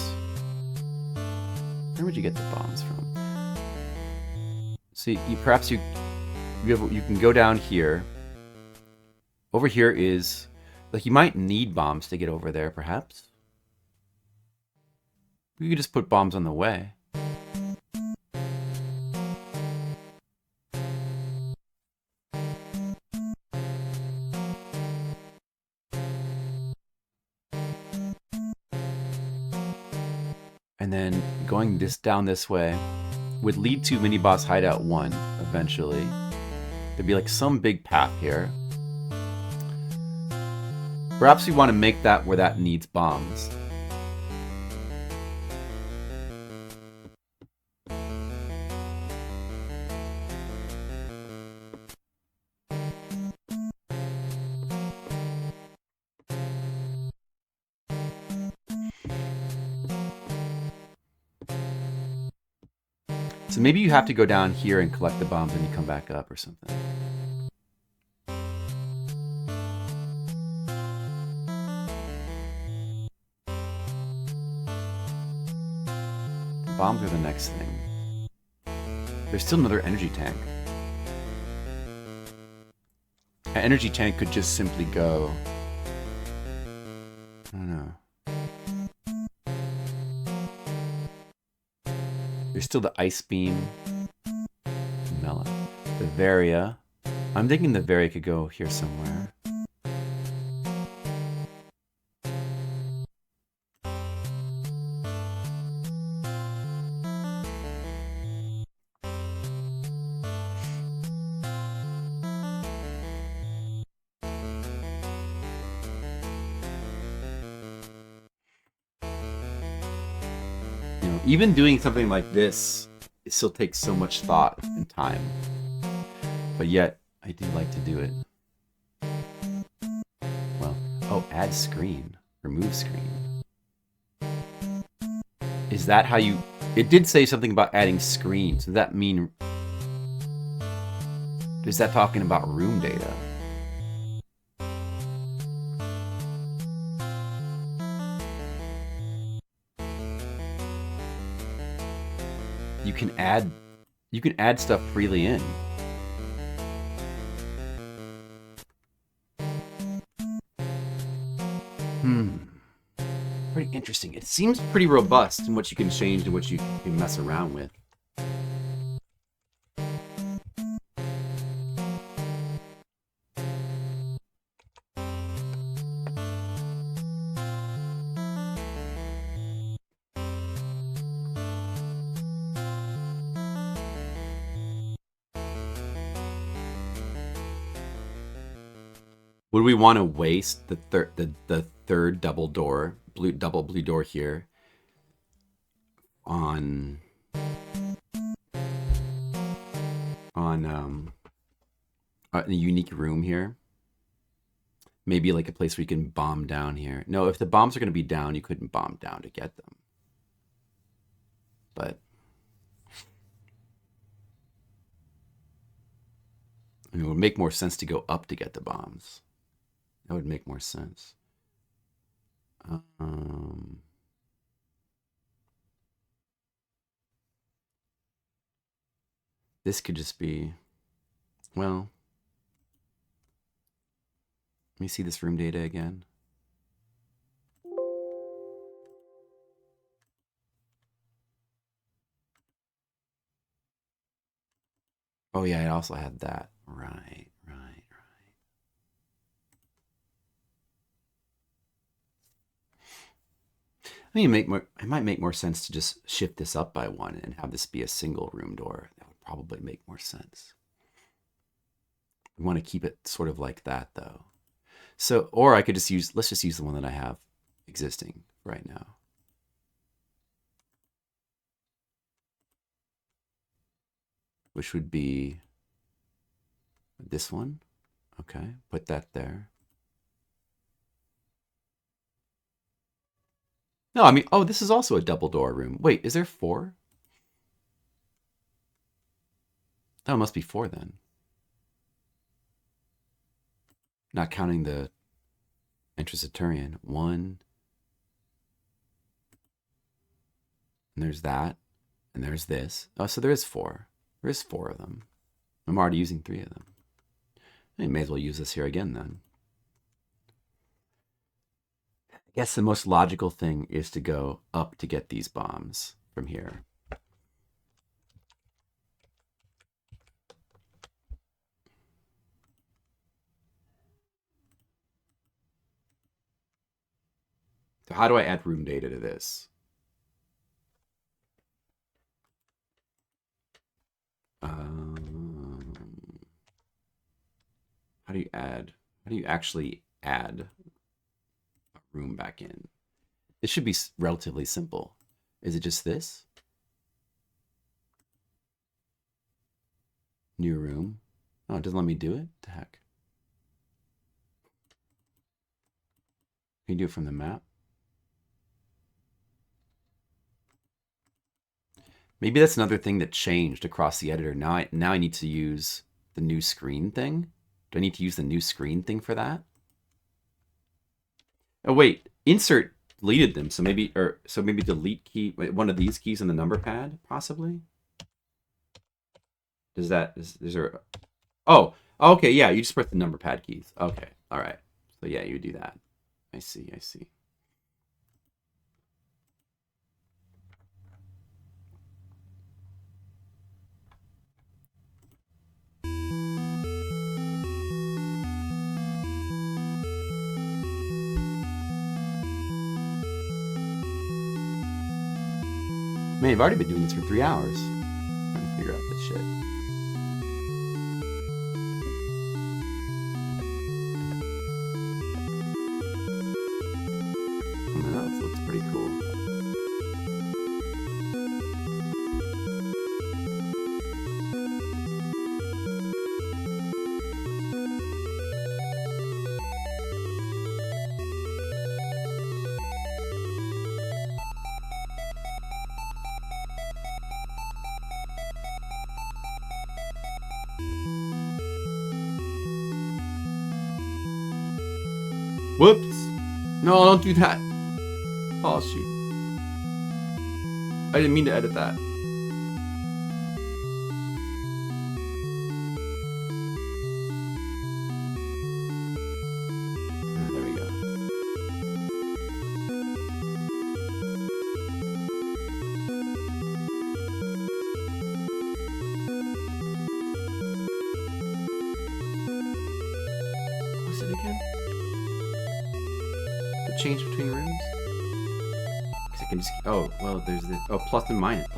Where would you get the bombs from? See, perhaps you can go down here. Over here is, like, you might need bombs to get over there, perhaps. You could just put bombs on the way. And then going down this way would lead to Mini-Boss Hideout 1, eventually. There'd be like some big path here. Perhaps we want to make that where that needs bombs. So maybe you have to go down here and collect the bombs and you come back up or something. The bombs are the next thing. There's still another energy tank. An energy tank could just simply go... I don't know. There's still the Ice Beam. Mela. The Varia. I'm thinking the Varia could go here somewhere. Even doing something like this, it still takes so much thought and time. But yet, I do like to do it. Well, oh, add screen. Remove screen. Is that how you... It did say something about adding screens. Does that mean... Is that talking about room data? You can add stuff freely in. Pretty interesting. It seems pretty robust in what you can change and what you can mess around with. Would we want to waste the third double blue door here on a unique room here? Maybe like a place where you can bomb down here. No, if the bombs are going to be down, you couldn't bomb down to get them. But I mean, it would make more sense to go up to get the bombs. That would make more sense. This could just be, well, let me see this room data again. Oh yeah, I also had that. Right. I mean, it might make more sense to just shift this up by one and have this be a single room door. That would probably make more sense. We want to keep it sort of like that though. So, or I could just use, let's just use the one that I have existing right now. Which would be this one. Okay, put that there. No, I mean, oh, this is also a double door room. Wait, is there 4? Oh, it must be 4 then. Not counting the Intrasaturian. 1. And there's that. And there's this. Oh, so there is 4. There is 4 of them. I'm already using 3 of them. I may as well use this here again then. I guess the most logical thing is to go up to get these bombs from here. So how do I add room data to this? How do you actually add a room back in? It should be relatively simple. Is it just this? New room. Oh, it doesn't let me do it? The heck? Can you do it from the map? Maybe that's another thing that changed across the editor. Now I need to use the new screen thing. Do I need to use the new screen thing for that? Oh wait, insert deleted them. So maybe delete key, one of these keys in the number pad, possibly. Is there? Oh, okay, yeah. You just press the number pad keys. Okay, all right. So yeah, you do that. I see. Man, I've already been doing this for 3 hours. I'm trying to figure out this shit. Oh, this looks pretty cool. Whoops! No, don't do that. Oh, shoot. I didn't mean to edit that. There we go. What was it again? The change between rooms? I can just, oh, well, there's the, oh, plus and minus.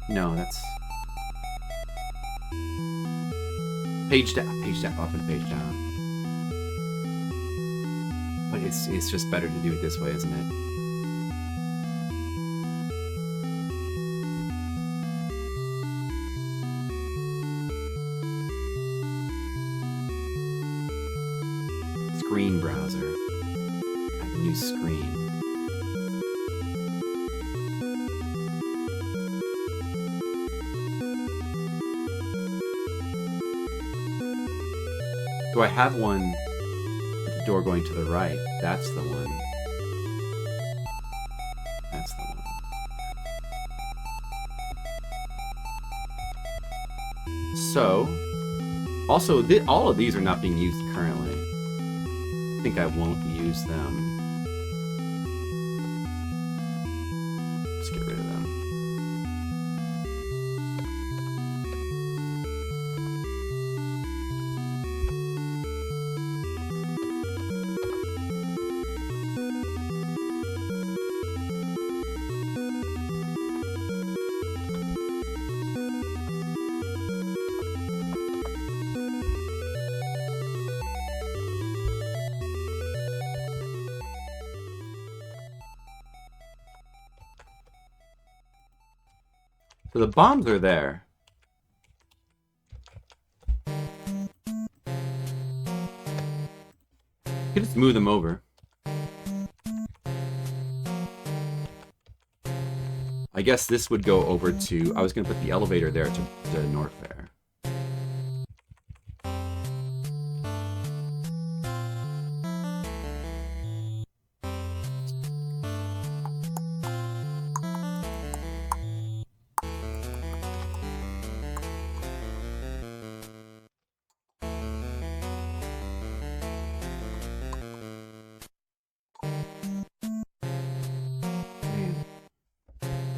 No, that's page down, up and page down. But it's just better to do it this way, isn't it? Screen browser. Add a new screen. So I have one with the door going to the right. That's the one. That's the one. So, also, all of these are not being used currently. I think I won't use them. Let's get rid of them. So the bombs are there. You can just move them over. I guess this would go over to... I was going to put the elevator there to North Fair.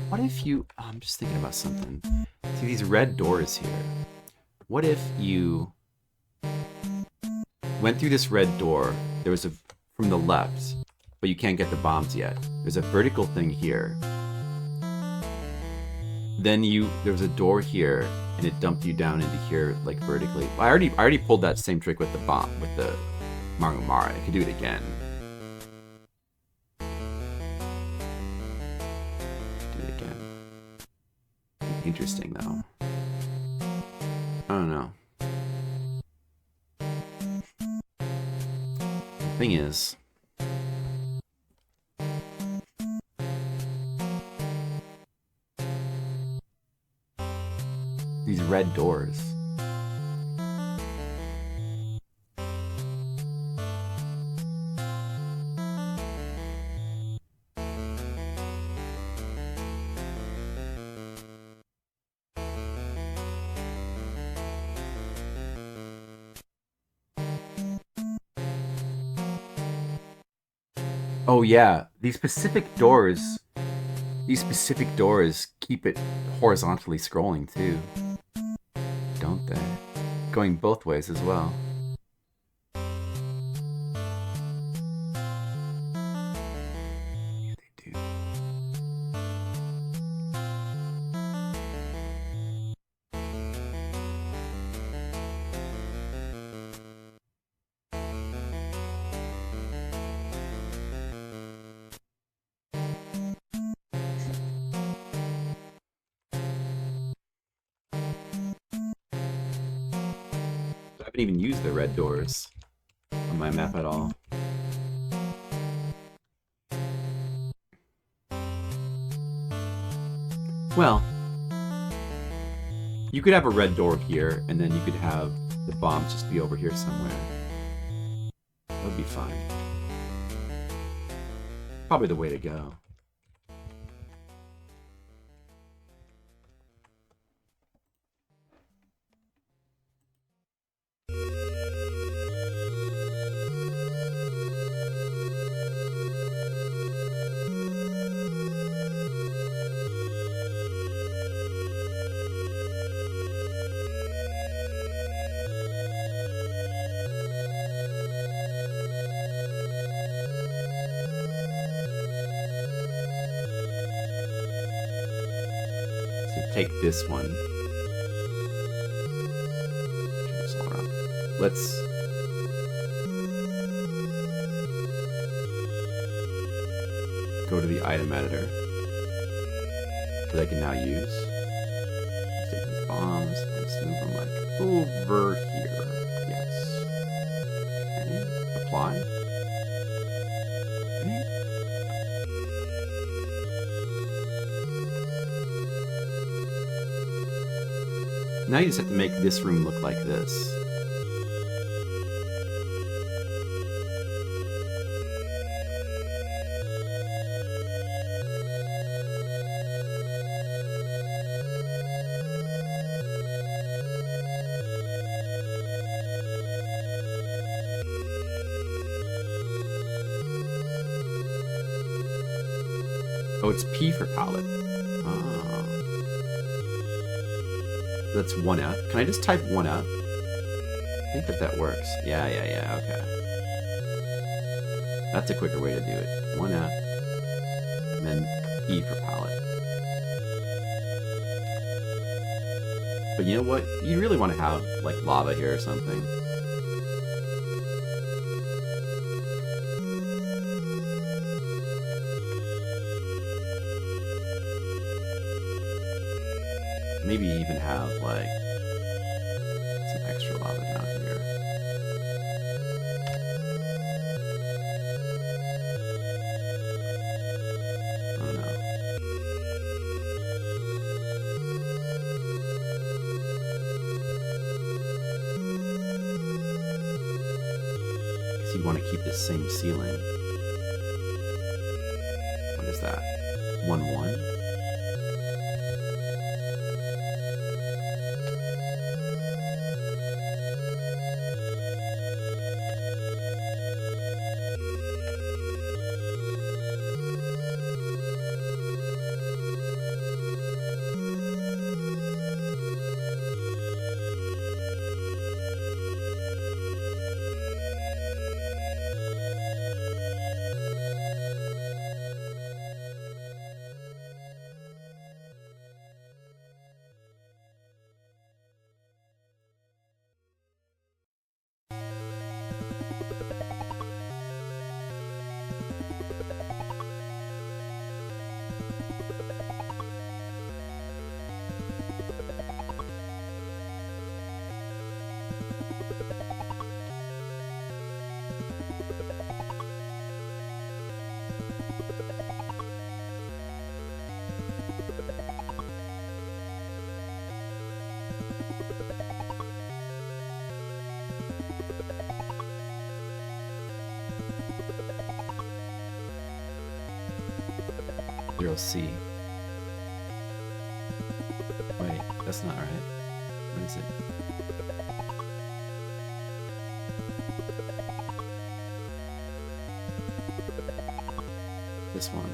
What if you... Oh, I'm just thinking about something. See these red doors here. What if you went through this red door, there was a... from the left, but you can't get the bombs yet. There's a vertical thing here. Then there was a door here, and it dumped you down into here, like, vertically. I already pulled that same trick with the bomb, with the Mario Mara. I could do it again. Interesting, though. I don't know. The thing is... these red doors. Oh yeah, these specific doors keep it horizontally scrolling too, don't they? Going both ways as well. Yeah, they do. I haven't even used the red doors on my map at all. Well, you could have a red door here, and then you could have the bombs just be over here somewhere. That would be fine. Probably the way to go. Take this one. This all around. Let's go to the item editor that I can now use. Let's take these bombs. Let's move them like over here. Yes. Okay. Apply. Okay. Now you just have to make this room look like this. Oh, it's P for palette. Oh. That's 1F. Can I just type 1F? I think that works. Yeah, okay. That's a quicker way to do it. 1F, and then P for palette. But you know what? You really want to have, like, lava here or something. Maybe even have, like, some extra lava down here. I don't know. Because you want to keep the same ceiling. What is that? 1-1? C. Wait, that's not right. What is it? This one.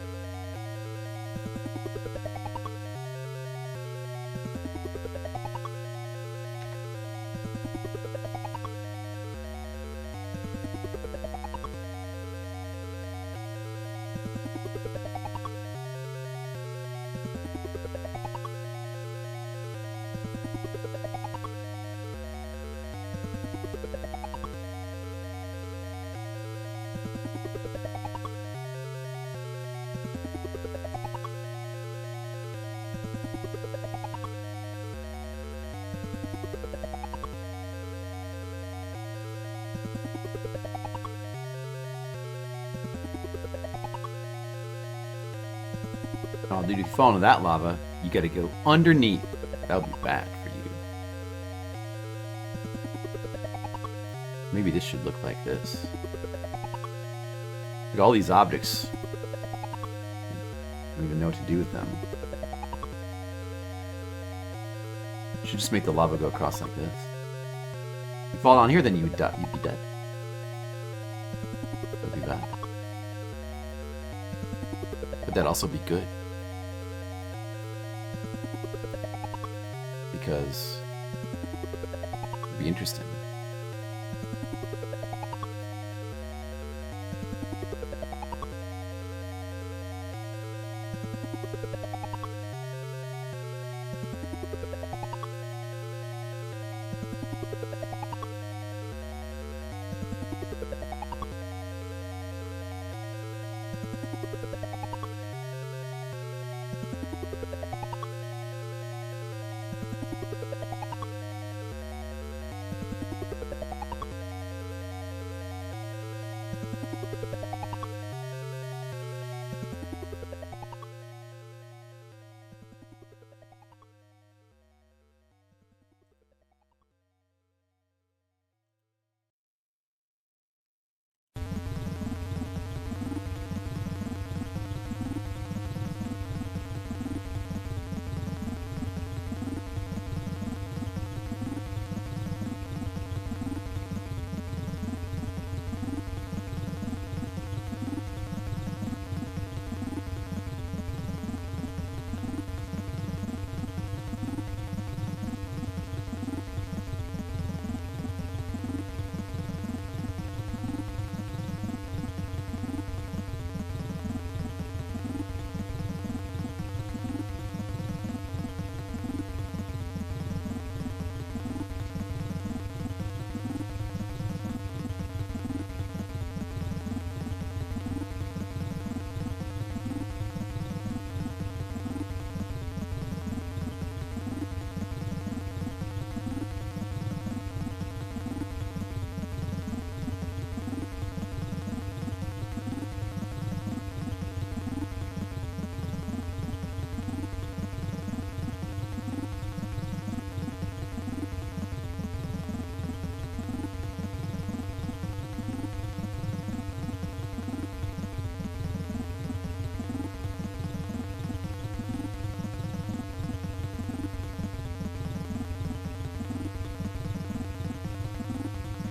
Oh, dude, if you fall into that lava, you gotta go underneath. That would be bad for you. Maybe this should look like this. Look at all these objects. I don't even know what to do with them. You should just make the lava go across like this. If you fall down here, then you'd die. You'd be dead. That would be bad. But that'd also be good. Because it'd be interesting.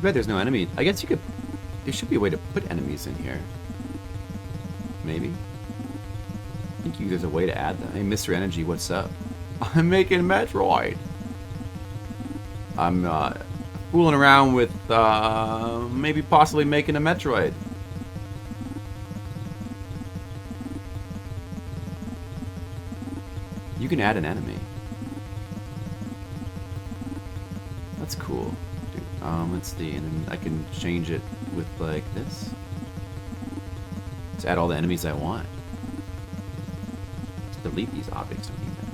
bad there's no enemy. I guess you could... There should be a way to put enemies in here. Maybe. I think there's a way to add them. Hey, Mr. Energy, what's up? I'm making Metroid. I'm fooling around with maybe possibly making a Metroid. You can add an enemy. That's cool. Dude, let's see, and then I can change it with like this. To add all the enemies I want. Let's delete these objects. Don't need them.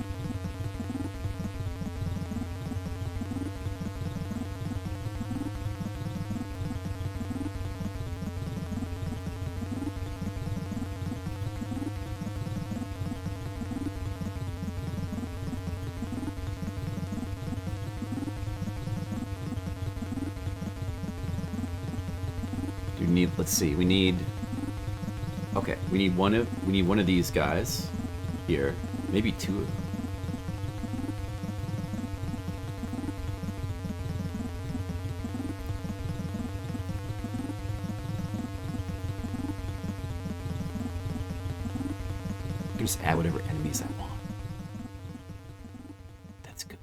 Let's see. We need. Okay, we need one of these guys here. Maybe two of them. I can just add whatever enemies I want. That's good.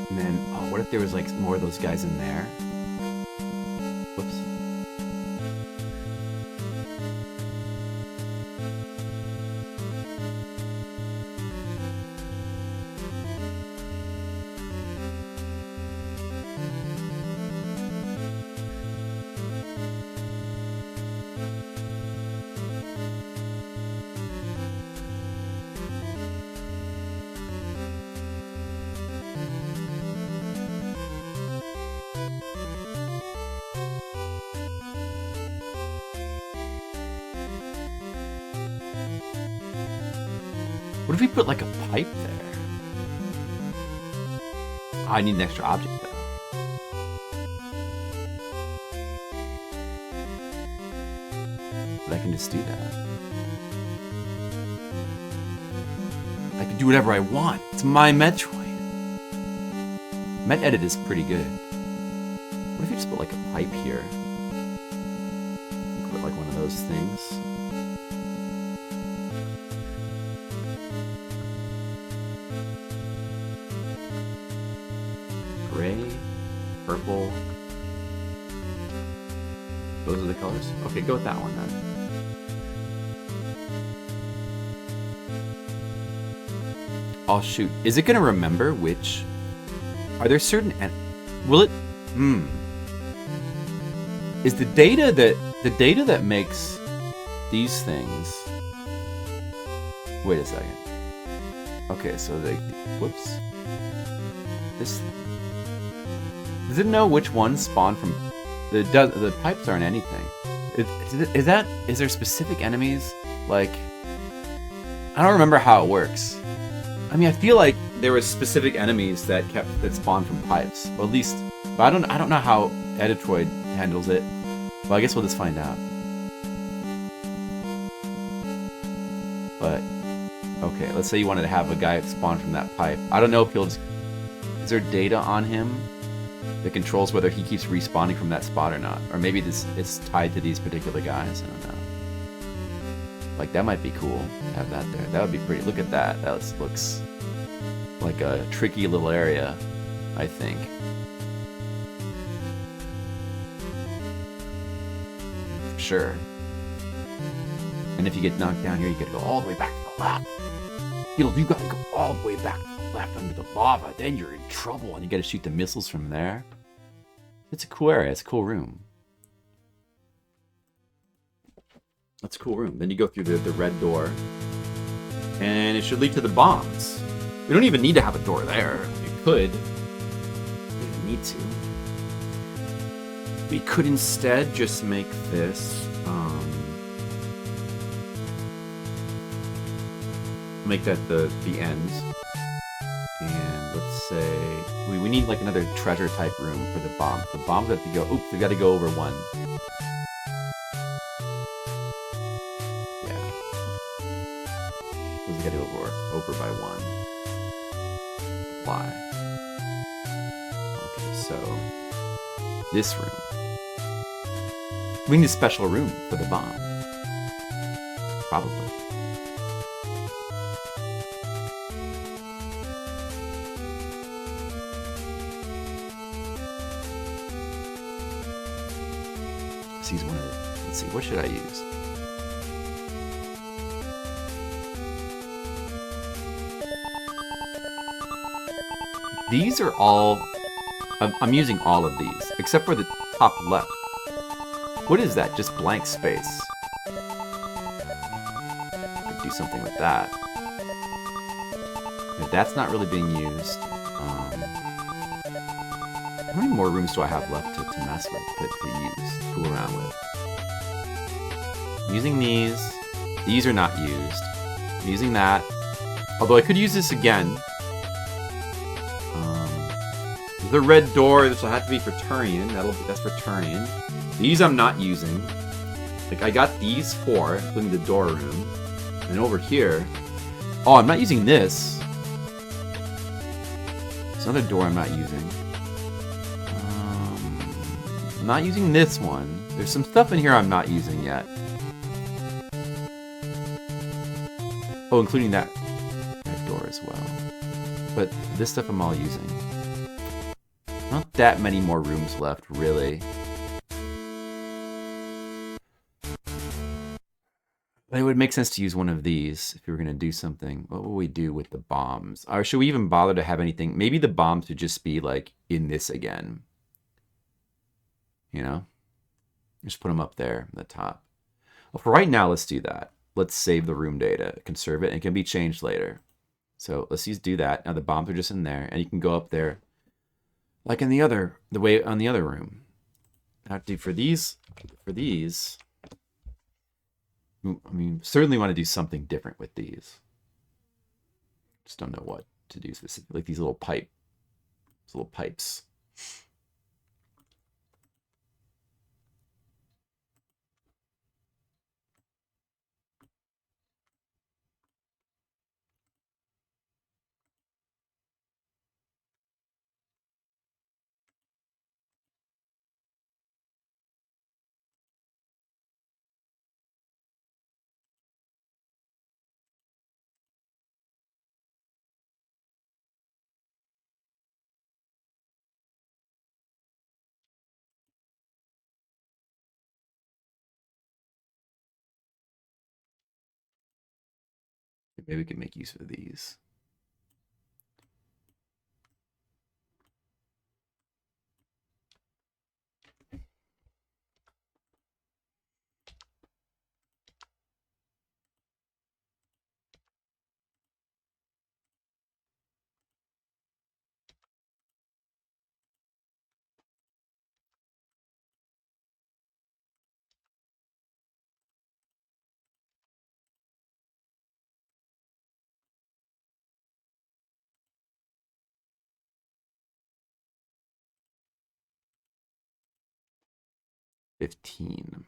And then, oh, what if there was like more of those guys in there? Whoops. What if we put like a pipe there? Oh, I need an extra object though. But I can just do that. I can do whatever I want. It's my Metroid. Metedit is pretty good. What if you just put like a pipe here? You could put like one of those things. Gray, purple. Those are the colors? Okay, go with that one then. Oh shoot. Is it gonna remember which? Are there certain will it Is the data that makes these things. Wait a second. Okay, so they whoops. This thing. Does it know which ones spawn from? The pipes aren't anything. Is there specific enemies? Like, I don't remember how it works. I mean, I feel like there was specific enemies that spawned from pipes. Well, at least, but I don't know how Editroid handles it. Well, I guess we'll just find out. But okay, let's say you wanted to have a guy spawn from that pipe. I don't know if he'll just. Is there data on him that controls whether he keeps respawning from that spot or not? Or maybe it's tied to these particular guys. I don't know. Like, that might be cool to have that there. That would be pretty. Look at that. That looks like a tricky little area, I think. For sure. And if you get knocked down here, you gotta go all the way back to the left. You gotta go all the way back to the left under the lava. Then you're in trouble, and you gotta shoot the missiles from there. It's a cool area. It's a cool room. That's a cool room. Then you go through the red door, and it should lead to the bombs. We don't even need to have a door there. We could. We don't need to. We could instead just make this. Make that the end. And let's say we need like another treasure type room for the bombs. The bombs have to go. Oops, we got to go over one. Yeah. We got to go over by one. Apply. Okay, so this room. We need a special room for the bomb. Probably. Let's see, what should I use? These are all... I'm using all of these, except for the top left. What is that? Just blank space. I could do something with that. If that's not really being used. How many more rooms do I have left to mess with, to use, fool around with? I'm using these. These are not used. I'm using that. Although I could use this again. The red door, this will have to be for Turian. That's for Turian. These I'm not using. Like, I got these four, including the door room. And over here... Oh, I'm not using this. There's another door I'm not using. I'm not using this one. There's some stuff in here I'm not using yet. Oh, including that door as well. But this stuff I'm all using. Not that many more rooms left, really. But it would make sense to use one of these if we were going to do something. What will we do with the bombs? Or should we even bother to have anything? Maybe the bombs would just be like in this again. You know? Just put them up there at the top. Well, for right now, let's do that. Let's save the room data, conserve it, and it can be changed later. So let's do that. Now the bombs are just in there, and you can go up there like in the way on the other room. Now, for these, I mean, certainly want to do something different with these. Just don't know what to do specifically. Like these little pipes. 'Maybe we can make use of these. $15.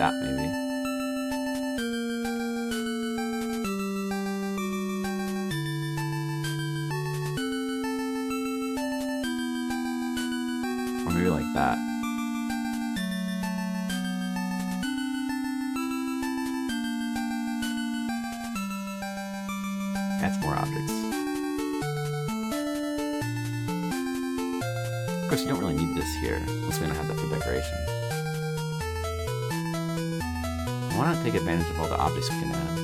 that, maybe. Or maybe like that. That's more objects. Of course, you don't really need this here, unless we don't have that for decoration. Why not take advantage of all the objects we can add?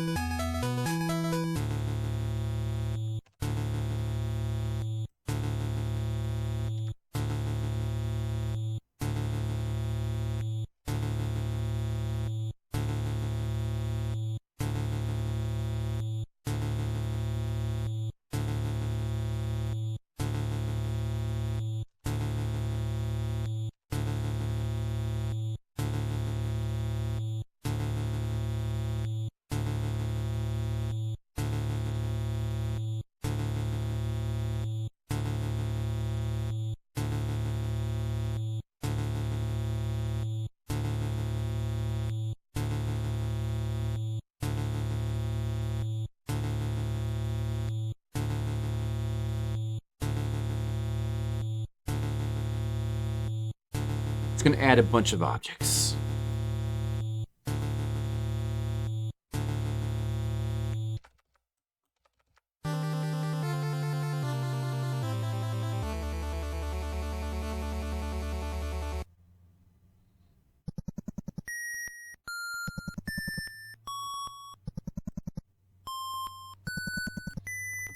It's going to add a bunch of objects.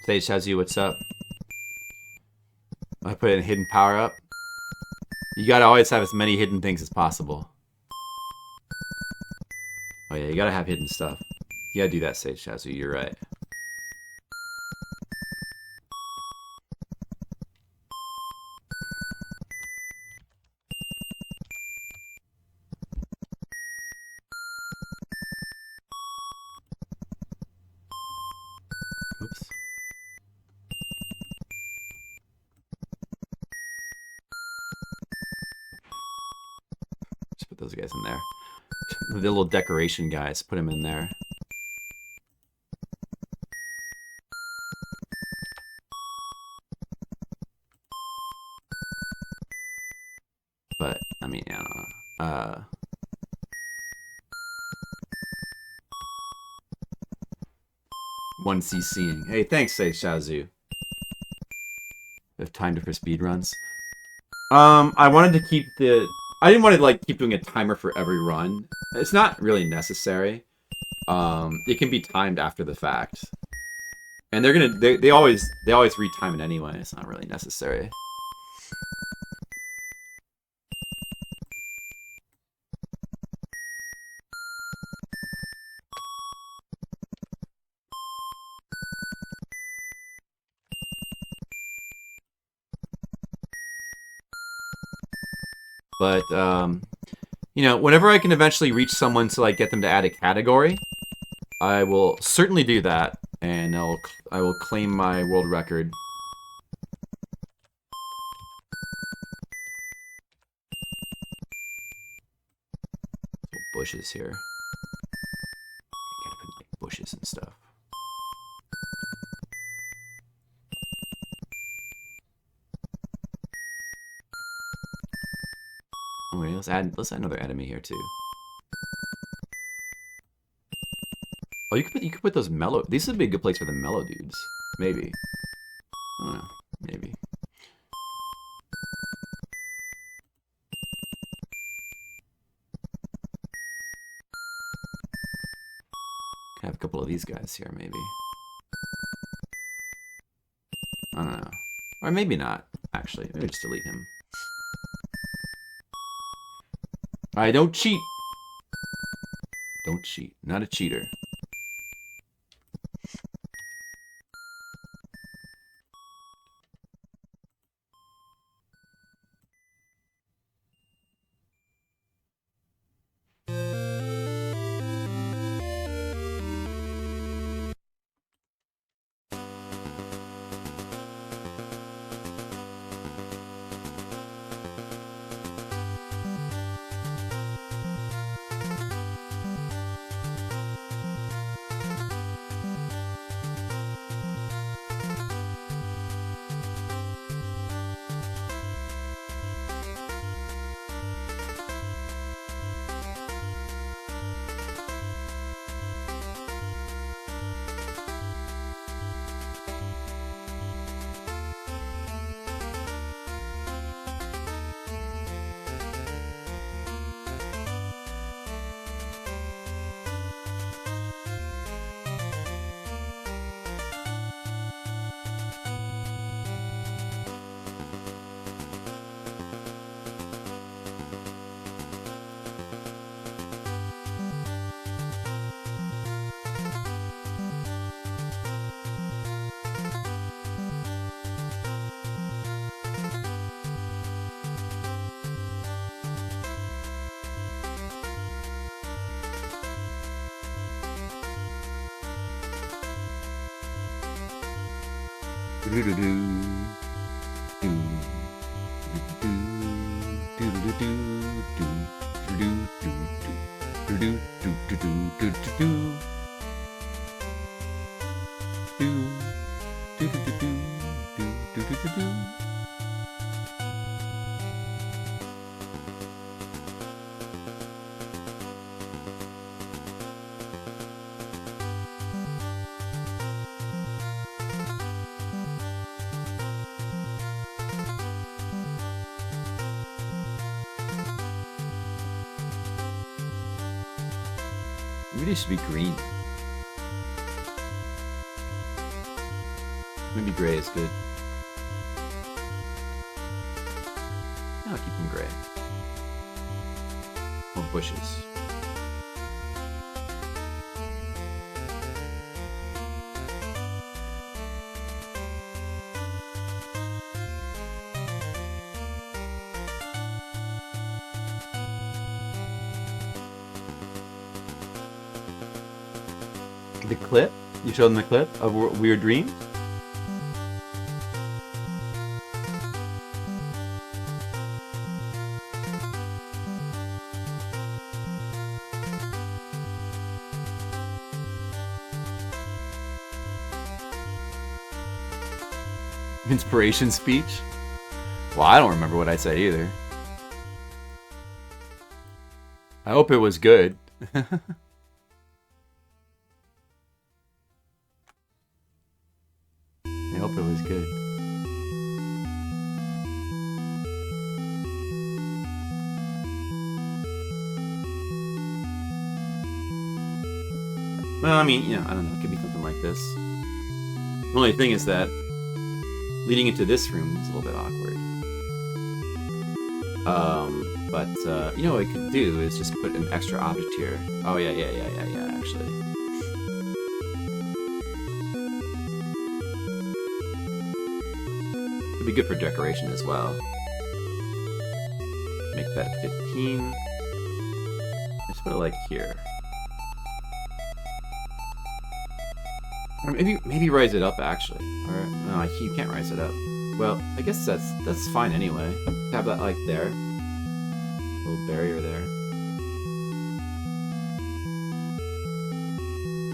Sage Shazu, what's up? I put in hidden power up. You gotta always have as many hidden things as possible. Oh yeah, you gotta have hidden stuff. You gotta do that, Sage Shazu, you're right. Oops. Just put those guys in there. The little decoration guys, put them in there. But, I mean, I don't know. One CCing. Hey, thanks, say Shazu. Have timed it for speed runs. I wanted to keep the... I didn't want to like keep doing a timer for every run. It's not really necessary. It can be timed after the fact, and they always retime it anyway. It's not really necessary. But, you know, whenever I can eventually reach someone to, like, get them to add a category, I will certainly do that, and I will claim my world record. Little bushes here. Gotta put, like, bushes and stuff. Oh, wait, let's add another enemy here too. Oh, you could put those mellow. These would be a good place for the mellow dudes. Maybe. I don't know. Maybe. Can have a couple of these guys here, maybe. I don't know. Or maybe not. Actually, maybe just delete him. I don't cheat. Don't cheat. Not a cheater. Maybe they should be green. Maybe gray is good. I'll keep them gray. Or bushes. The clip? You showed them the clip of Weird Dreams? Inspiration speech? Well, I don't remember what I said either. I hope it was good. I hope it was good. Well, I mean, I don't know. It could be something like this. The only thing is that leading into this room is a little bit awkward. But what we could do is just put an extra object here. Oh, yeah, actually. It'd be good for decoration as well. Make that 15. Just put it like here. Or maybe rise it up actually. Or no, you can't rise it up. Well, I guess that's fine anyway. Have that like there. Little barrier there.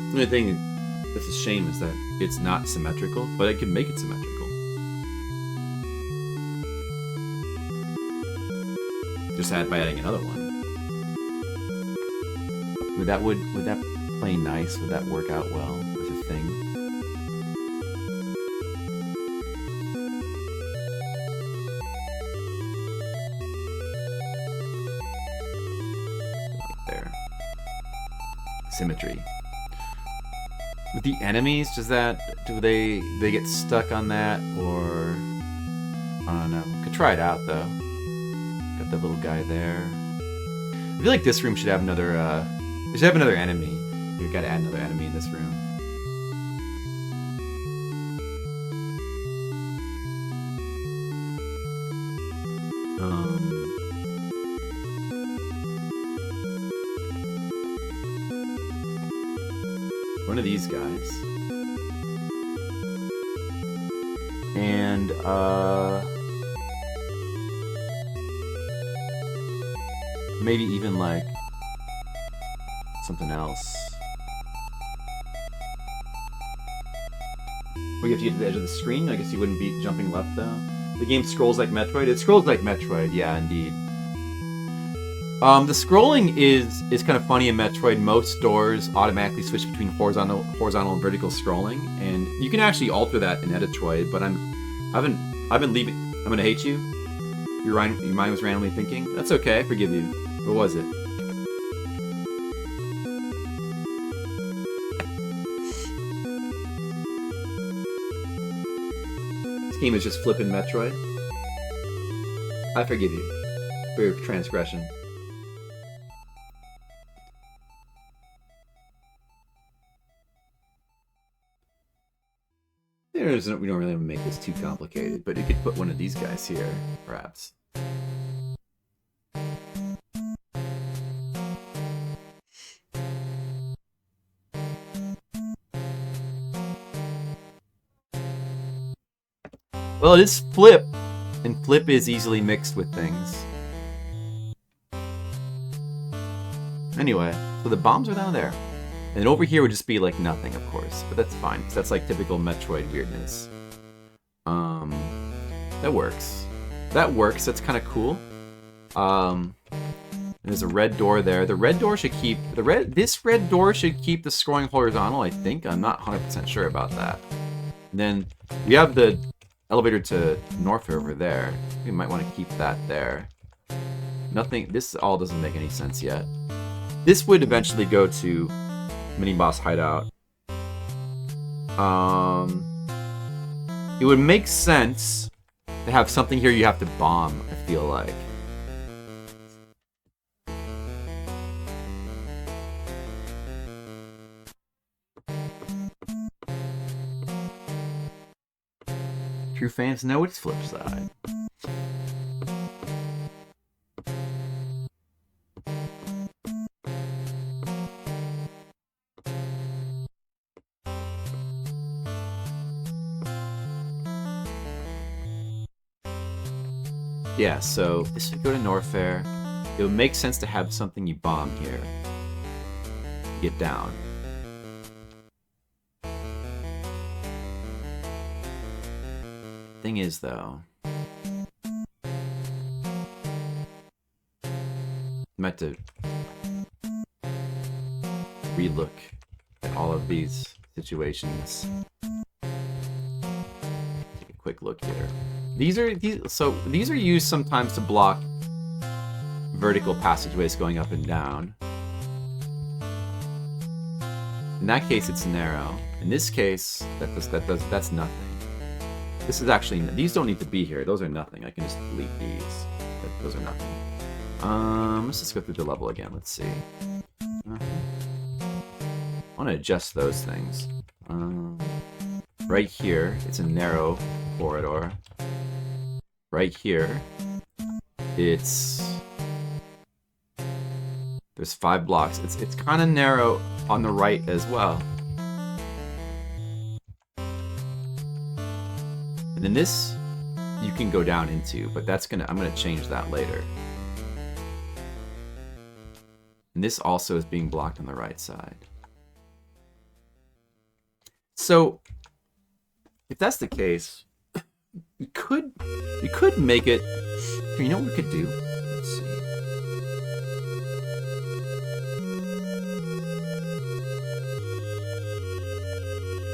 The only thing that's a shame is that it's not symmetrical, but I can make it symmetrical. Just by adding another one. Would that play nice? Would that work out well with a thing? Right there. Symmetry. With the enemies, do they get stuck on that, or I don't know. Could try it out though. Got the little guy there. I feel like this room should have another. We should have another enemy. We've got to add another enemy in this room. One of these guys. And maybe even like something else. Or you have to get to the edge of the screen. I guess you wouldn't be jumping left though. The game scrolls like Metroid. It scrolls like Metroid, yeah, indeed. The scrolling is kind of funny in Metroid. Most doors automatically switch between horizontal and vertical scrolling, and you can actually alter that in Editroid. But I've been leaving. I'm gonna hate you. Your mind was randomly thinking. That's okay. I forgive you. What was it? This game is just flipping Metroid. I forgive you for your transgression. We don't really make this too complicated, but you could put one of these guys here, perhaps. Well, it is flip, and flip is easily mixed with things. Anyway, so the bombs are down there. And over here would just be like nothing, of course. But that's fine, because that's like typical Metroid weirdness. That works. That works, that's kind of cool. There's a red door there. The red door should keep... This red door should keep the scrolling horizontal, I think. I'm not 100% sure about that. And then we have the elevator to north over there. We might want to keep that there. Nothing... This all doesn't make any sense yet. This would eventually go to mini-boss hideout. It would make sense to have something here you have to bomb, I feel like. True fans know its flip side. Yeah, so this would go to Norfair. It would make sense to have something you bomb here. Get down. Thing is, though, I might have to relook at all of these situations. Take a quick look here. These are used sometimes to block vertical passageways going up and down. In that case, it's narrow. In this case, that's nothing. This is actually... These don't need to be here. Those are nothing. I can just delete these. Those are nothing. Let's just go through the level again. Let's see. I want to adjust those things. Right here, it's a narrow corridor. Right here, it's... There's 5 blocks. It's kind of narrow on the right as well. And then this, you can go down into, but I'm gonna change that later. And this also is being blocked on the right side. So, if that's the case, we could make it. You know what we could do? Let's see.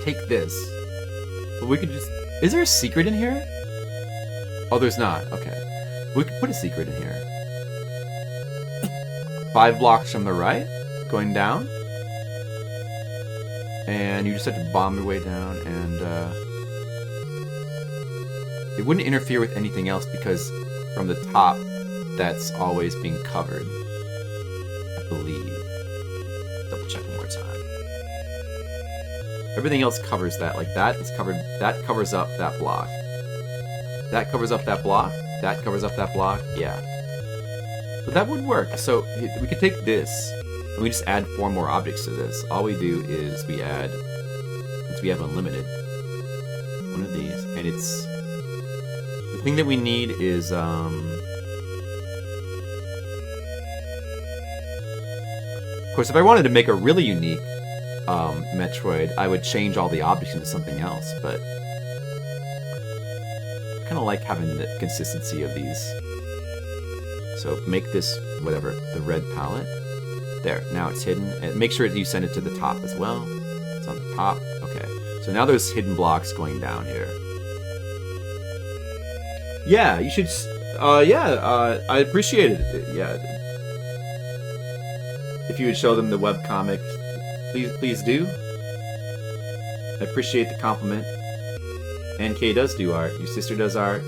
Take this. But we could just. Is there a secret in here? Oh, there's not. Okay. We could put a secret in here. 5 blocks from the right, going down. And you just have to bomb your way down, and it wouldn't interfere with anything else because from the top, that's always being covered. I believe. Double check one more time. Everything else covers that. Like that is covered. That covers up that block. That covers up that block. That covers up that block. Yeah. But that would work. So we could take this and we just add 4 more objects to this. All we do is we add, since we have unlimited, one of these, and it's the thing that we need is of course, if I wanted to make a really unique Metroid, I would change all the objects into something else, but I kind of like having the consistency of these. So make this, whatever, the red palette. There, now it's hidden. And make sure that you send it to the top as well. It's on the top. Okay. So now there's hidden blocks going down here. Yeah, you should... I appreciate it. Yeah. If you would show them the webcomic, please do. I appreciate the compliment. NK does do art. Your sister does art.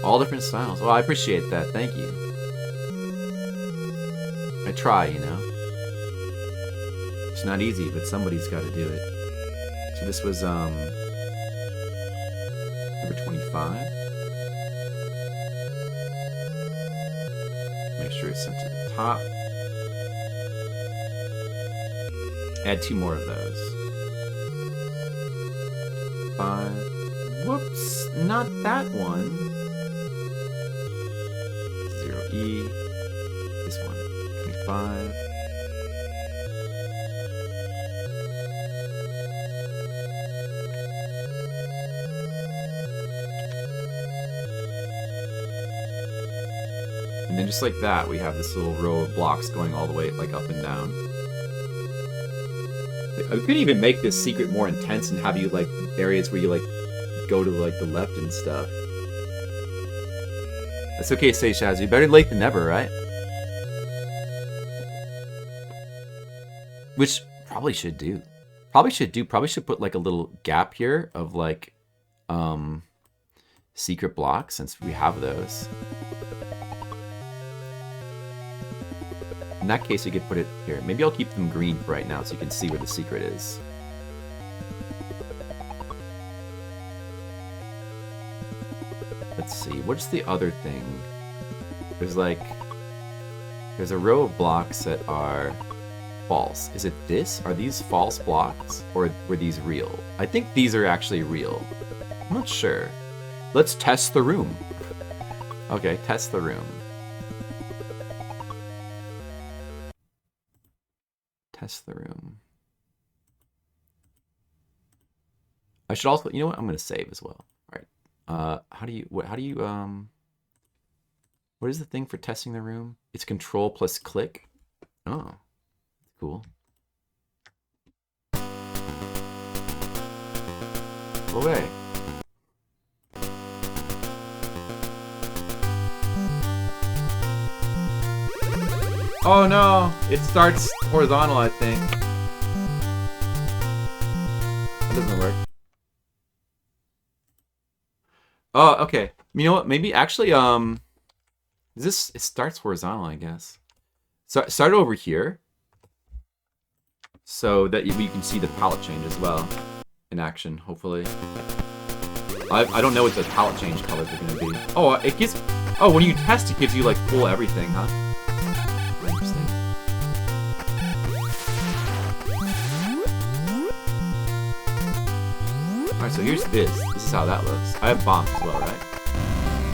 All different styles. Well, I appreciate that. Thank you. I try, you know. It's not easy, but somebody's got to do it. So this was number 25. Make sure it's sent to the top. Add 2 more of those. 5. Whoops. not that one. 0E. This one. 25. And then just like that, we have this little row of blocks going all the way like up and down. We could even make this secret more intense and have you like areas where you like go to like the left and stuff. That's okay, say Shazzy. Better late than never, right? Which probably should do. Probably should put like a little gap here of like secret blocks since we have those. In that case, we could put it here. Maybe I'll keep them green for right now so you can see where the secret is. Let's see. What's the other thing? There's a row of blocks that are false. Is it this? Are these false blocks? Or were these real? I think these are actually real. I'm not sure. Let's test the room. Okay, test the room. Test the room. I should also, you know what? I'm going to save as well. All right. What is the thing for testing the room? It's control plus click. Oh, cool. Go away. Oh no, it starts horizontal, I think. That doesn't work. Oh, okay. You know what? Maybe actually, it starts horizontal, I guess. So start over here, so that you can see the palette change as well in action. Hopefully, I don't know what the palette change colors are going to be. Oh, it gives. Oh, when you test, it gives you like full everything, huh? Interesting. Alright, so here's this. This is how that looks. I have bombs as well, right?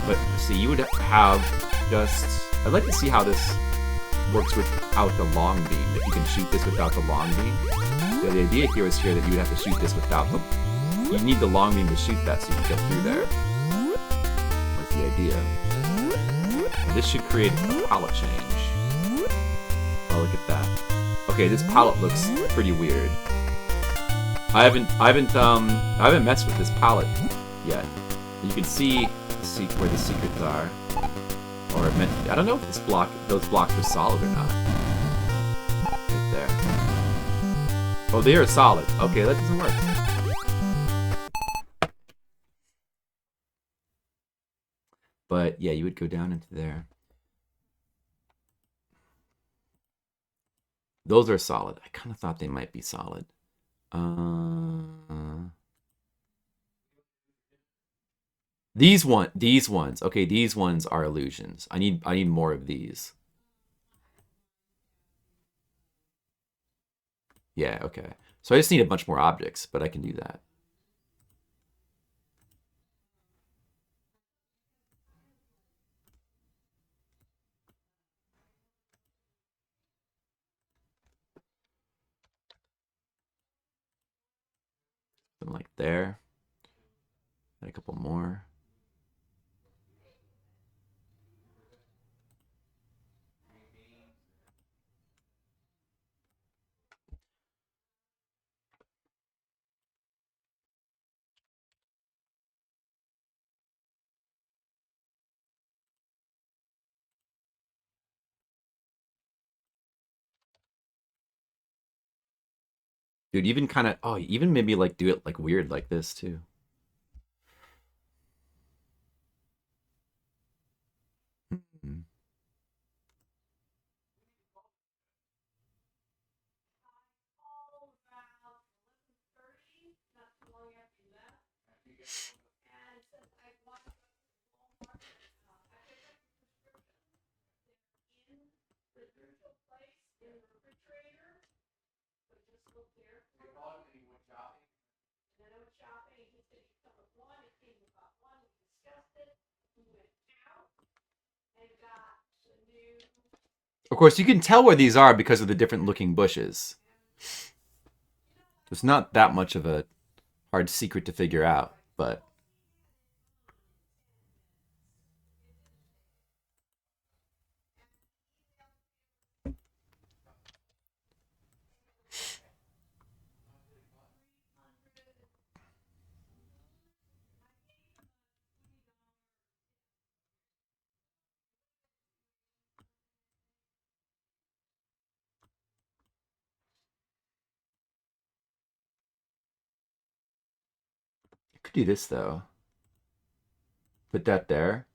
But see, you would have just... I'd like to see how this works without the long beam. If you can shoot this without the long beam. So the idea here is that you would have to shoot this without the... You need the long beam to shoot that so you can get through there. That's the idea. And this should create a palette change. Oh, look at that. Okay, this palette looks pretty weird. I haven't messed with this palette yet. You can see where the secrets are, or I don't know if those blocks are solid or not. Right there. Oh, they are solid. Okay, that doesn't work. But yeah, you would go down into there. Those are solid. I kind of thought they might be solid. These ones. Okay, these ones are illusions. I need more of these. Yeah, okay. So I just need a bunch more objects, but I can do that. Something like there. And a couple more. Dude, even kind of, oh, even maybe like do it like weird like this too. Hmm. Of course, you can tell where these are because of the different looking bushes. It's not that much of a hard secret to figure out, but... You could do this, though. Put that there,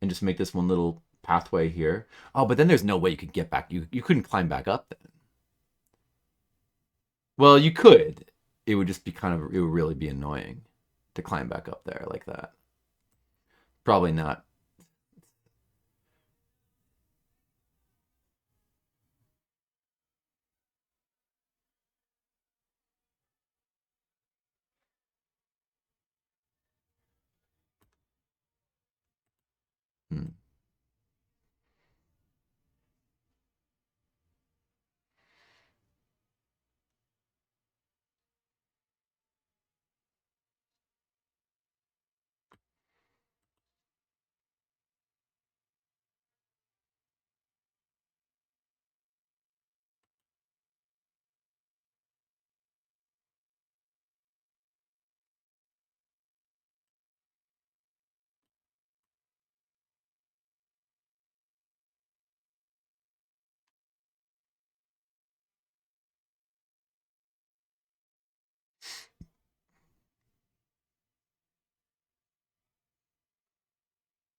and just make this one little pathway here. Oh, but then there's no way you could get back. You couldn't climb back up then. Well, you could. It would just be kind of, it would really be annoying to climb back up there like that. Probably not. Hmm.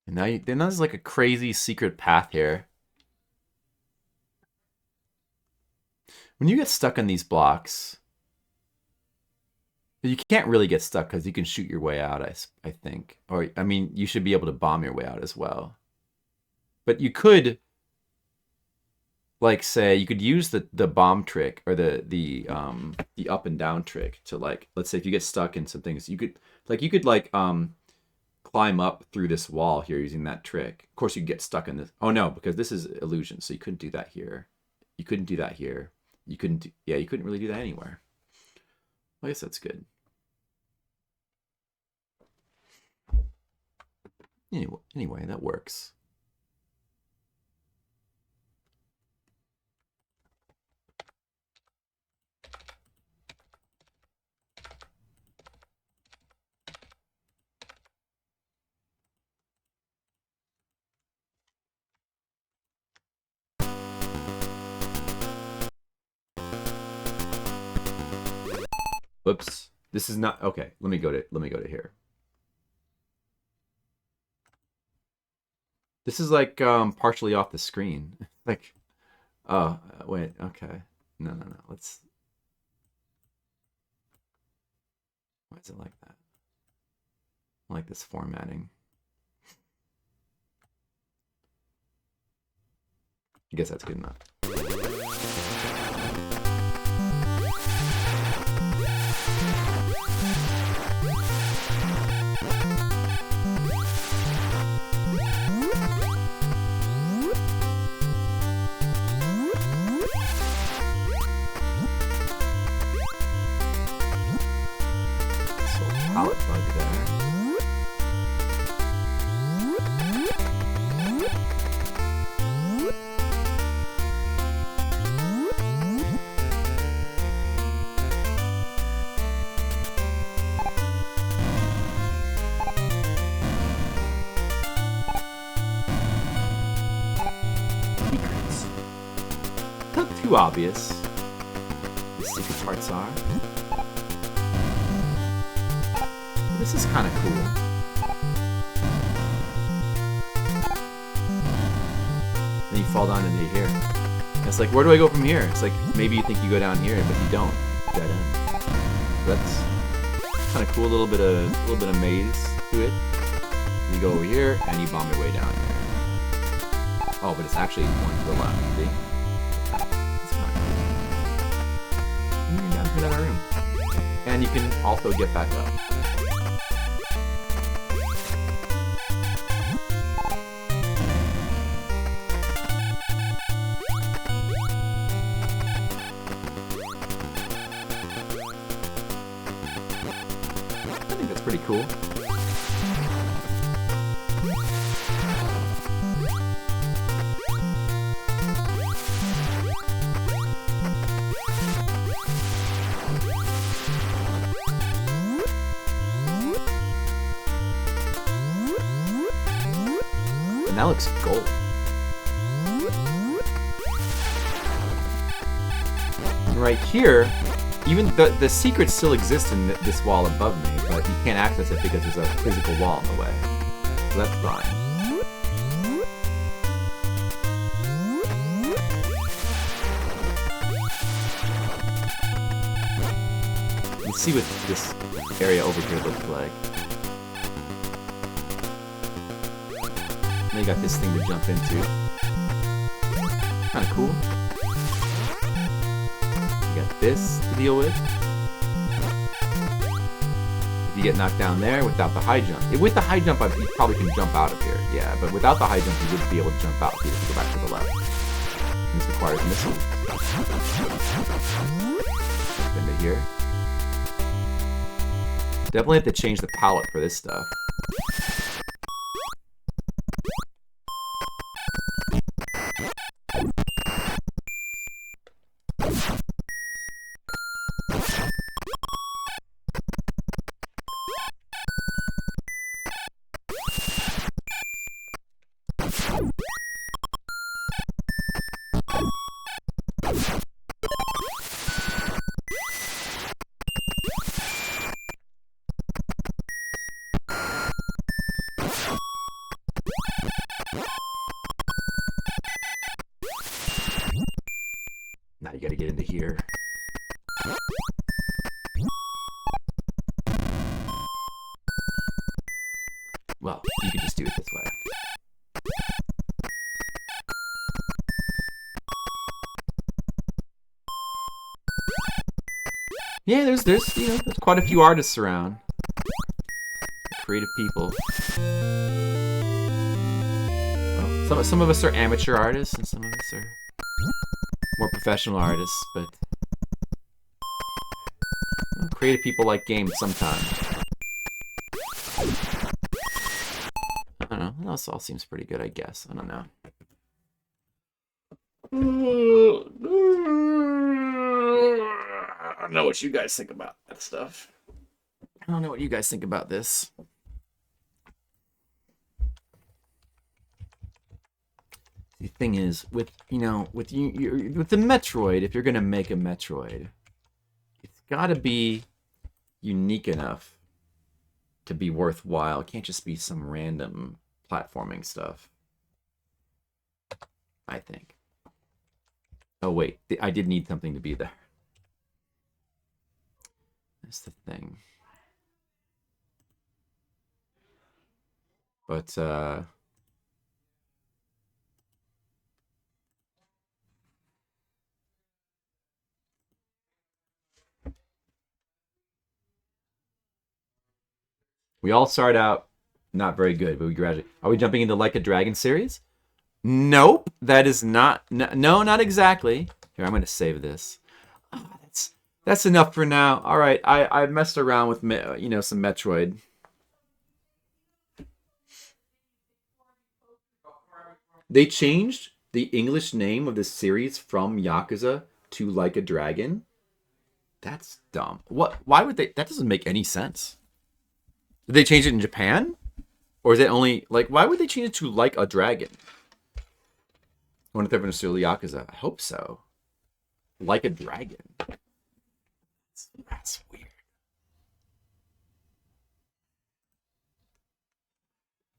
And now then there's like a crazy secret path here. When you get stuck on these blocks, you can't really get stuck because you can shoot your way out, I think. Or, I mean, you should be able to bomb your way out as well. But you could, like, say, you could use the bomb trick or the up and down trick to, like, let's say if you get stuck in some things, you could climb up through this wall here using that trick. Of course, you get stuck in this. Oh no, because this is illusion, so you couldn't do that here. You couldn't do that here. You couldn't. You couldn't really do that anywhere. I guess that's good. Anyway, that works. Whoops. This is not okay. Let me go to here. This is like partially off the screen. Like, oh wait, okay. No. Let's. Why is it like that? I like this formatting. I guess that's good enough. Palette bug there. Secrets. Not too obvious. The secret parts are. This is kind of cool. Then you fall down into here. It's like, where do I go from here? It's like, maybe you think you go down here, but you don't. Dead end. That's kind of cool. A little bit of maze to it. You go over here and you bomb your way down here. Oh, but it's actually one to the left. See? It's kind of cool. And you're down to another room. And you can also get back up. pretty cool. And that looks gold. And right here, even the secrets still exist in this wall above me, but you can't access it because there's a physical wall in the way. So that's fine. Let's see what this area over here looks like. Now you got this thing to jump into. Kinda cool. You got this to deal with. If you get knocked down there without the high jump. With the high jump, you probably can jump out of here. Yeah, but without the high jump, you wouldn't be able to jump out if you go back to the left. And this requires missiles. Jump into here. Definitely have to change the palette for this stuff. Now you gotta get into here. Well, you can just do it this way. Yeah, there's quite a few artists around. Creative people. Well, some of us are amateur artists, and some of us are more professional artists, but creative people like games sometimes. I don't know. This all seems pretty good, I guess. I don't know. I don't know what you guys think about that stuff. I don't know what you guys think about this. The thing is, with the Metroid, if you're gonna make a Metroid, it's gotta be unique enough to be worthwhile. It can't just be some random platforming stuff. I think. Oh wait, I did need something to be there. That's the thing. But we all start out not very good, but we graduate. Are we jumping into Like a Dragon series? Nope, that is not. No, not exactly. Here, I'm going to save this. Oh, that's enough for now. All right, I messed around with some Metroid. They changed the English name of the series from Yakuza to Like a Dragon. That's dumb. What? Why would they? That doesn't make any sense. Did they change it in Japan? Or is it only, why would they change it to Like a Dragon? I wonder if they're going to steal Yakuza. I hope so. Like a Dragon. That's weird.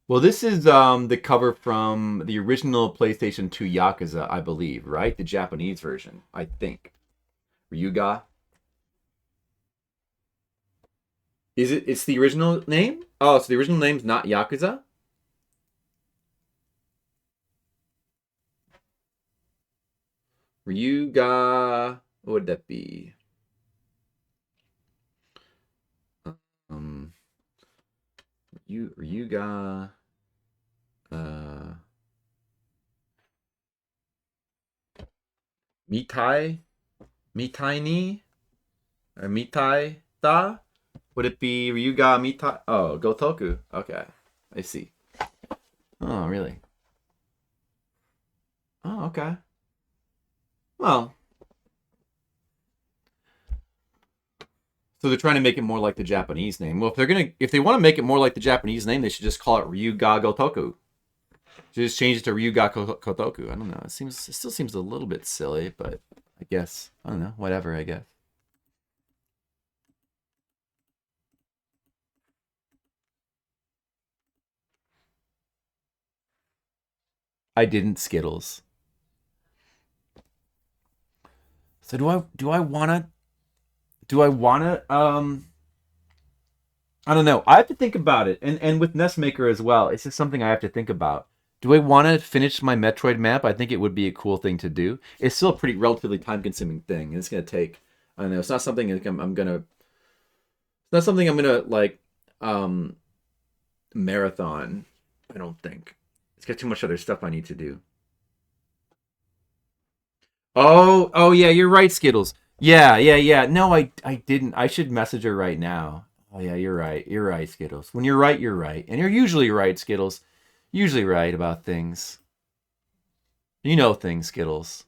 Well, this is the cover from the original PlayStation 2 Yakuza, I believe, right? The Japanese version, I think. Ryuga. Is it? It's the original name? Oh, so the original name's not Yakuza? Ryuga. What would that be? Ryuga. Mitai ni? Or Mitai da? Would it be Ryuga Mita? Oh, Gotoku. Okay, I see. Oh, really? Oh, okay. Well, so they're trying to make it more like the Japanese name. Well, if they want to make it more like the Japanese name, they should just call it Ryuga Gotoku. Just change it to Ryuga Kotoku. I don't know. It still seems a little bit silly, but I guess I don't know. Whatever. I guess. I didn't Skittles. So do I wanna I don't know. I have to think about it. And with NES Maker as well, it's just something I have to think about. Do I want to finish my Metroid map? I think it would be a cool thing to do. It's still a pretty relatively time consuming thing, and it's gonna take. I don't know. It's not something I'm gonna. It's not something I'm gonna like um marathon. I don't think. It's got too much other stuff I need to do. Oh yeah, you're right, Skittles. Yeah. No, I didn't. I should message her right now. Oh yeah, you're right. You're right, Skittles. When you're right, you're right, and you're usually right, Skittles. Usually right about things. You know things, Skittles.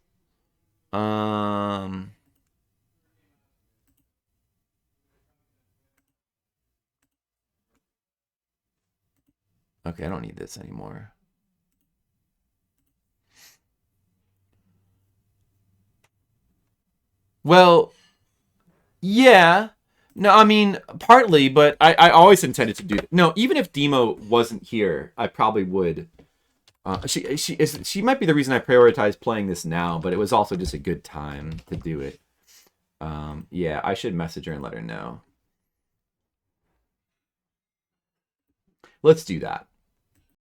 Um. Okay, I don't need this anymore. Well, yeah. No, I mean partly, but I always intended to do that. No, even if Demo wasn't here, I probably would. She might be the reason I prioritized playing this now, but it was also just a good time to do it. Yeah, I should message her and let her know. Let's do that.